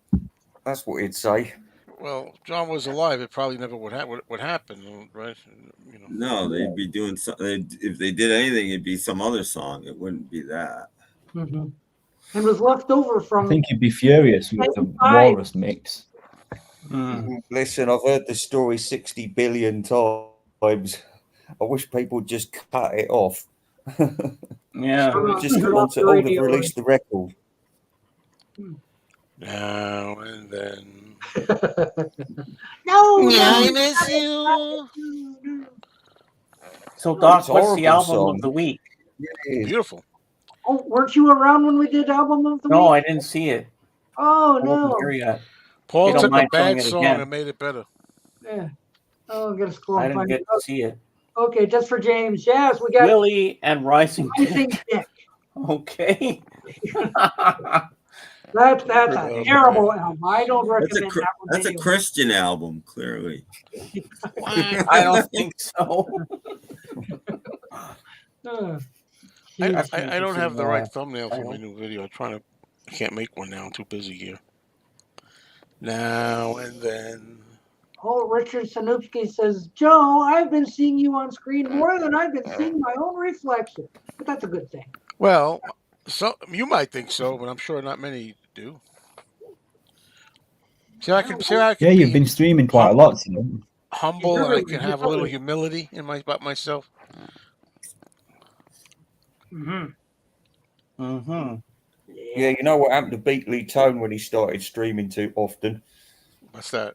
That's what he'd say. Well, if John was alive, it probably never would happen, right? You know. No, they'd be doing something. If they did anything, it'd be some other song. It wouldn't be that. Mm-hmm. And was left over from. I think he'd be furious with the Walrus mix. Listen, I've heard the story 60 billion times. I wish people would just cut it off. yeah, just go on to they've released the record. Now and then. No, I miss you. So, Doc, It's a what's the horrible album song. of the week? Beautiful. Oh, weren't you around when we did album of the No, week? I didn't see it. Oh I wasn't no. here yet. Paul You don't took a mind showing bad it song again? and made it better. Yeah. Oh, I'm gonna scroll I and didn't find get it. to see it. Okay, just for James. Yes, we got Willie and Rising Rising Dick. Dick. Okay. That's a terrible album. I don't recommend that one. That's a anyway. Christian album, clearly. I don't think so. I don't have the right thumbnail for my new video. I can't make one now. I'm too busy here. Now and then. Oh, Richard Sanupski says, Joe, I've been seeing you on screen more than I've been seeing my own reflection. But that's a good thing. Well, so you might think so, but I'm sure not many do. See, I can Yeah, you've been streaming quite a lot. You know? humble and I can have a little humility in about myself. Yeah, you know what happened to Beatley Tone when he started streaming too often? What's that?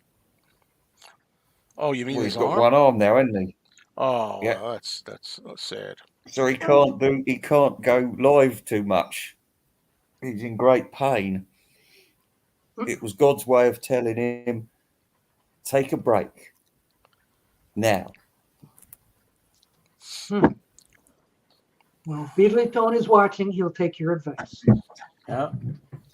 Oh, you mean Well, his he's got arm? one arm now, hasn't he? Oh, Yeah. well, that's sad. So he can't go live too much. He's in great pain. It was God's way of telling him, take a break. Now. Well, Beatley Tone is watching. He'll take your advice. Yeah.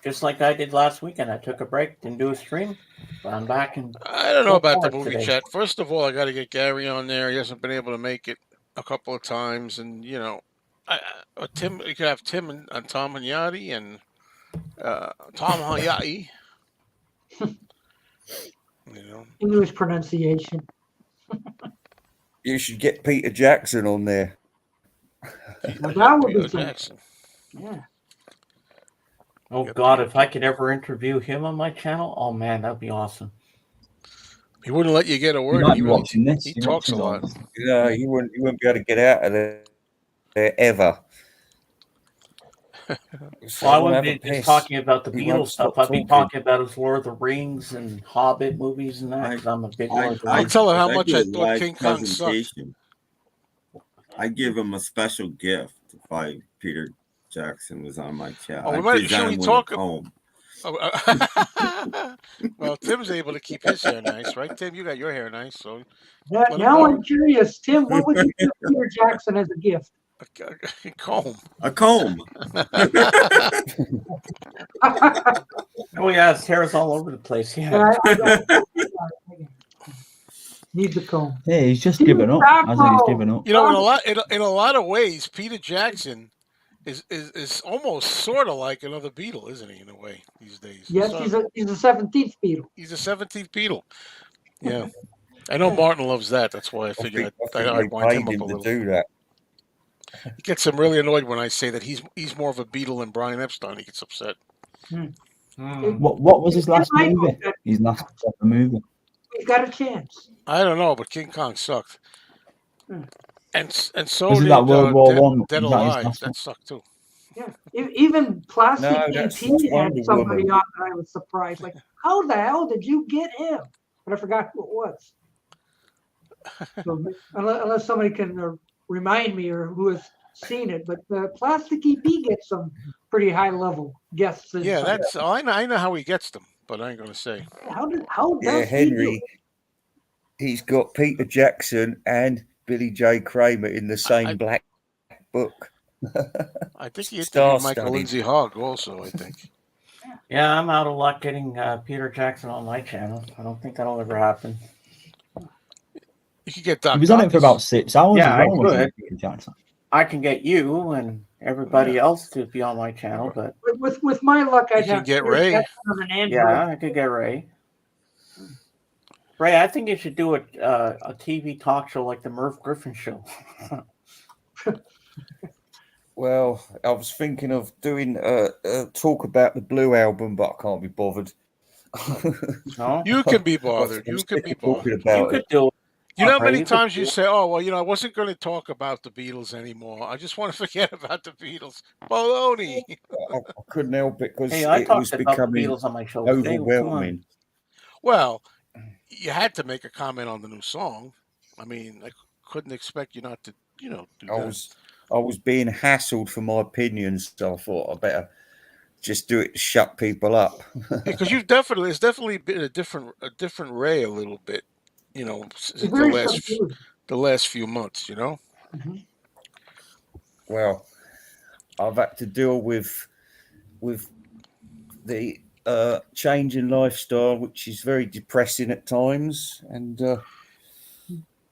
Just like I did last weekend. I took a break, didn't do a stream, but I'm back and I don't know about the movie today. chat. First of all, I got to get Gary on there. He hasn't been able to make it a couple of times, and you know, Tim. You could have Tim and Tom and Yachty and Tom Hayati. You know, English pronunciation. You should get Peter Jackson on there. Well, that would be Peter something. Jackson. Yeah. Oh God, if I could ever interview him on my channel, oh man, that'd be awesome. He wouldn't let you get a word. might He, be watching this. he You're talks a watching lot. No, you wouldn't be able to get out of there ever. So Well, I won't wouldn't have be a just piss. talking about the He won't Beatles stuff. stop I'd be talking. talking about his Lord of the Rings and Hobbit movies and that. Because I'm a big Lord of the I Rings. tell him how If much do I a thought live King Kong sucked. presentation, I give him a special gift if Peter Jackson was on my channel. Oh, I we might. present Should him we with talk? a comb. Well, Tim's able to keep his hair nice, right? Tim, you got your hair nice, so Now, let him now know. I'm curious, Tim. What would you give Peter Jackson as a gift? A comb. A comb. Oh yeah, his hair's all over the place. Yeah. Yeah, I got it. Need the comb. Yeah, he's just given up. Hasn't he? He's given up. You know, in a lot of ways, Peter Jackson is almost sort of like another Beatle, isn't he? In a way, these days. Yes, So, he's a 17th Beatle. he's a 17th Beatle. Yeah, I know Martin loves that. That's why I figured I think I'd they wind him paid up him a to little. do that. He gets him really annoyed when I say that he's more of a Beatle than Brian Epstein. He gets upset. What was his last movie? His last proper movie. He's got a chance. I don't know, but King Kong sucked. And so Was it did that World War One? Dead Was that his Alive. last That one? sucked too. Yeah, even Plastic No, that's EP had Wonder somebody Woman. on that I was surprised. Like, how the hell did you get him? But I forgot who it was. So, unless somebody can remind me or who has seen it, but Plastic EP gets some pretty high level guests. Yeah, inside. that's I know how he gets them, but I ain't gonna say. How does Yeah, he do Henry. it? He's got Peter Jackson and Billy J. Kramer in the same black book. I think he Star interviewed Michael studded. Lindsay Hogg also. I think. Yeah, I'm out of luck getting Peter Jackson on my channel. I don't think that'll ever happen. You could get Doc. He was on it for about 6 hours. Yeah, as I well, wasn't could. he, Peter Jackson? I can get you and everybody else to be on my channel, but With my luck, I'd You can have get Peter Ray. Jackson on an Android. yeah, I could get Ray. Ray, I think you should do a TV talk show like the Merv Griffin show. Well, I was thinking of doing a talk about the Blue album, but I can't be bothered. No? You can be I'm bothered. You can sick be of talking bothered. about You could it. do it. You know how Ray, many you could times do you it. say, "Oh, well, I wasn't going to talk about the Beatles anymore. I just want to forget about the Beatles." Baloney. I couldn't help it because Hey, I it was talked about the becoming Beatles on my show today. Come on. overwhelming. Well, you had to make a comment on the new song. I mean, I couldn't expect you not to, do I was being hassled for my opinions, so I thought I better just do it to shut people up. because it's definitely been a different Ray a little bit, since Very subdued. the last few months, Well, I've had to deal with the change in lifestyle, which is very depressing at times, and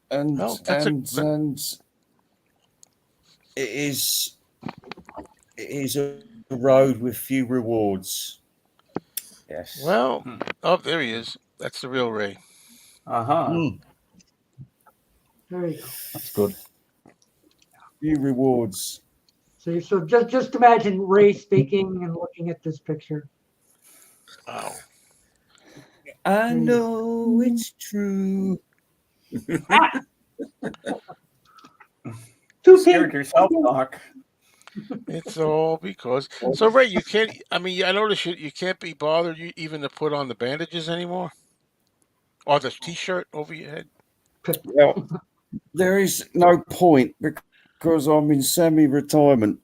Well, that's and it is a road with few rewards. Yes. Well, oh, there he is. That's the real Ray. There you go. That's good. Few rewards. So just imagine Ray speaking and looking at this picture. Oh. I know it's true. Too Scared yourself, Doc. It's all because. So Ray, you can't. I mean, I noticed you can't be bothered even to put on the bandages anymore, or the T-shirt over your head. Well, there is no point because I'm in semi-retirement.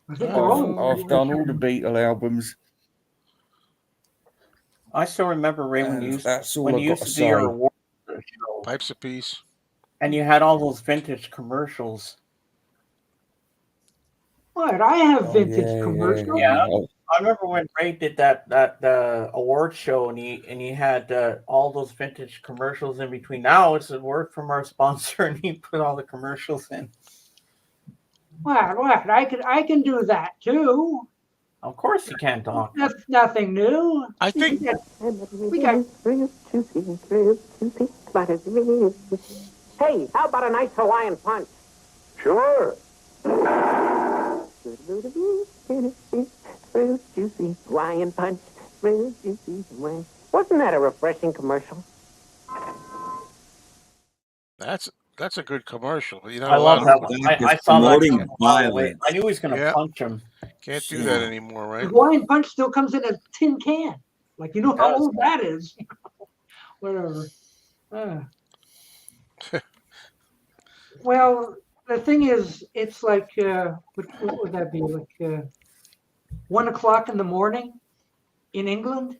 I think we're all I've done all the Beatle albums. I still remember, Ray, when And you used, that's all when I've you got used to to do your say. award show, Pipes apiece. and you had all those vintage commercials. What? I have vintage yeah, commercials. Yeah, I remember when Ray did that award show, and he had all those vintage commercials in between. Now it's a word from our sponsor, and he put all the commercials in. What? I can do that too. Of course you can, Doc. That's nothing new. I think we got. Hey, how about a nice Hawaiian punch? Sure. Fruit juicy Hawaiian punch. Fruit juicy Hawaiian. Wasn't that a refreshing commercial? that's a good commercial. You're not I love allowed that to- one. I saw that promoting coming a mile away. violence. I knew he was going to Yeah. punch him. Can't do that anymore, right? The Hawaiian punch still comes in a tin can. Like, you know how old that is. Whatever. Well, the thing is, it's like, what would that be? Like 1 o'clock in the morning in England?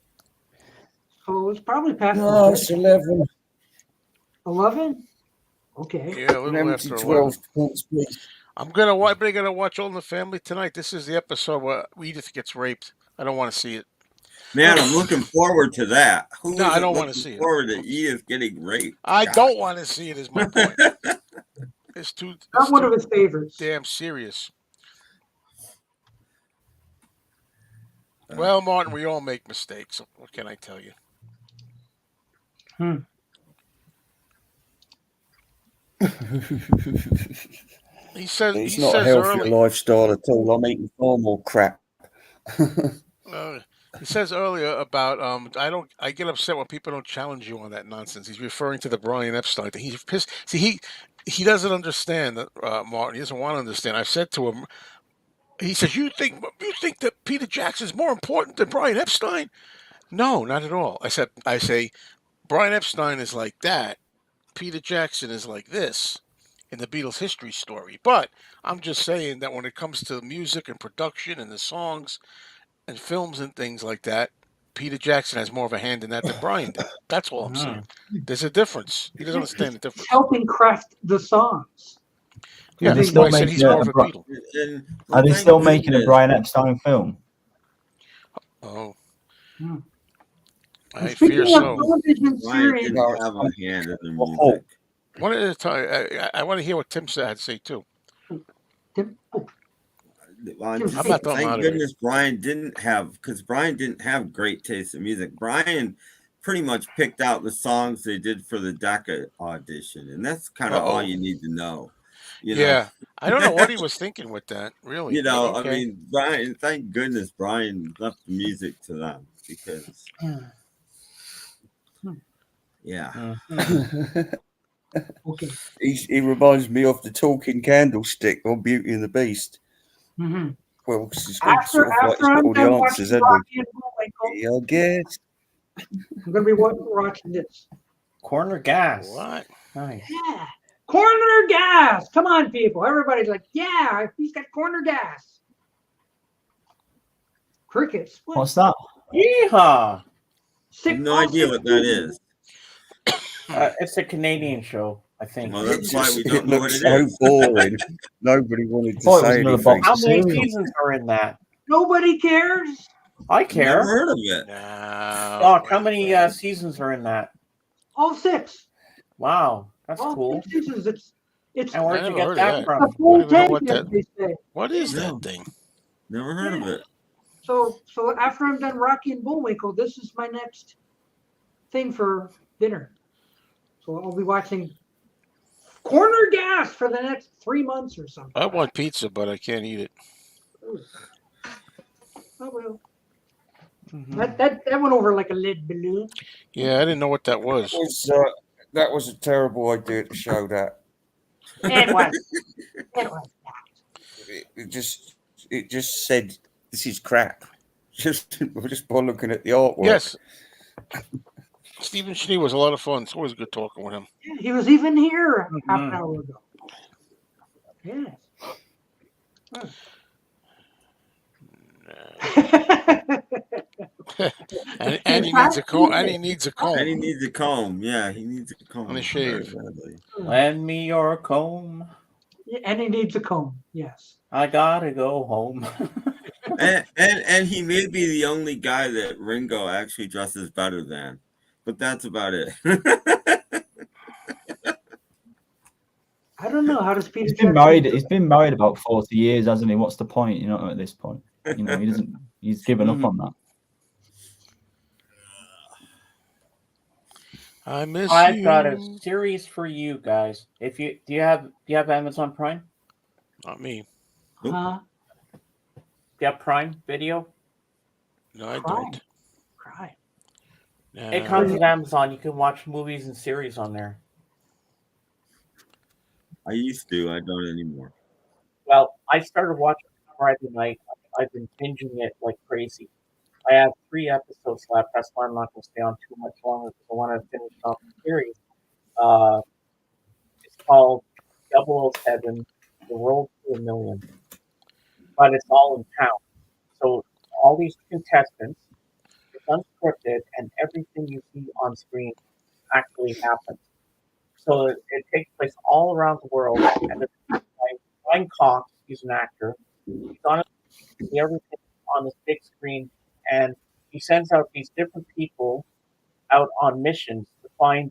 So it's probably past No, it's 11. 11? Okay. Yeah, a little Empty after 12 11. points, please. I'm gonna watch All in the Family tonight. This is the episode where Edith gets raped. I don't want to see it. Man, I'm looking forward to that. Who No, I isn't don't wanna looking see it. forward to Edith getting raped? I God. don't want to see it. Is my point. It's Not one of his favorites. damn serious. Well, Martin, we all make mistakes. What can I tell you? He says It's he not a says healthy early. lifestyle at all. I'm eating far more crap. He says earlier about I get upset when people don't challenge you on that nonsense. He's referring to the Brian Epstein thing. He's pissed. See, he doesn't understand that Martin. He doesn't want to understand. I've said to him. He says, you think that Peter Jackson's more important than Brian Epstein? No, not at all. I say Brian Epstein is like that. Peter Jackson is like this in the Beatles history story. But I'm just saying that when it comes to music and production and the songs and films and things like that, Peter Jackson has more of a hand in that than Brian did. That's all I'm saying. There's a difference. He doesn't understand the difference. Helping craft the songs. Yeah, Are they that's still why I said making he's more of a Beatle. Are they still making a Brian Epstein film? Oh. Hmm. I Speaking fear of so. television Brian series, didn't have a hand in the music. One at a time. I want to hear what Tim had to say too. I'm I'm just, not done thank moderating. goodness Brian didn't have great taste in music. Brian pretty much picked out the songs they did for the DECA audition, and that's kind of all you need to know. You know? Yeah, I don't know what he was thinking with that, really. You know, but okay. I mean, Brian. Thank goodness Brian left the music to them because, yeah. Okay. He reminds me of the talking candlestick on Beauty and the Beast. Mm-hmm. Well, 'cause it's After got all I'm the done answers, watching hasn't Rocky and Bullwinkle, he? I guess. I'm gonna be watching this. Corner gas. What? Nice. Yeah. Corner gas. Come on, people. Everybody's like, yeah, he's got corner gas. Crickets. What? What's that? Yeehaw! I have no idea what that is. It's a Canadian show, I think. Well, that's why we It don't know what looks it so is. boring. Nobody wanted to Thought it was say another anything. box How of many cereal. seasons are in that? Nobody cares. I care. Never heard of it. Doc, how many seasons are in that? All 6. Wow, that's All cool. 6 seasons. It's And where'd I you never get heard of that that. a from? full I don't even know tank, what as that. they say. What is No. that thing? Never heard of it. So after I'm done Rocky and Bullwinkle, this is my next thing for dinner. So I'll be watching Corner Gas for the next 3 months or something. I want pizza, but I can't eat it. Oh well. Mm-hmm. That went over like a lead balloon. Yeah, I didn't know what that was. That was a terrible idea to show that. It was. It was. It just said this is crap. Just by looking at the artwork. Yes. Stephen Schnee was a lot of fun. It's always good talking with him. Yeah, he was even here half an hour ago. Yes. and he needs a comb. And he needs a comb. And he needs a comb. Yeah, he needs a comb. And a shave. Lend me your comb. Yeah, and he needs a comb. Yes. I gotta go home. and he may be the only guy that Ringo actually dresses better than, but that's about it. I don't know. How does Peter? He's been married. He's been married about 40 years, hasn't he? What's the point? You know, at this point, you know, he doesn't. He's given up on that. I've got a series for you guys. If you do you have Amazon Prime? Not me. Huh? Do you have Prime Video? No, I don't. Prime. It comes with Amazon. You can watch movies and series on there. I used to. I don't anymore. Well, I started watching Friday night. I've been binging it like crazy. I have 3 episodes left. That's why I'm not going to stay on too much longer because I want to finish off the series. It's called 007, The Road to a Million. But it's all in town. So all these contestants, it's unscripted, and everything you see on screen actually happens. So it takes place all around the world. And Ryan Cox, he's an actor. He's on everything on this big screen, and he sends out these different people out on missions to find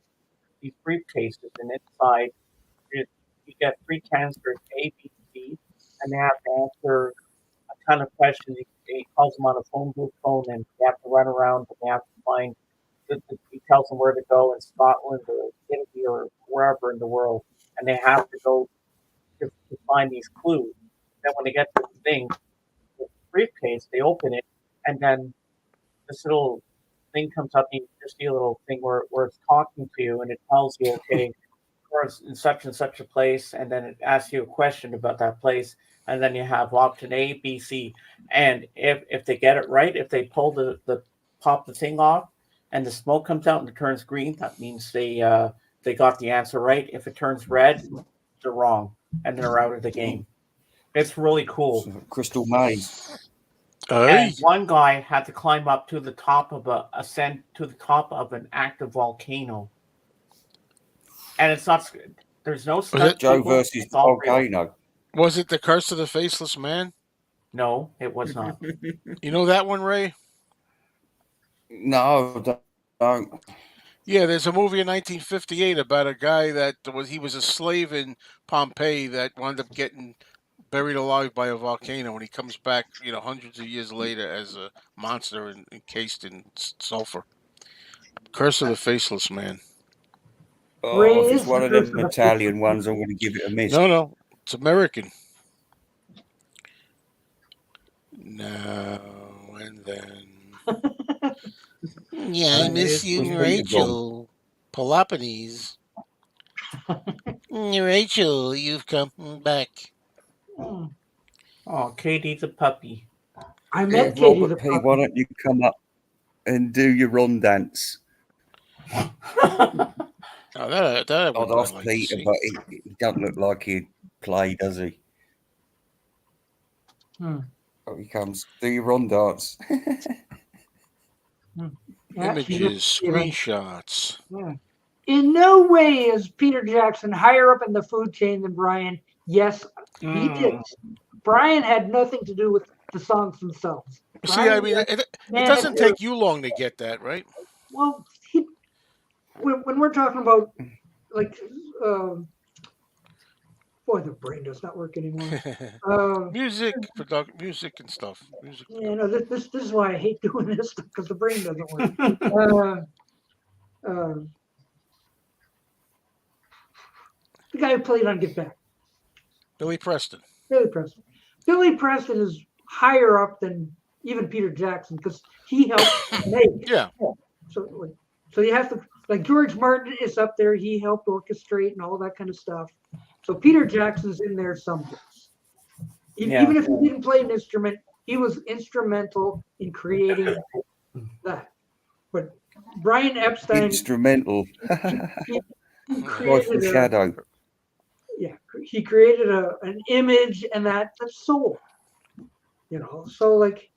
these briefcases, and inside you get 3 canisters, A, B, C, and they have to answer a ton of questions. He calls them on a phone booth phone, and they have to run around, and they have to find. He tells them where to go in Scotland or Italy or wherever in the world, and and they have to go to find these clues. Then when they get to the thing, the briefcase, they open it, and then this little thing comes up. And you just see a little thing where it's talking to you, and it tells you, okay, we're in such and such a place, and then it asks you a question about that place, and then you have option A, B, C, and if they get it right, if they pull the pop the thing off, and the smoke comes out and it turns green, that means they got the answer right. If it turns red, they're wrong, and they're out of the game. It's really cool. Crystal maze. And one guy had to climb up to the top of ascend to the top of an active volcano. And it's not. There's no stunt. Joe versus volcano? Was it the Curse of the Faceless Man? No, it was not. You know that one, Ray? No, don't. Yeah, there's a movie in 1958 about a guy that was a slave in Pompeii that wound up getting buried alive by a volcano, and he comes back, hundreds of years later as a monster encased in sulfur. Curse of the Faceless Man. Oh, if it's one of them Italian ones, I'm going to give it a miss. No, it's American. No, and then. Yeah, I miss you, Rachel. Peloponnese. Rachel, you've come back. Oh, Katie the puppy. I met Katie the puppy. Why don't you come up and do your Ron dance? I'd ask Peter, but he doesn't look like he'd play, does he? Oh, he comes. Do your Ron dance. Images, screenshots. Yeah. In no way is Peter Jackson higher up in the food chain than Brian. Yes, he did. Brian had nothing to do with the songs themselves. See, I mean, it doesn't take you long to get that, right? Well, when we're talking about, like, boy, the brain does not work anymore. Music and stuff. Yeah, no, this is why I hate doing this stuff, because the brain doesn't work. The guy who played on Get Back. Billy Preston. Billy Preston is higher up than even Peter Jackson because he helped make. Yeah. So you have to, like, George Martin is up there. He helped orchestrate and all that kind of stuff. So Peter Jackson's in there someplace. Even if he didn't play an instrument, he was instrumental in creating that. But Brian Epstein. Instrumental. He created shadow. He created an image, and that's soul. So like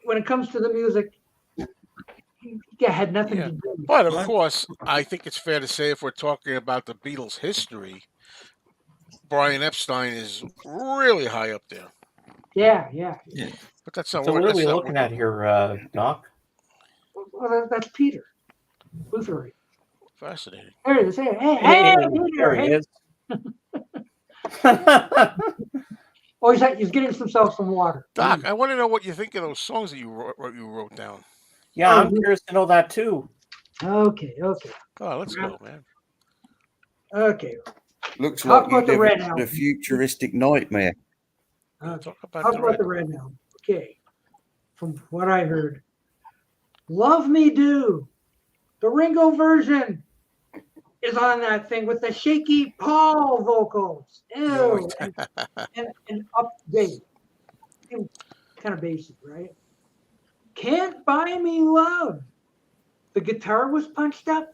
when it comes to the music, he had nothing to do with it. But of course, I think it's fair to say if we're talking about the Beatles' history, Brian Epstein is really high up there. Yeah. But that's not so what are we looking at here, Doc? Well, that's Peter Boothery. Fascinating. There it is. Hey, there he is. Oh, he's getting himself some water. Doc, I want to know what you think of those songs that you wrote down. Yeah, I'm curious to know that too. Okay. Oh, let's go, man. Okay. Looks Talk like about the you Red live Album. a futuristic nightmare. Talk about the Red Album. Okay. From what I heard, Love Me Do, the Ringo version, is on that thing with the shaky Paul vocals. Ew. and update. Kind of basic, right? Can't Buy Me Love. The guitar was punched up.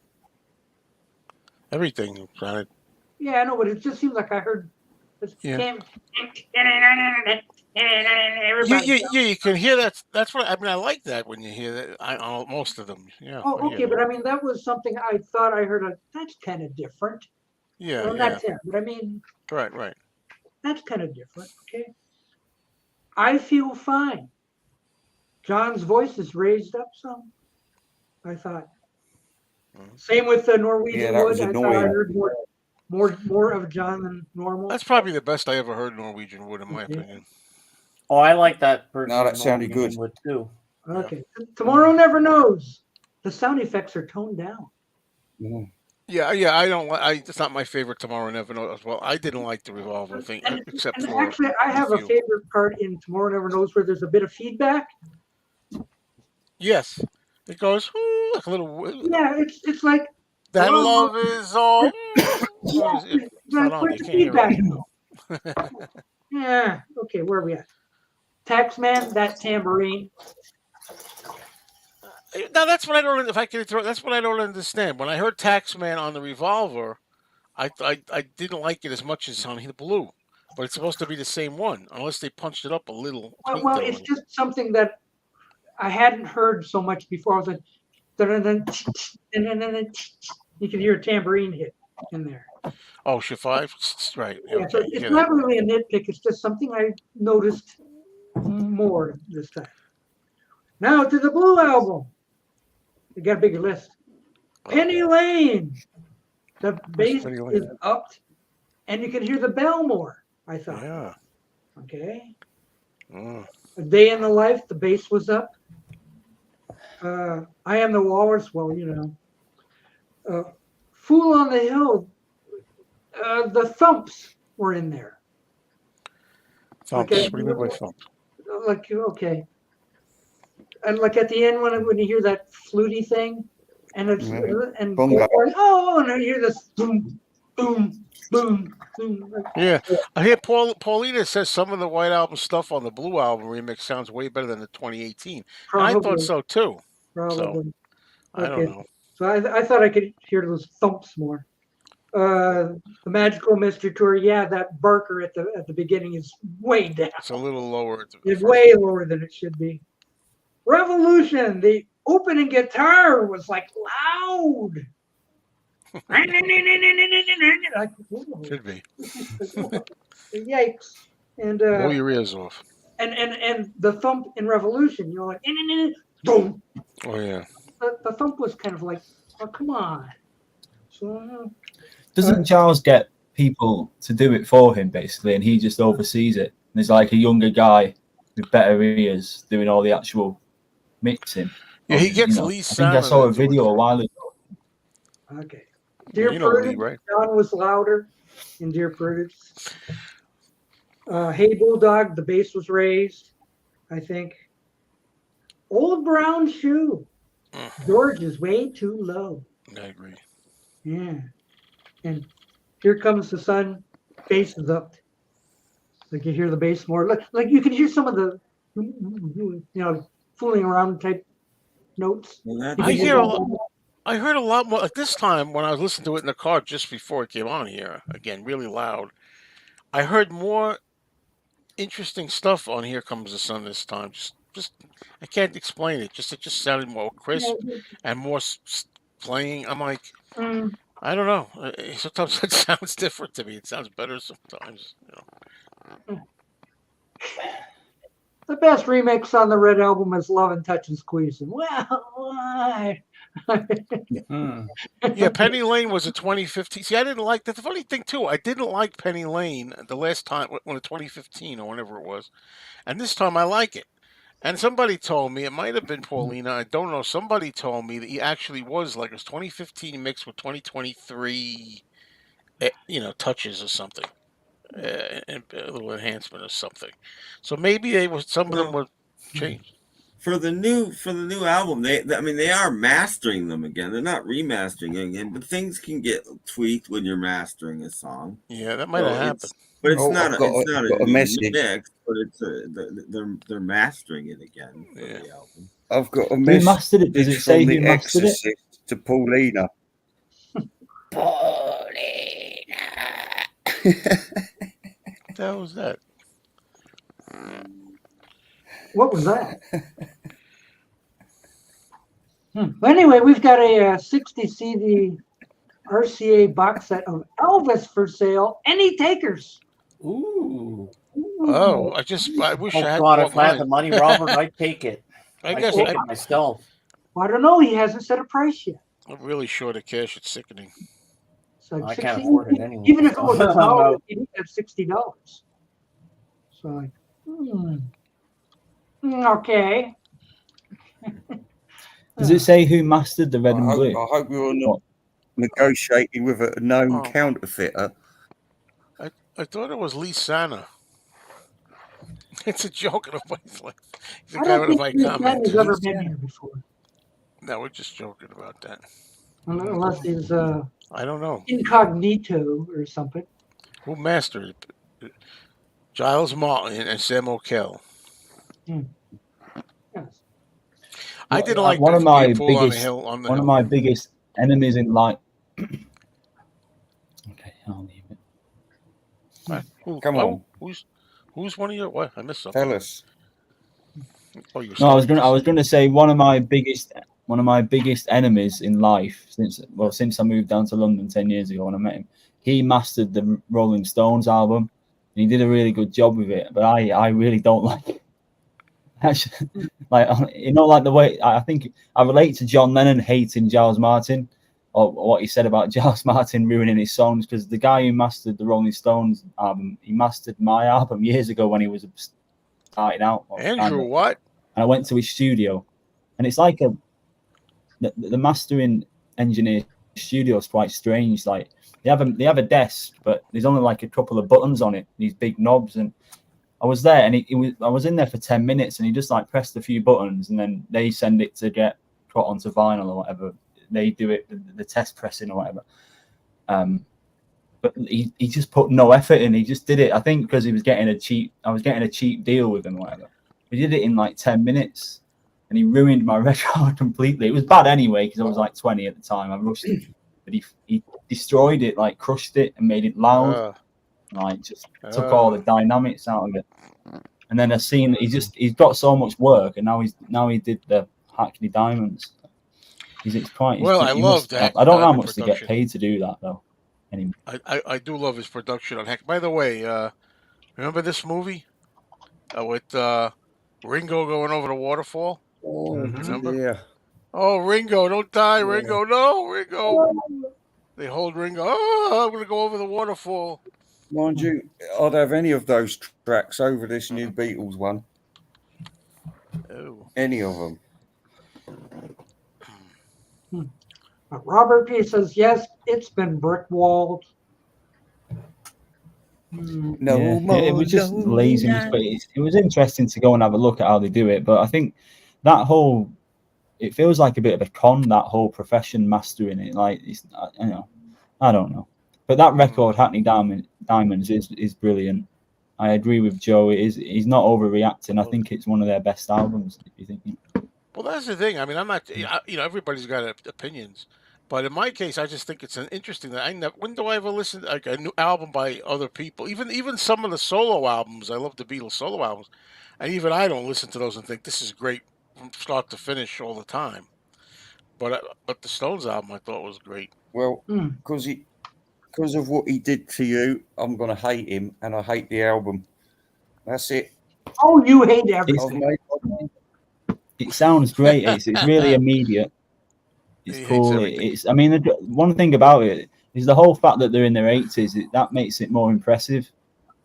Everything, right? Yeah, I know, but it just seems like I heard. You can hear that. That's what I mean. I like that when you hear that. Most of them, yeah. Oh, okay, but I mean that was something I thought I heard. That's kind of different. Yeah, well, not him, but I mean. Right. That's kind of different. Okay. I Feel Fine. John's voice is raised up some. I thought. Same with the Norwegian Wood. I thought I heard more of John than normal. That's probably the best I ever heard Norwegian Wood, in my opinion. Oh, I like that version. No, that sounded good. Wood too. Okay. Tomorrow Never Knows. The sound effects are toned down. Yeah, yeah. I don't. It's not my favorite Tomorrow Never Knows. Well, I didn't like the revolver thing, except And for actually, I have a few. favorite part in Tomorrow Never Knows where there's a bit of feedback. Yes, it goes like a little. Yeah, it's like That oh, love is all. yeah, It's not on. where's You the can't hear it. feedback? Yeah. Okay, where are we at? Taxman, that tambourine. Now that's what I don't. If I can throw, that's what I don't understand. When I heard Taxman on the revolver, I didn't like it as much as on the blue, but it's supposed to be the same one, unless they punched it up a little, tweaked Well, it a it's little. just something that I hadn't heard so much before. I was like, you can hear a tambourine hit in there. Oh, Shiv-5? Right. Yeah, so Okay. it's Yeah, not really a nitpick. It's just something I noticed more this time. Now to the Blue album. We got a bigger list. Penny Lane. The bass Penny Lane? is upped, and you can hear the bell more, I thought. Yeah. Okay. Mm. A Day in the Life, the bass was up. I Am the Walrus, well, you know. Fool on the Hill, the thumps were in there. Thumps. Okay. What do you mean by thumps? Like, okay. And like at the end when you hear that fluty thing, and it's and Bongo. oh, and I hear this boom, boom, boom, boom. Yeah. I hear Paulina says some of the White Album stuff on the Blue Album remix sounds way better than the 2018. And I thought Probably. so too. Probably. So, I don't know. So I thought I could hear those thumps more. The Magical Mystery Tour, yeah, that Barker at the beginning is way down. It's a little lower. It's way lower than it should be. Revolution, the opening guitar was like loud. Like, Should be. Yikes. And Blow your ears off. and the thump in Revolution, you know, like boom. Oh yeah. The thump was kind of like, oh come on. So Doesn't Charles get people to do it for him basically, and he just oversees it? And there's like a younger guy with better ears doing all the actual mixing. Yeah, he gets you know, Lee I think I Salmon saw a to do it. video a while ago. okay. Dear You know Lee, Prudence, right? John was louder in Dear Prudence. Hey Bulldog, the bass was raised, I think. Old Brown Shoe. George is way too low. I agree. Yeah. And Here Comes the Sun, bass is up. Like you hear the bass more. Like you can hear some of the, you know, fooling around type notes. I heard a lot more. Like this time when I was listening to it in the car just before it came on here, again, really loud, I heard more interesting stuff on Here Comes the Sun this time. Just I can't explain it. It just sounded more crisp and more playing. I'm like, I don't know. Sometimes it sounds different to me. It sounds better sometimes. You know. The best remix on the Red Album is Love and Touch and Squeezing. Well, why? Yeah, Penny Lane was a 2015. See, I didn't like that. The funny thing too, I didn't like Penny Lane the last time when 2015 or whenever it was, and this time I like it. And somebody told me, it might have been Paulina, I don't know. Somebody told me that he actually was like his 2015 mixed with 2023, you know, touches or something, a little enhancement or something. So maybe some of them were changed. For the new album, they are mastering them again. They're not remastering it again, but things can get tweaked when you're mastering a song. Yeah, that might have happened. But it's not I've got a message. mix, but they're mastering it again for the album. I've got a Who message. mastered it? Does it say from who The mastered it? Exorcist to Paulina. What the hell was that? What was that? But anyway, we've got a 60 CD RCA box set of Elvis for sale. Any takers? Ooh. Oh, I wish I had. God, if I had the money, Robert, I'd take it. I'd guess take it myself. I don't know. He hasn't set a price yet. I'm really short of cash. It's sickening. So I 60, can't afford it anyway. Even if it was $1, I'm you'd have $60. So like, okay. Does it say who mastered the red and blue? I hope you're not. negotiating with a known Oh. counterfeiter. I thought it was Lee Sana. It's a joke in a way. It's like he's a I guy don't with a think bike Chris Benn has comment. ever been here before, No, we're just joking about that. unless he's I don't know. incognito or something. Who mastered it? Giles Martin and Sam O'Kell. Yes. I didn't like one the of my pool on the biggest hill. On the one of hill. my biggest enemies in life. Okay, I'll leave it. Come on. Who's one of your what? I missed something. Tell us. Oh, you. No, I was gonna say one of my biggest enemies in life since I moved down to London 10 years ago when I met him. He mastered the Rolling Stones album, and he did a really good job with it. But I really don't like it. Actually, like like the way I think I relate to John Lennon hating Giles Martin, or what he said about Giles Martin ruining his songs, because the guy who mastered the Rolling Stones album, he mastered my album years ago when he was starting out. Andrew, what? And I went to his studio, and it's like the mastering engineer studio is quite strange. Like they have a desk, but there's only like a couple of buttons on it, these big knobs. And I was there, and I was in there for 10 minutes, and he just like pressed a few buttons, and then they send it to get put onto vinyl or whatever. They do it, the test pressing or whatever. But he just put no effort in. He just did it. I think because I was getting a cheap deal with him or whatever. He did it in like 10 minutes, and he ruined my record completely. It was bad anyway because I was like 20 at the time. I rushed it, but he destroyed it, like crushed it and made it loud. Like just took all the dynamics out of it. And then I seen he's got so much work, and now he did the Hackney Diamonds. I love that. I don't know how much they get paid to do that though. Anyway. I do love his production on Hack. By the way, remember this movie with Ringo going over the waterfall? Oh, remember? yeah. Oh, Ringo, don't die, Ringo! No, Ringo! They hold Ringo. Oh, I'm gonna go over the waterfall. Mind you, I'd have any of those tracks over this new Beatles one. Oh. Any of them. Robert P says, yes, it's been brick walled. No, it was just laziness, but it was interesting to go and have a look at how they do it. But I think it feels like a bit of a con, that whole profession mastering it. Like I don't know. But that record, Hackney Diamonds, is brilliant. I agree with Joe. He's not overreacting. I think it's one of their best albums. If you think. Well, that's the thing. I mean, I'm not. Everybody's got opinions, but in my case, I just think it's an interesting. When do I ever listen to like a new album by other people? Even some of the solo albums. I love the Beatles solo albums, and even I don't listen to those and think this is great from start to finish all the time. But the Stones album I thought was great. Well, because of what he did to you, I'm gonna hate him, and I hate the album. That's it. Oh, you hate everything. It sounds great. It's really immediate. It's cool. I mean, one thing about it is the whole fact that they're in their 80s. That makes it more impressive,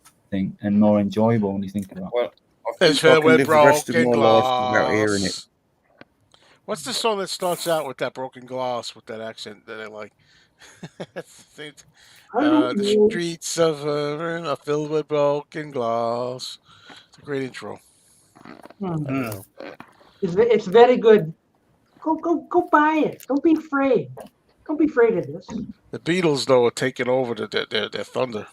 I think, and more enjoyable when you think about it. Well, I think I can live the rest of my life without hearing it. What's the song that starts out with that broken glass with that accent that I like? The streets of are filled with broken glass. It's a great intro. It's very good. Go buy it. Don't be afraid. Don't be afraid of this. The Beatles, though, are taking over their thunder.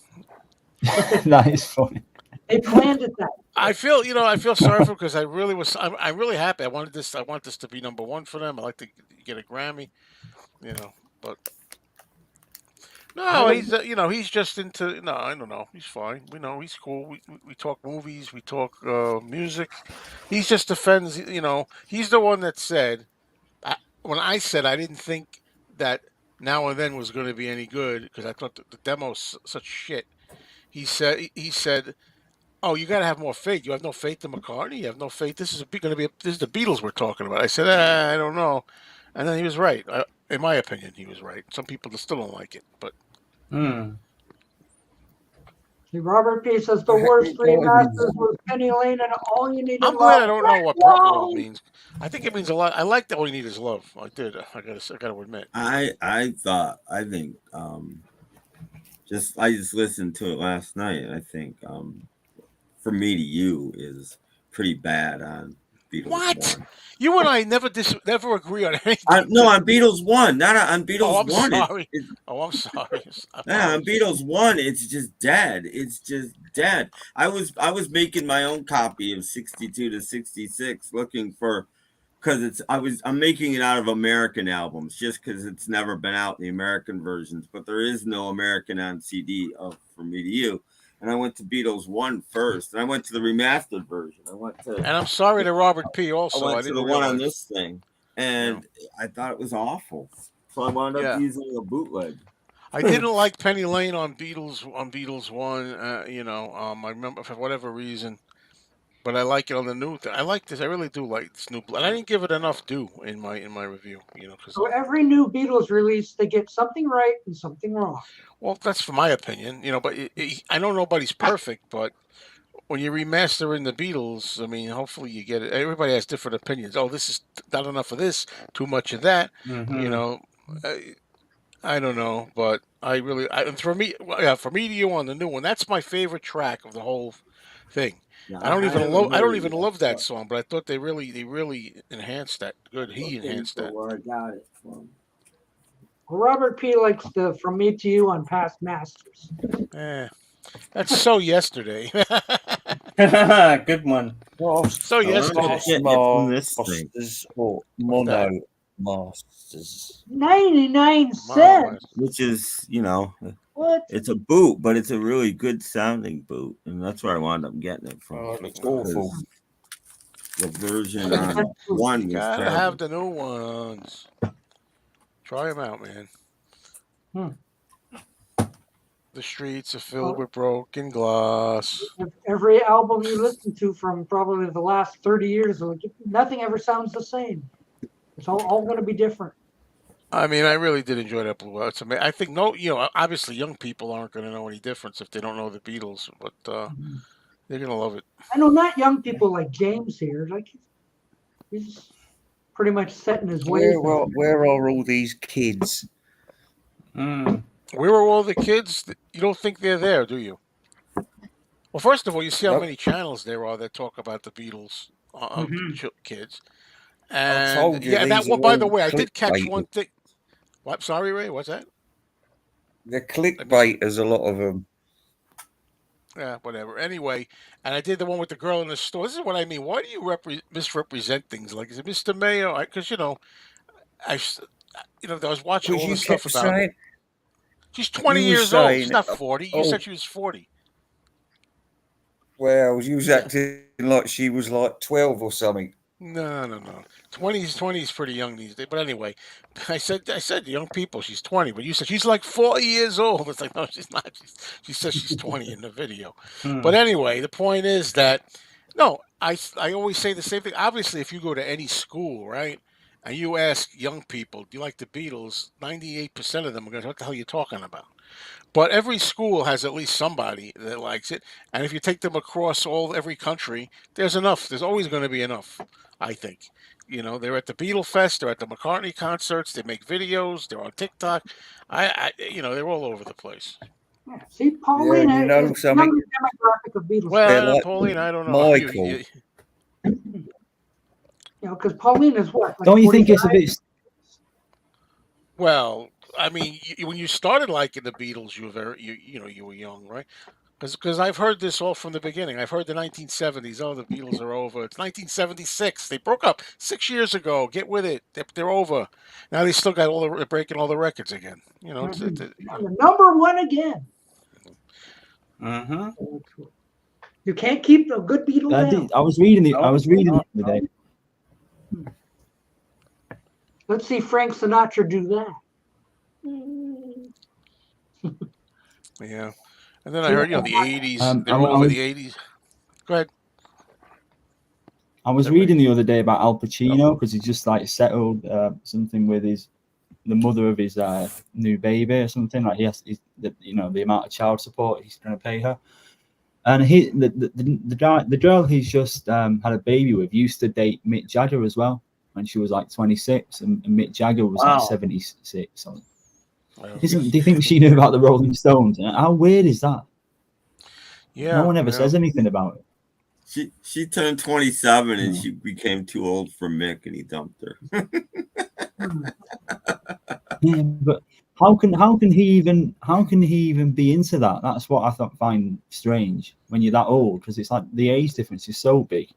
That is funny. They planned it that. I feel sorry for because I'm really happy. I want this to be number one for them. I like to get a Grammy, but no, he's just into. No, I don't know. He's fine. We know he's cool. We talk movies. We talk music. He just defends. He's the one that said when I said I didn't think that Now and Then was going to be any good because I thought the demo's such shit. He said, "Oh, you got to have more faith. You have no faith in McCartney. You have no faith. This is the Beatles we're talking about." I said, "I don't know," and then he was right. In my opinion, he was right. Some people still don't like it, but See, Robert P says the worst three masters was Penny Lane and All You Need Is I'm glad Love. I don't know what Whoa! means. I think it means a lot. I like the All You Need Is Love. I did. I gotta admit. I think I just listened to it last night. I think From Me to You is pretty bad on Beatles What? 1. You and I never agree on anything. No, on Beatles 1, not on Beatles Oh, I'm 1. sorry. I'm sorry. Yeah, on Beatles 1, it's just dead. It's just dead. I was making my own copy of 62 to 66 looking for, because I'm making it out of American albums just because it's never been out in the American versions, but there is no American on CD of From Me to You. And I went to Beatles 1 first, and I went to the remastered version. And I'm sorry to Robert P. Also, I went to didn't the realize. one on this thing, and I thought it was awful. So I wound up using a bootleg. I didn't like Penny Lane on Beatles 1. I remember for whatever reason, but I like it on the new thing. I like this. I really do like this new. And I didn't give it enough due in my review. Because So every new Beatles release, they get something right and something wrong. well, that's for my opinion. But I know nobody's perfect, but when you remaster in the Beatles, I mean, hopefully you get it. Everybody has different opinions. Oh, this is not enough of this, too much of that. I don't know, but for me to You on the new one, that's my favorite track of the whole thing. Yeah, I don't even love that song, but I thought they really enhanced that. Good, he enhanced that. Where I got it from. Well, Robert P. likes the From Me to You on Past Masters. That's so yesterday. Good one. So yesterday. Masters or Mono Masters. 99 cents. Which is, What? it's a boot, but it's a really good sounding boot, and that's where I wound up getting it from. Oh, it's awful. The version on 1 was Gotta terrible. have the new ones. Try them out, man. The streets are filled with broken glass. Every album you listen to from probably the last 30 years, nothing ever sounds the same. It's all going to be different. I mean, I really did enjoy that Blue It's amazing. I think obviously young people aren't going to know any difference if they don't know the Beatles, but they're going to love it. I know not young people like James here. Like he's pretty much set in his ways. Where are all these kids? Where are all the kids? You don't think they're there, do you? Well, first of all, you see how many channels there are that talk about the Beatles kids. And that one. By the way, I did catch one thing. What? Sorry, Ray. What's that? They're clickbait. There's a lot of them. Yeah, whatever. Anyway, and I did the one with the girl in the store. This is what I mean. Why do you misrepresent things like this, Mr. Mayo? Because I was watching all the stuff about it. She's 20 years old. She's not 40. You said she was 40. Well, she was acting like she was like 12 or something. No. 20 is pretty young these days. But anyway, I said young people, she's 20, but you said she's like 40 years old. It's like, no, she's not. She says she's 20 in the video. But anyway, the point is that, no, I always say the same thing. Obviously, if you go to any school, right, and you ask young people, do you like the Beatles? 98% of them are going to, what the hell are you talking about? But every school has at least somebody that likes it. And if you take them across every country, there's enough. There's always going to be enough, I think. They're at the Beatle Fest. They're at the McCartney concerts. They make videos. They're on TikTok. They're all over the place. Yeah. See, Pauline is the demographic of Beatles. Well, like Pauline, I don't know. Michael. Because Pauline is what? Like don't you think it's a bit... Well, I mean, when you started liking the Beatles, you were you were young, right? Because I've heard this all from the beginning. I've heard the 1970s. Oh, the Beatles are over. It's 1976. They broke up 6 years ago. Get with it. They're over. Now they still got breaking all the records again. It's number one again. You can't keep the good Beatles down. I was reading the other day. Let's see Frank Sinatra do that. Yeah. And then I heard, the 80s. They're over the 80s. Go ahead. I was reading the other day about Al Pacino because he just like settled something with his the mother of his new baby or something. Like the amount of child support he's going to pay her. And the girl he's just had a baby with used to date Mick Jagger as well when she was like 26, and Mick Jagger was like 76. So do you think she knew about the Rolling Stones? How weird is that? Yeah, no one ever says anything about it. She turned 27 and she became too old for Mick, and he dumped her. Yeah, but how can he even be into that? That's what I find strange when you're that old, because it's like the age difference is so big.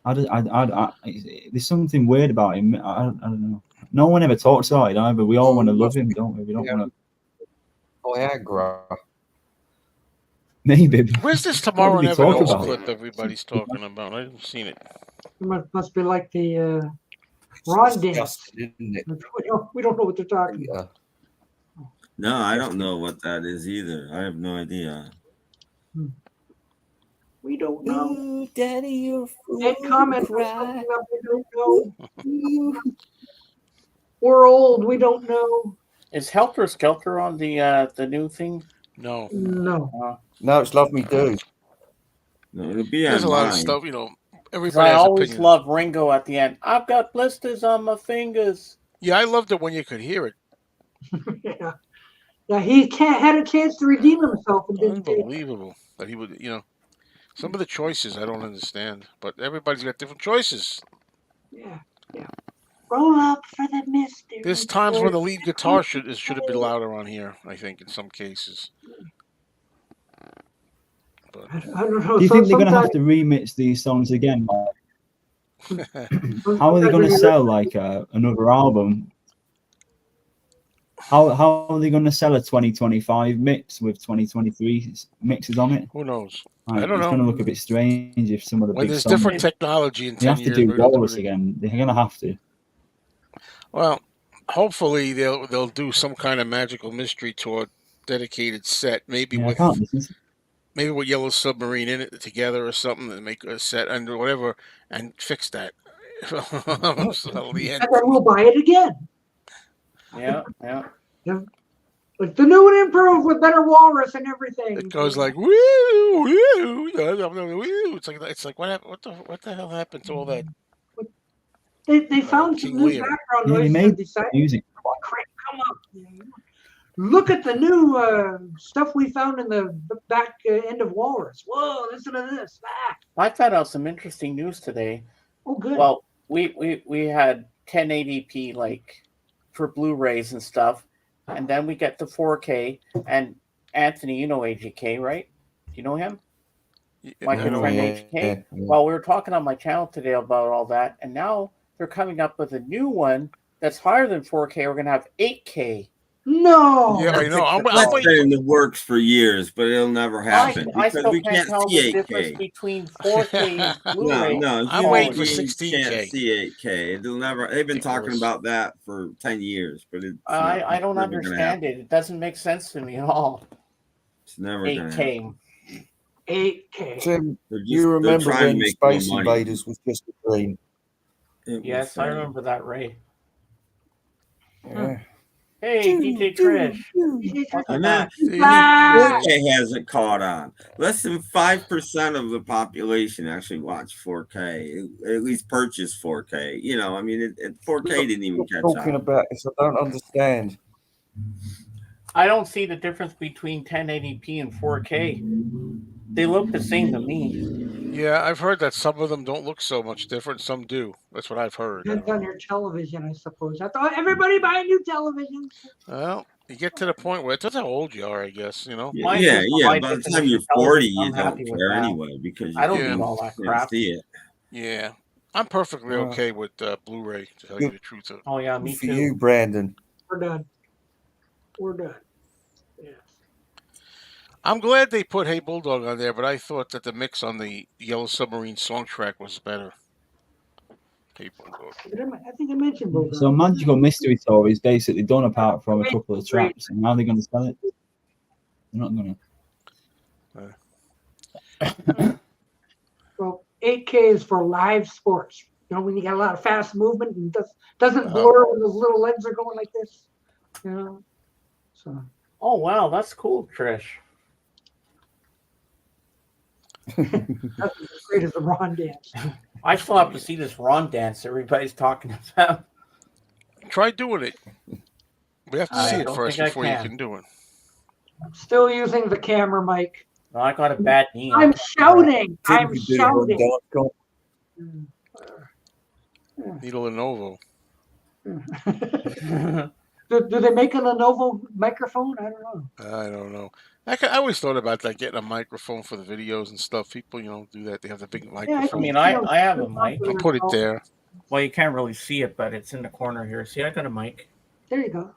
There's something weird about him. I don't know. No one ever talks about it either. We all want to love him, don't we? We don't want to. Viagra. Maybe. Where's this What Tomorrow did he Never talk Knows about? clip everybody's talking about? I haven't seen it. It must be like the Ron dance. We don't know what they're talking about. No, I don't know what that is either. I have no idea. We don't know. Ooh, Daddy, you're And comment for something that we don't know. We're old. We don't know. Is Helter Skelter on the new thing? No. No. No, it's Love Me Do. No, it'll be There's a lot of online. stuff, you know. 'Cause Everybody I has always opinions. love Ringo at the end. I've got blisters on my fingers. Yeah, I loved it when you could hear it. Yeah. Yeah, he had a chance to redeem himself and didn't take it. Unbelievable that he would, you know. Some of the choices I don't understand, but everybody's got different choices. Yeah. Roll up for the mystery. There's times when the lead guitar should have been louder on here, I think, in some cases. But I don't know. Do you think they're going to have to remix these songs again? How are they going to sell like another album? How are they going to sell a 2025 mix with 2023 mixes on it? Who knows? Like, I don't it's know. going to look a bit strange if some of the When big there's songs. different technology in They 10 have to years, do maybe they'll do Walrus it again. They're going to have to. Well, hopefully they'll do some kind of magical mystery tour dedicated set, maybe Yeah, I with can't listen to Yellow Submarine in it together or something, and make a set under whatever and fix that. So the end. And then we'll buy it again. Yeah. Like the new and improved with better walrus and everything. It goes like woo woo. It's like what the hell happened to all that? They found some King new Lear. background Yeah, they noises made and decided, music. "Crap, come up. Look at the new stuff we found in the back end of Walrus. Whoa, listen to this. Ah. I found out some interesting news today. Oh, good. Well, we had 1080p like for Blu-rays and stuff, and then we get the 4K. And Anthony, you know AGK, right? Do you know him? My good friend AGK. Yeah. Well, we were talking on my channel today about all that, and now they're coming up with a new one that's higher than 4K. We're gonna have 8K. No. Yeah, I know. I'm That's waiting. been in the works for years, but it'll never happen I because still we can't can't tell see the difference 8K. between 4K and Blu-ray. No, I'm human waiting for beings 16K. can't see 8K. It'll never. They've been talking Ridiculous. about that for 10 years, but it's I don't never gonna understand happen. it. It doesn't make sense to me at all. It's never gonna happen. 8K. 8K. Tim, They're just- you they're remember trying to when make more Space money. Invaders was just a dream? It was Yes, I funny. remember that, Ray. Yeah. Hey, DJ Trish. I Welcome know. back. See, 4K hasn't caught on. Less than 5% of the population actually watch 4K. At least purchase 4K. You know, I mean, 4K didn't even catch Talking on. about this, I don't understand. I don't see the difference between 1080p and 4K. They look the same to me. Yeah, I've heard that some of them don't look so much different. Some do. That's what I've heard. Depends on your television, I suppose. I thought everybody buy new televisions. Well, you get to the point where it depends how old you are, I guess. You know. Mine Yeah, is yeah. high By the time definition you're 40, television. you I'm don't happy with care that. anyway because you I don't Yeah. need all that can't crap. see it. Yeah, I'm perfectly okay with Blu-ray. To tell you the truth. Oh yeah, me For too. you, Brandon. We're done. We're done. Yes. I'm glad they put Hey Bulldog on there, but I thought that the mix on the Yellow Submarine song track was better. Hey Bulldog. I think I mentioned both. So Magical Mystery Tour is basically done apart from a couple of tracks. And how are they going to sell it? They're not going Well, 8K is for live sports. when you got a lot of fast movement and doesn't blur when those little legs are going like this. So. Oh wow, that's cool, Trish. That's as great as the Ron dance. I still have to see this Ron dance everybody's talking about. Try doing it. We have to I see it don't first think I before you can. can do it. I'm still using the camera mic. No, I got a bad knee. I'm shouting. Tim I'm could do it on shouting. Dark. Need a Lenovo. Do they make a Lenovo microphone? I don't know. I don't know. I always thought about like getting a microphone for the videos and stuff. People, do that. They have the big microphone. I mean, I have a mic. I'll put it there. Well, you can't really see it, but it's in the corner here. See, I got a mic. There you go.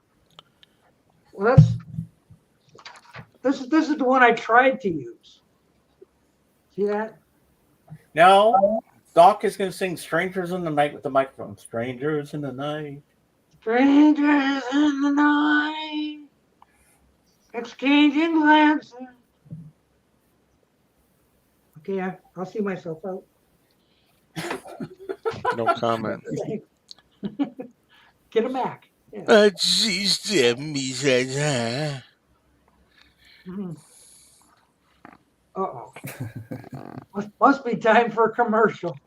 Well, this is the one I tried to use. See that? No, Doc is going to sing "Strangers in the Night" with the microphone. Strangers in the night. Strangers in the night, exchanging glances. Okay, I'll see myself out. No comment. Get a Mac. Yeah. Uh-oh. Must be time for a commercial.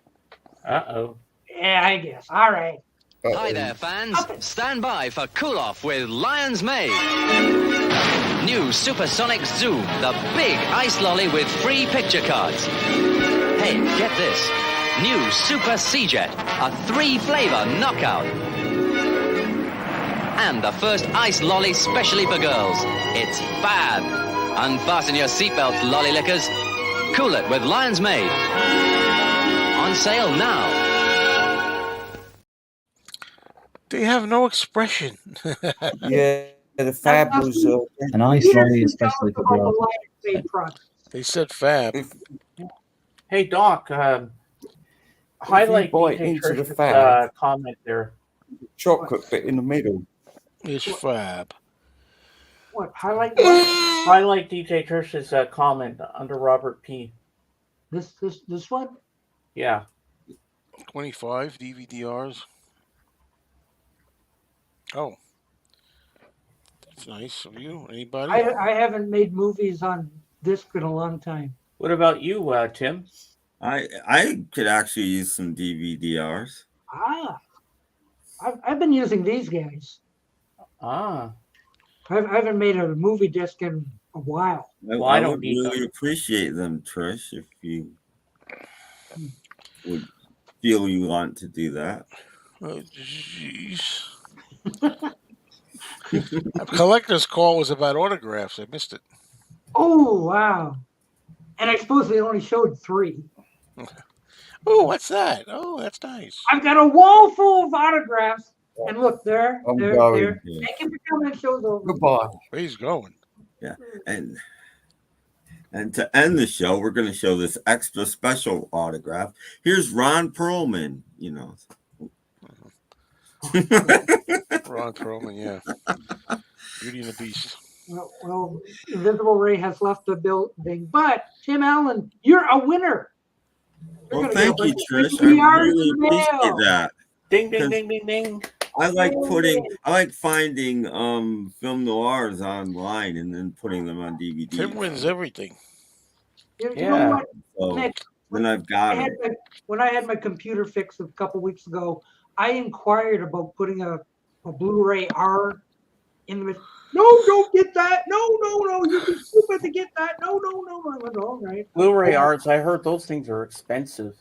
Uh-oh. Yeah, I guess. All right. Hi there, fans. Stand by for Cool Off with Lion's Mane. New Supersonic Zoom, the big ice lolly with free picture cards. Hey, get this. New Super Sea-Jet, a 3-flavor knockout. And the first ice lolly specially for girls. It's fab. Unfasten your seatbelts, lolly lickers. Cool it with Lion's Mane. On sale now. They have no expression. Yeah, the Fab was. An ice lolly, especially for girls. They said Fab. Hey, Doc. Highlight bite DJ into the Trish's, Fab. comment there. Chocolate bit in the middle. It's Fab. What? Highlight? Highlight DJ Trish's comment under Robert P. This one? Yeah. 25 DVDRs. Oh. That's nice of you. Anybody? I haven't made movies on disc in a long time. What about you, Tim? I could actually use some DVDRs. I've been using these guys. I haven't made a movie disc in a while. I would really appreciate them, Trish, if you would feel you want to do that. Oh, jeez. A collector's call was about autographs. I missed it. Oh, wow. And I suppose they only showed 3. Oh, what's that? Oh, that's nice. I've got a wall full of autographs. And look, there. I'm going. Thank you for coming. Show's over. Goodbye. Where he's going? Yeah, and to end the show, we're going to show this extra special autograph. Here's Ron Perlman. Ron Perlman, yeah. Beauty and the Beast. Well, Invisible Ray has left the building, but Tim Allen, you're a winner. Well, thank you, Trish. I really appreciate that. Ding, ding, ding, ding, ding. I like finding film noirs online and then putting them on DVD. Tim wins everything. You know what, So Nick, then I've got it. when I had my computer fixed a couple weeks ago, I inquired about putting a Blu-ray R in the. No, don't get that. No, you'd be stupid to get that. No. I went, all right. Blu-ray R's, I heard those things are expensive.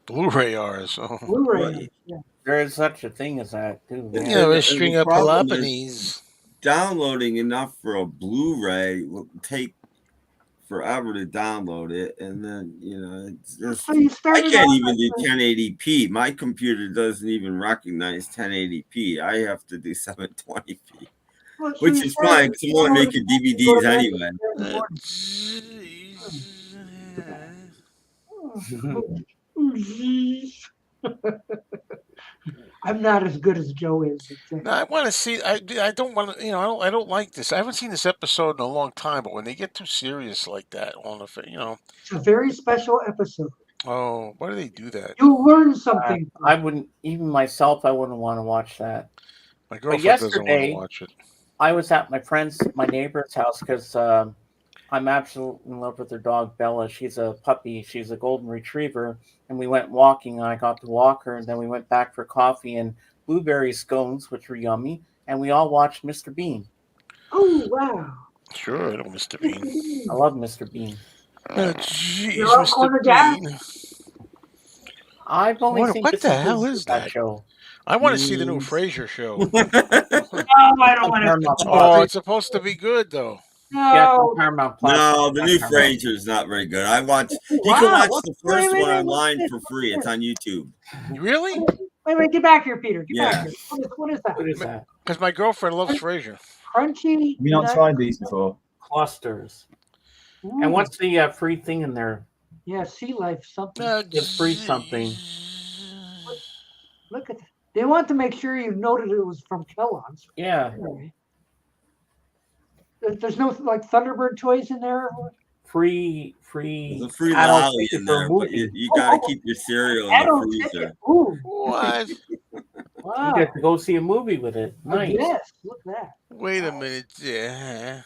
Blu-ray R's. Oh. Blu-ray. Yeah. There is such a thing as that, too. Yeah, a string of Peloponnese. Downloading enough for a Blu-ray will take forever to download it, and then it's just, I can't even do 1080p. My computer doesn't even recognize 1080p. I have to do 720p, which is fine because I'm only making DVDs anyway. I'm not as good as Joe is. No, I want to see. I don't want to. I don't like this. I haven't seen this episode in a long time. But when they get too serious like that, on the, it's a very special episode. Oh, why do they do that? You'll learn something. I wouldn't, even myself, I wouldn't want to watch that. My But girlfriend doesn't want to yesterday, watch it. I was at my neighbor's house because I'm absolutely in love with their dog, Bella. She's a puppy. She's a golden retriever. And we went walking, and I got to walk her. And then we went back for coffee and blueberry scones, which were yummy. And we all watched Mr. Bean. Oh, wow. Sure, I know Mr. Bean. I love Mr. Bean. Jeez, You're all Mr. cornered down? Bean. I've only seen What bits the and hell pieces is of that that? show. I want to see the new Frasier show. No, I don't want Paramount to. Oh, Plus. it's supposed to be good though. Yeah, No. Paramount Plus. No, the new Paramount. Frasier is not very good. I watch. You Wow, can watch what's- the first wait, one wait, online what's for this? free. It's on YouTube. Really? Wait, get back here, Peter. Get Yeah. back here. What is that? What is that? Because my girlfriend loves Frasier. Crunchy. Have you not nut- tried these before? Clusters. Ooh. And what's the free thing in there? Yeah, sea life something. It's free something. Look at that. They want to make sure you noted it was from Kellogg's. Yeah. Anyway. There's no like Thunderbird toys in there. Free. There's a free adult lolly ticket in for a there, but movie. you got to keep your cereal in the Adult freezer. ticket. Ooh. What? Wow. You get to go see a movie with it. Nice. Yes. Look at that. Wait a minute. Yeah.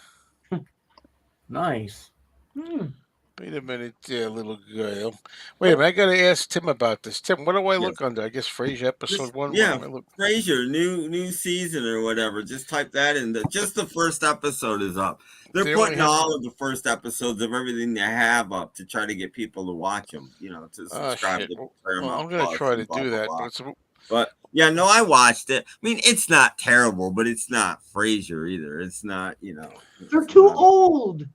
Nice. Wait a minute, little girl. Wait a minute. I got to ask Tim about this. Tim, what do I look under? I guess Frasier episode 1. Yeah, What do I look? Frasier, new season or whatever. Just type that in. Just the first episode is up. They're They only putting have- all of the first episodes of everything they have up to try to get people to watch them. You know, to Oh, subscribe shit. to Well, Paramount I'm going to Plus try to and blah, do blah, that. blah. But it's, But yeah, no, I watched it. I mean, it's not terrible, but it's not Frasier either. It's not, you know. They're too old.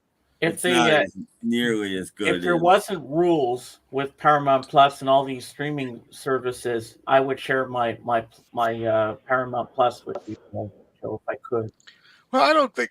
If It's they, not nearly as good. if there as- wasn't rules with Paramount Plus and all these streaming services, I would share my Paramount Plus with you, Joe, if I could. well, I don't think.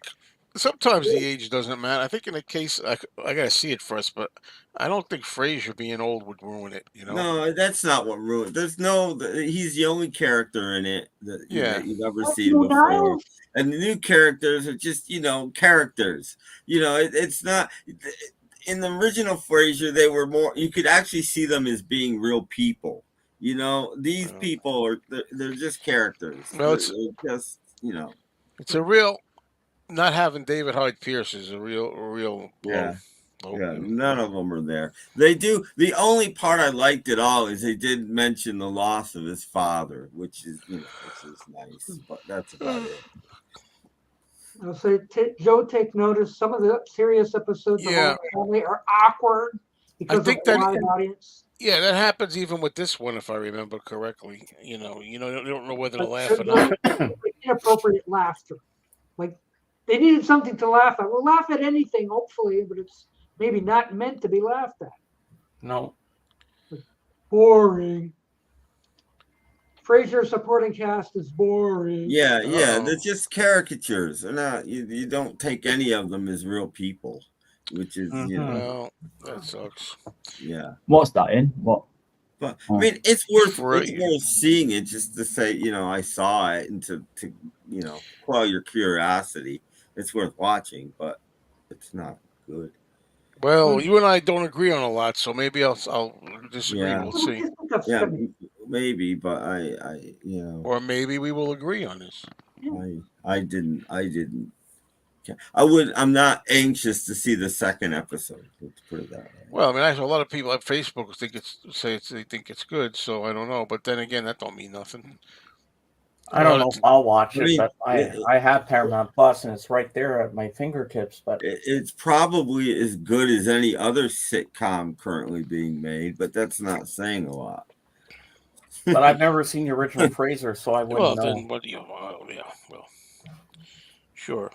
Sometimes the age doesn't matter. I think in a case, I got to see it first, but I don't think Frasier being old would ruin it. You know. No, that's not what ruined. There's no. He's the only character in it that, Yeah. that you've ever What's seen new before. now? And the new characters are just, characters. It's not. In the original Frasier, they were more. You could actually see them as being real people. These people are. They're just characters. Well, They're just. It's a real. Not having David Hyde Pierce is a real blow. Yeah. blow. Yeah, none of them are there. They do. The only part I liked at all is they did mention the loss of his father, which is nice, but that's about it. I'll say, Joe, take notice. Some of the serious episodes Yeah. of All Family are awkward because of think the that- wide audience. Yeah, that happens even with this one, if I remember correctly. You don't know whether to But laugh or there's not. inappropriate laughter. Like they needed something to laugh at. We'll laugh at anything, hopefully, but it's maybe not meant to be laughed at. No. Boring. Frasier supporting cast is boring. Yeah, Oh. they're just caricatures. They're not. You don't take any of them as real people, which is Well, that sucks. yeah. What's that in? What? But Oh. I mean, it's worth Frasier. seeing it just to say, I saw it and to quell your curiosity. It's worth watching, but it's not good. Well, you and I don't agree on a lot, so maybe I'll disagree. Yeah. We'll see. Yeah, maybe, but I Or maybe we will agree on this. I didn't. I'm not anxious to see the second episode. Let's put it that way. Well, I mean, I saw a lot of people at Facebook they think it's good, so I don't know. But then again, that don't mean nothing. I don't know if I'll watch it, I mean, but I have Paramount Plus and it's right there at my fingertips. But It's probably as good as any other sitcom currently being made, but that's not saying a lot. but I've never seen the original Frasier, so I wouldn't Well, know. then what do you? Well, sure.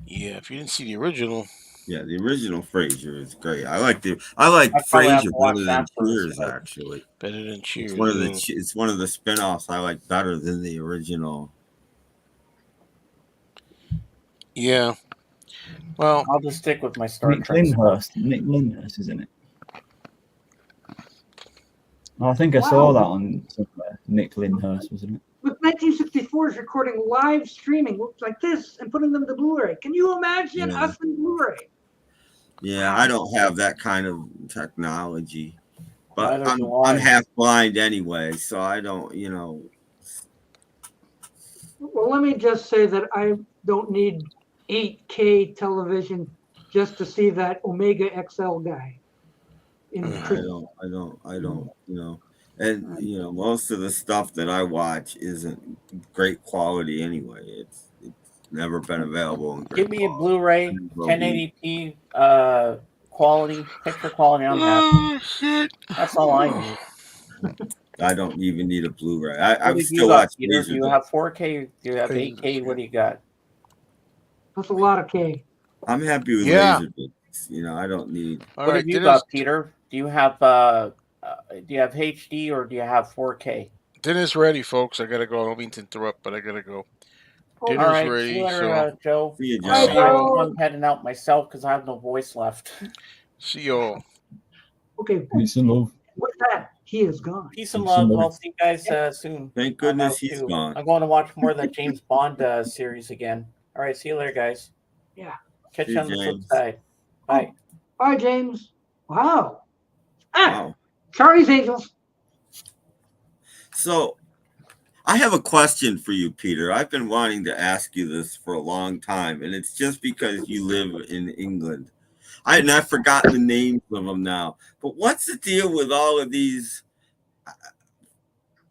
Yeah, if you didn't see the original, Yeah, the original Frasier is great. I like I probably have Frasier to watch better than that first, Cheers, but- actually. better than Cheers. It's one of the spin-offs I like better than the original. Yeah. Well, I'll just stick with my Star Nick Trek. Lyndhurst, isn't it? Oh, I think I saw that on somewhere. Nick Lyndhurst, wasn't it? With 1964's recording live streaming looks like this and putting them to Blu-ray. Can you imagine Yeah. us in Blu-ray? Yeah, I don't have that kind of technology, but Neither do I'm I. half blind anyway, so I don't, you know. Well, let me just say that I don't need 8K television just to see that Omega XL guy. I don't, you know. And you know, most of the stuff that I watch isn't great quality anyway. It's never been available in great Give me a quality. Blu-ray, And it will be. 1080p quality, picture quality. I'm happy. Oh shit! That's all I need. I don't even need a Blu-ray. I What would have you still got, watch Peter? Do you Laserdisc. have 4K? Do you have 8K? What do you got? That's a lot of K. I'm happy with Yeah. Laserdiscs. You know, I don't need. All What right, have you dinner's got, Peter? Do you have HD or do you have 4K? dinner's ready, folks. I gotta go. I don't mean to interrupt, but I gotta go. Oh, All Dinner's right, see you ready, later, so Joe. See you, Bye, Joe. see you all. Joe. I'm heading out myself because I have no voice left. See you all. Okay, Peace and love. with that, he is gone. Peace and Peace and love. love. I'll see you guys soon. Thank I'm goodness out he's too. gone. I'm going to watch more of that James Bond series again. All right, see you later, guys. Yeah. Catch See you you, on the flip James. side. Bye. Bye, James. Wow. Ah, Wow. Charlie's Angels. So I have a question for you, Peter. I've been wanting to ask you this for a long time, and it's just because you live in England. I've forgotten the names of them now. But what's the deal with all of these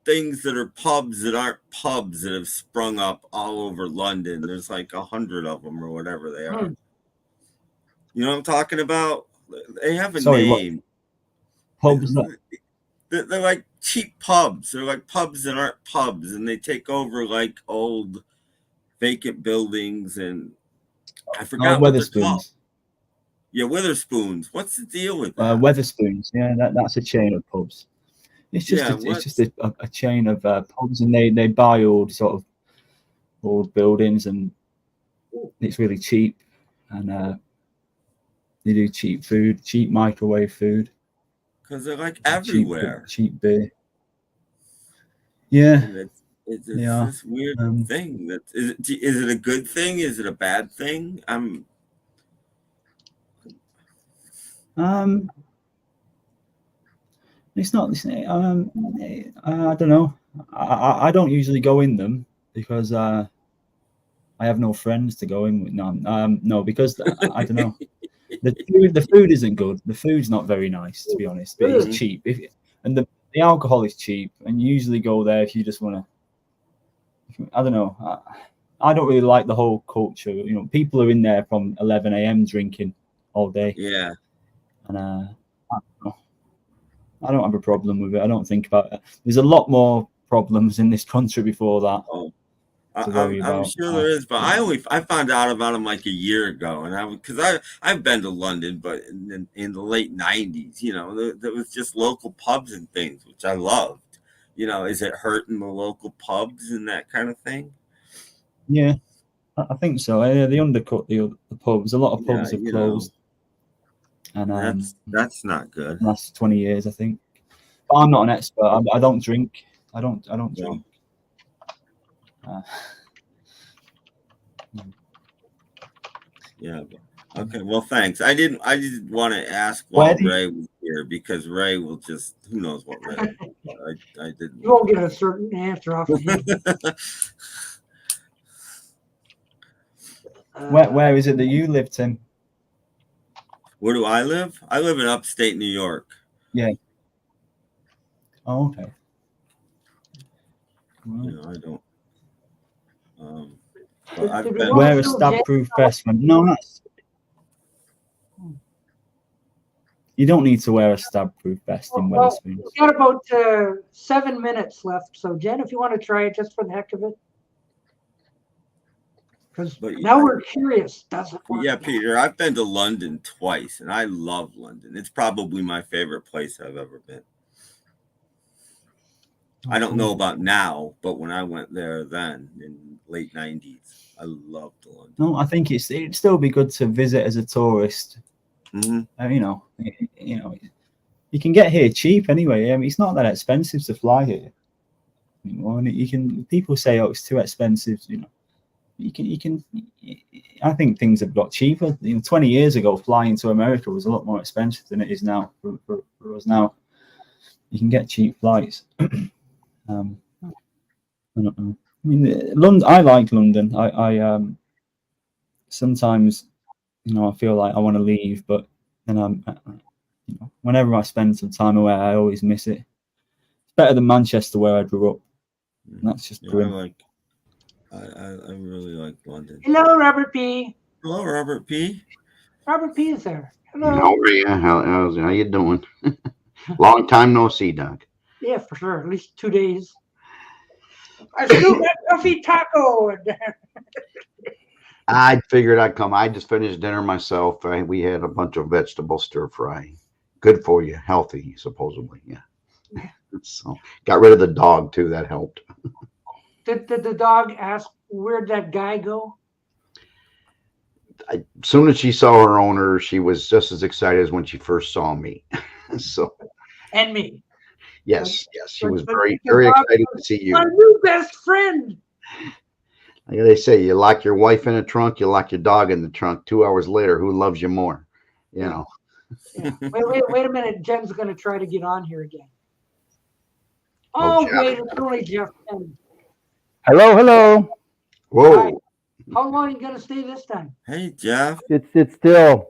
things that are pubs that aren't pubs that have sprung up all over London? There's like 100 of them or whatever they are. You know what I'm talking about? They have a Sorry, what? name. Pubs that They're like cheap pubs. They're like pubs that aren't pubs, and they take over like old vacant buildings, and I forgot what they're called. Weatherspoons. Yeah, Witherspoons. What's the deal with that? Weatherspoons. Yeah, that's a chain of pubs. It's just Yeah, it's just a chain of pubs, and they buy old sort of old buildings, and it's really cheap, and they do cheap food, cheap microwave food. Because they're like everywhere. Cheap beer. Yeah. And it's Yeah. this weird thing. Is it a good thing? Is it a bad thing? It's not. I don't know. I don't usually go in them because I have no friends to go in with. No, because I don't know. The food isn't good. The food's not very nice, to be honest. But it's cheap. And the alcohol is cheap, and you usually go there if you just want to. I don't know. I don't really like the whole culture. You know, people are in there from 11 a.m. drinking all day. Yeah. And I don't have a problem with it. I don't think about it. There's a lot more problems in this country before that. Oh, I'm I'm sure there is, but I found out about them like a year ago, and I've been to London, but in the late '90s, you know, there was just local pubs and things, which I loved. You know, is it hurting the local pubs and that kind of thing? Yeah, I think so. They undercut the pubs. A lot of pubs have closed. And that's not good. Last 20 years, I think. But I'm not an expert. I don't drink. I don't drink. Yeah. Okay. Well, thanks. I didn't want to ask while Ray was here because Ray will just who knows what Ray. I didn't. You won't get a certain answer off of him. Where is it that you live, Tim? Where do I live? I live in upstate New York. Yeah. Oh, okay. You know, I don't. But wear a stab-proof vest. No, that's. You don't need to wear a stab-proof vest in Wetherspoons. We've got about 7 minutes left. So, Jen, if you want to try it just for the heck of it. Because now we're curious. Does it work? Yeah, Peter, I've been to London twice, and I love London. It's probably my favorite place I've ever been. I don't know about now, but when I went there then in late '90s, I loved London. No, I think it'd still be good to visit as a tourist. Mm-hmm. You know, you can get here cheap anyway. I mean, it's not that expensive to fly here. You can. People say, "Oh, it's too expensive," you know. you can. I think things have got cheaper. 20 years ago, flying to America was a lot more expensive than it is now. For us now, you can get cheap flights. I don't know. I mean, London. I like London. I sometimes, I feel like I want to leave, but then whenever I spend some time away, I always miss it. It's better than Manchester, where I grew up. And that's just brilliant. I really like London. Hello, Robert P. Hello, Robert P. Robert P. is there. Hello. How are you? How you doing? Long time no see, Doc. Yeah, for sure. At least 2 days. I still got Duffy Taco in there. I figured I'd come. I just finished dinner myself. We had a bunch of vegetable stir fry. Good for you, healthy, supposedly. Yeah. So got rid of the dog too. That helped. Did the dog ask where'd that guy go? As soon as she saw her owner, she was just as excited as when she first saw me. So. And me. Yes, she was very excited to see you. My new best friend. Like they say, you lock your wife in a trunk, you lock your dog in the trunk. 2 hours later, who loves you more? Yeah. Wait a minute. Jen's going to try to get on here again. Oh, wait, it's only Jeff. Hello. Whoa. Hi. How long are you going to stay this time? Hey, Jeff. It's still.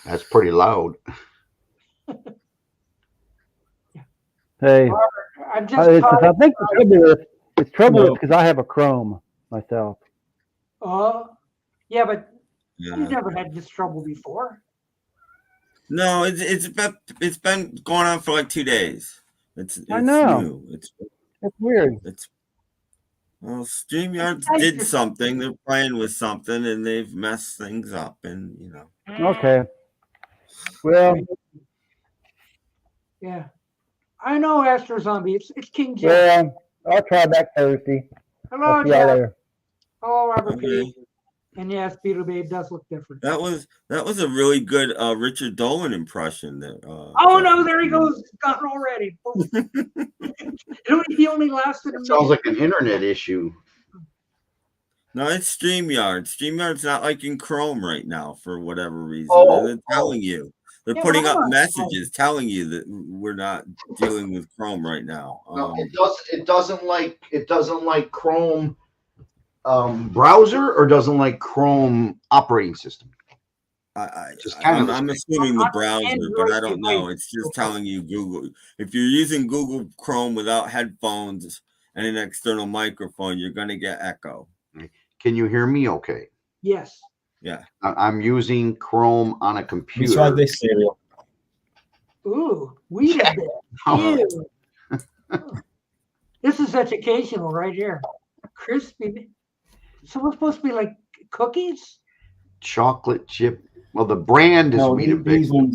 That's pretty loud. Hey. I'm just I think the trouble is because I have a Chrome myself. Yeah, but you've never had this trouble before. No, it's been going on for like 2 days. I know. New. It's weird. Well, StreamYard did something. They're playing with something, and they've messed things up. And Okay. Well. Yeah. I know, Astro Zombie. It's King Jeff. Yeah, I'll try back Thursday. Hello, See y'all Jeff. later. Hello, Robert P. And yes, Beetle Babe does look different. that was a really good Richard Dolan impression. There. Oh no, there he goes. It's gone already. He only lasted a minute. Sounds like an internet issue. No, it's StreamYard. StreamYard's not like in Chrome right now for whatever reason. They're telling you. They're putting up messages telling you that we're not dealing with Chrome right now. No, it doesn't like Chrome browser, or doesn't like Chrome operating system. I'm assuming the browser, but I don't know. It's just telling you Google. If you're using Google Chrome without headphones and an external microphone, you're going to get echo. Can you hear me okay? Yes. Yeah. I'm using Chrome on a computer. We tried this cereal. Ooh, Weetabix. Ew. This is educational right here. Crispy. So it's supposed to be like cookies? Chocolate chip. Well, the brand is Weetabix. I'm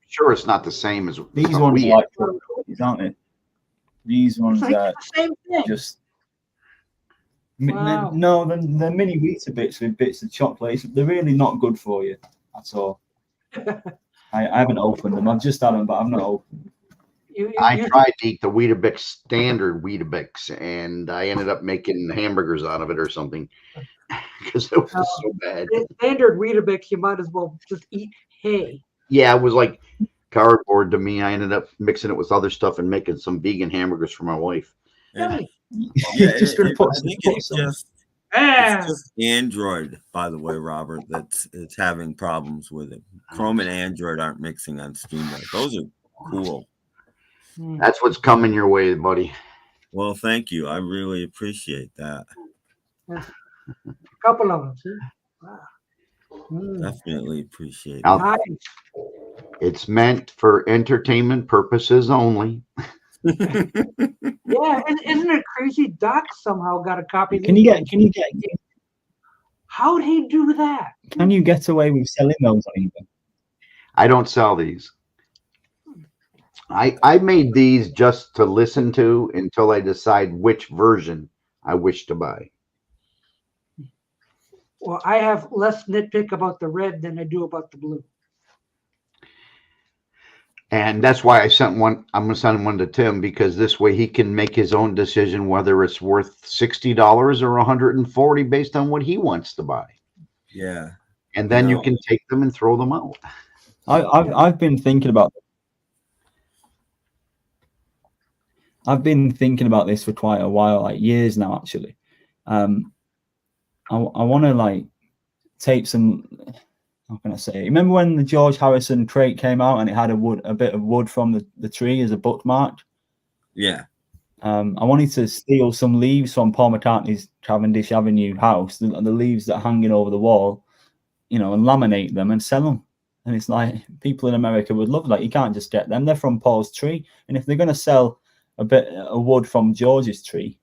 sure it's not the same as these ones. Like cookies, aren't they? These ones like are the same thing. Just. Wow. No, the mini Weetabix with bits of chocolate. They're really not good for you at all. I haven't opened them. I've just had them, but I've not opened them. I tried to eat the Weetabix standard Weetabix, and I ended up making hamburgers out of it or something because it was so bad. Standard Weetabix, you might as well just eat hay. Yeah, it was like cardboard to me. I ended up mixing it with other stuff and making some vegan hamburgers for my wife. Yeah, just gonna put it's just Android, by the way, Robert, that's having problems with it. Chrome and Android aren't mixing on StreamYard. Those are cool. That's what's coming your way, buddy. Well, thank you. I really appreciate that. A couple of them. See? Wow. Definitely appreciate it. Now, it's meant for entertainment purposes only. Yeah, isn't it crazy? Doc somehow got a copy. Can you get? How'd he do that? Can you get away with selling those on eBay? I don't sell these. I made these just to listen to until I decide which version I wish to buy. Well, I have less nitpick about the red than I do about the blue. And that's why I sent one. I'm going to send one to Tim because this way he can make his own decision whether it's worth $60 or $140 based on what he wants to buy. Yeah. And then you can take them and throw them out. I've been thinking about. I've been thinking about this for quite a while, like years now, actually. I want to like take some. How can I say? Remember when the George Harrison crate came out and it had a bit of wood from the tree as a bookmark? Yeah. I wanted to steal some leaves from Paul McCartney's Cavendish Avenue house, the leaves that are hanging over the wall, and laminate them and sell them. And it's like people in America would love that. You can't just get them; they're from Paul's tree. And if they're going to sell a bit of wood from George's tree,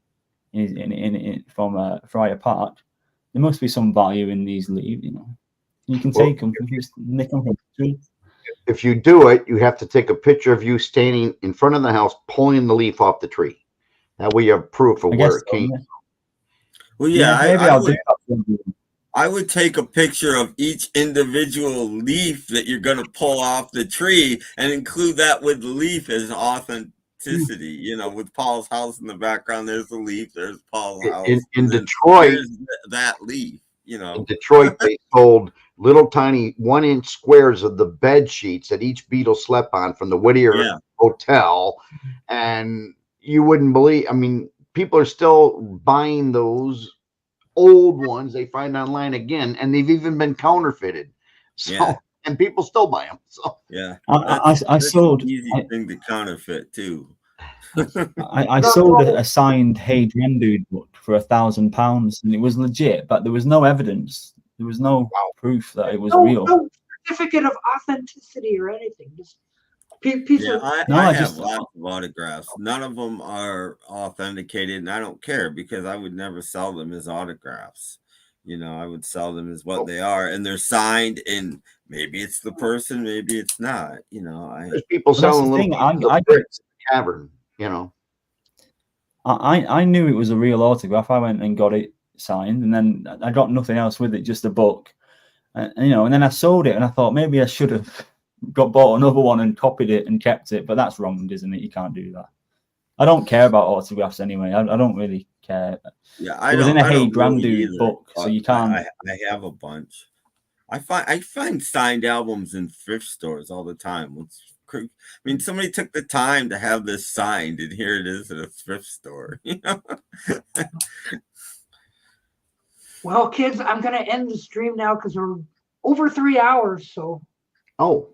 from Friar Park, there must be some value in these leaves. You can take them, just nick them from the tree. If you do it, you have to take a picture of you standing in front of the house, pulling the leaf off the tree. That way you have proof of where it came. Well, yeah, maybe I'll do that. I would take a picture of each individual leaf that you're going to pull off the tree and include that with the leaf as authenticity. With Paul's house in the background, there's the leaf, there's Paul's house. In Detroit, that leaf. In Detroit, they sold little tiny 1-inch squares of the bed sheets that each Beatle slept on from the Whittier Hotel. And you wouldn't believe, people are still buying those old ones they find online again, and they've even been counterfeited. So, and people still buy them. So, yeah, I sold. An easy thing to counterfeit too. I sold a signed Hey Dude book for £1,000, and it was legit, but there was no evidence. There was no proof that it was real. No certificate of authenticity or anything. Just I have lots of autographs. None of them are authenticated, and I don't care because I would never sell them as autographs. I would sell them as what they are, and they're signed. And maybe it's the person, maybe it's not. There's people selling little cavern. I knew it was a real autograph. I went and got it signed, and then I got nothing else with it, just a book. And then I sold it, and I thought maybe I should have bought another one and copied it and kept it, but that's wrong, isn't it? You can't do that. I don't care about autographs anyway. I don't really care. Yeah, it was in a Hey Dude book, so you can't. I have a bunch. I find signed albums in thrift stores all the time. Somebody took the time to have this signed, and here it is at a thrift store. Well, kids, I'm going to end the stream now because we're over 3 hours. So. Oh.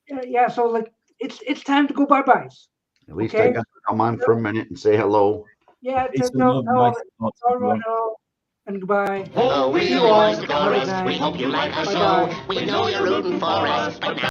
Yeah. So it's time to go bye-byes. At least I got to come on for a minute and say hello. Yeah. No, and goodbye. Oh, we want the chorus. We hope you like our show. We know you're rooting for us, but now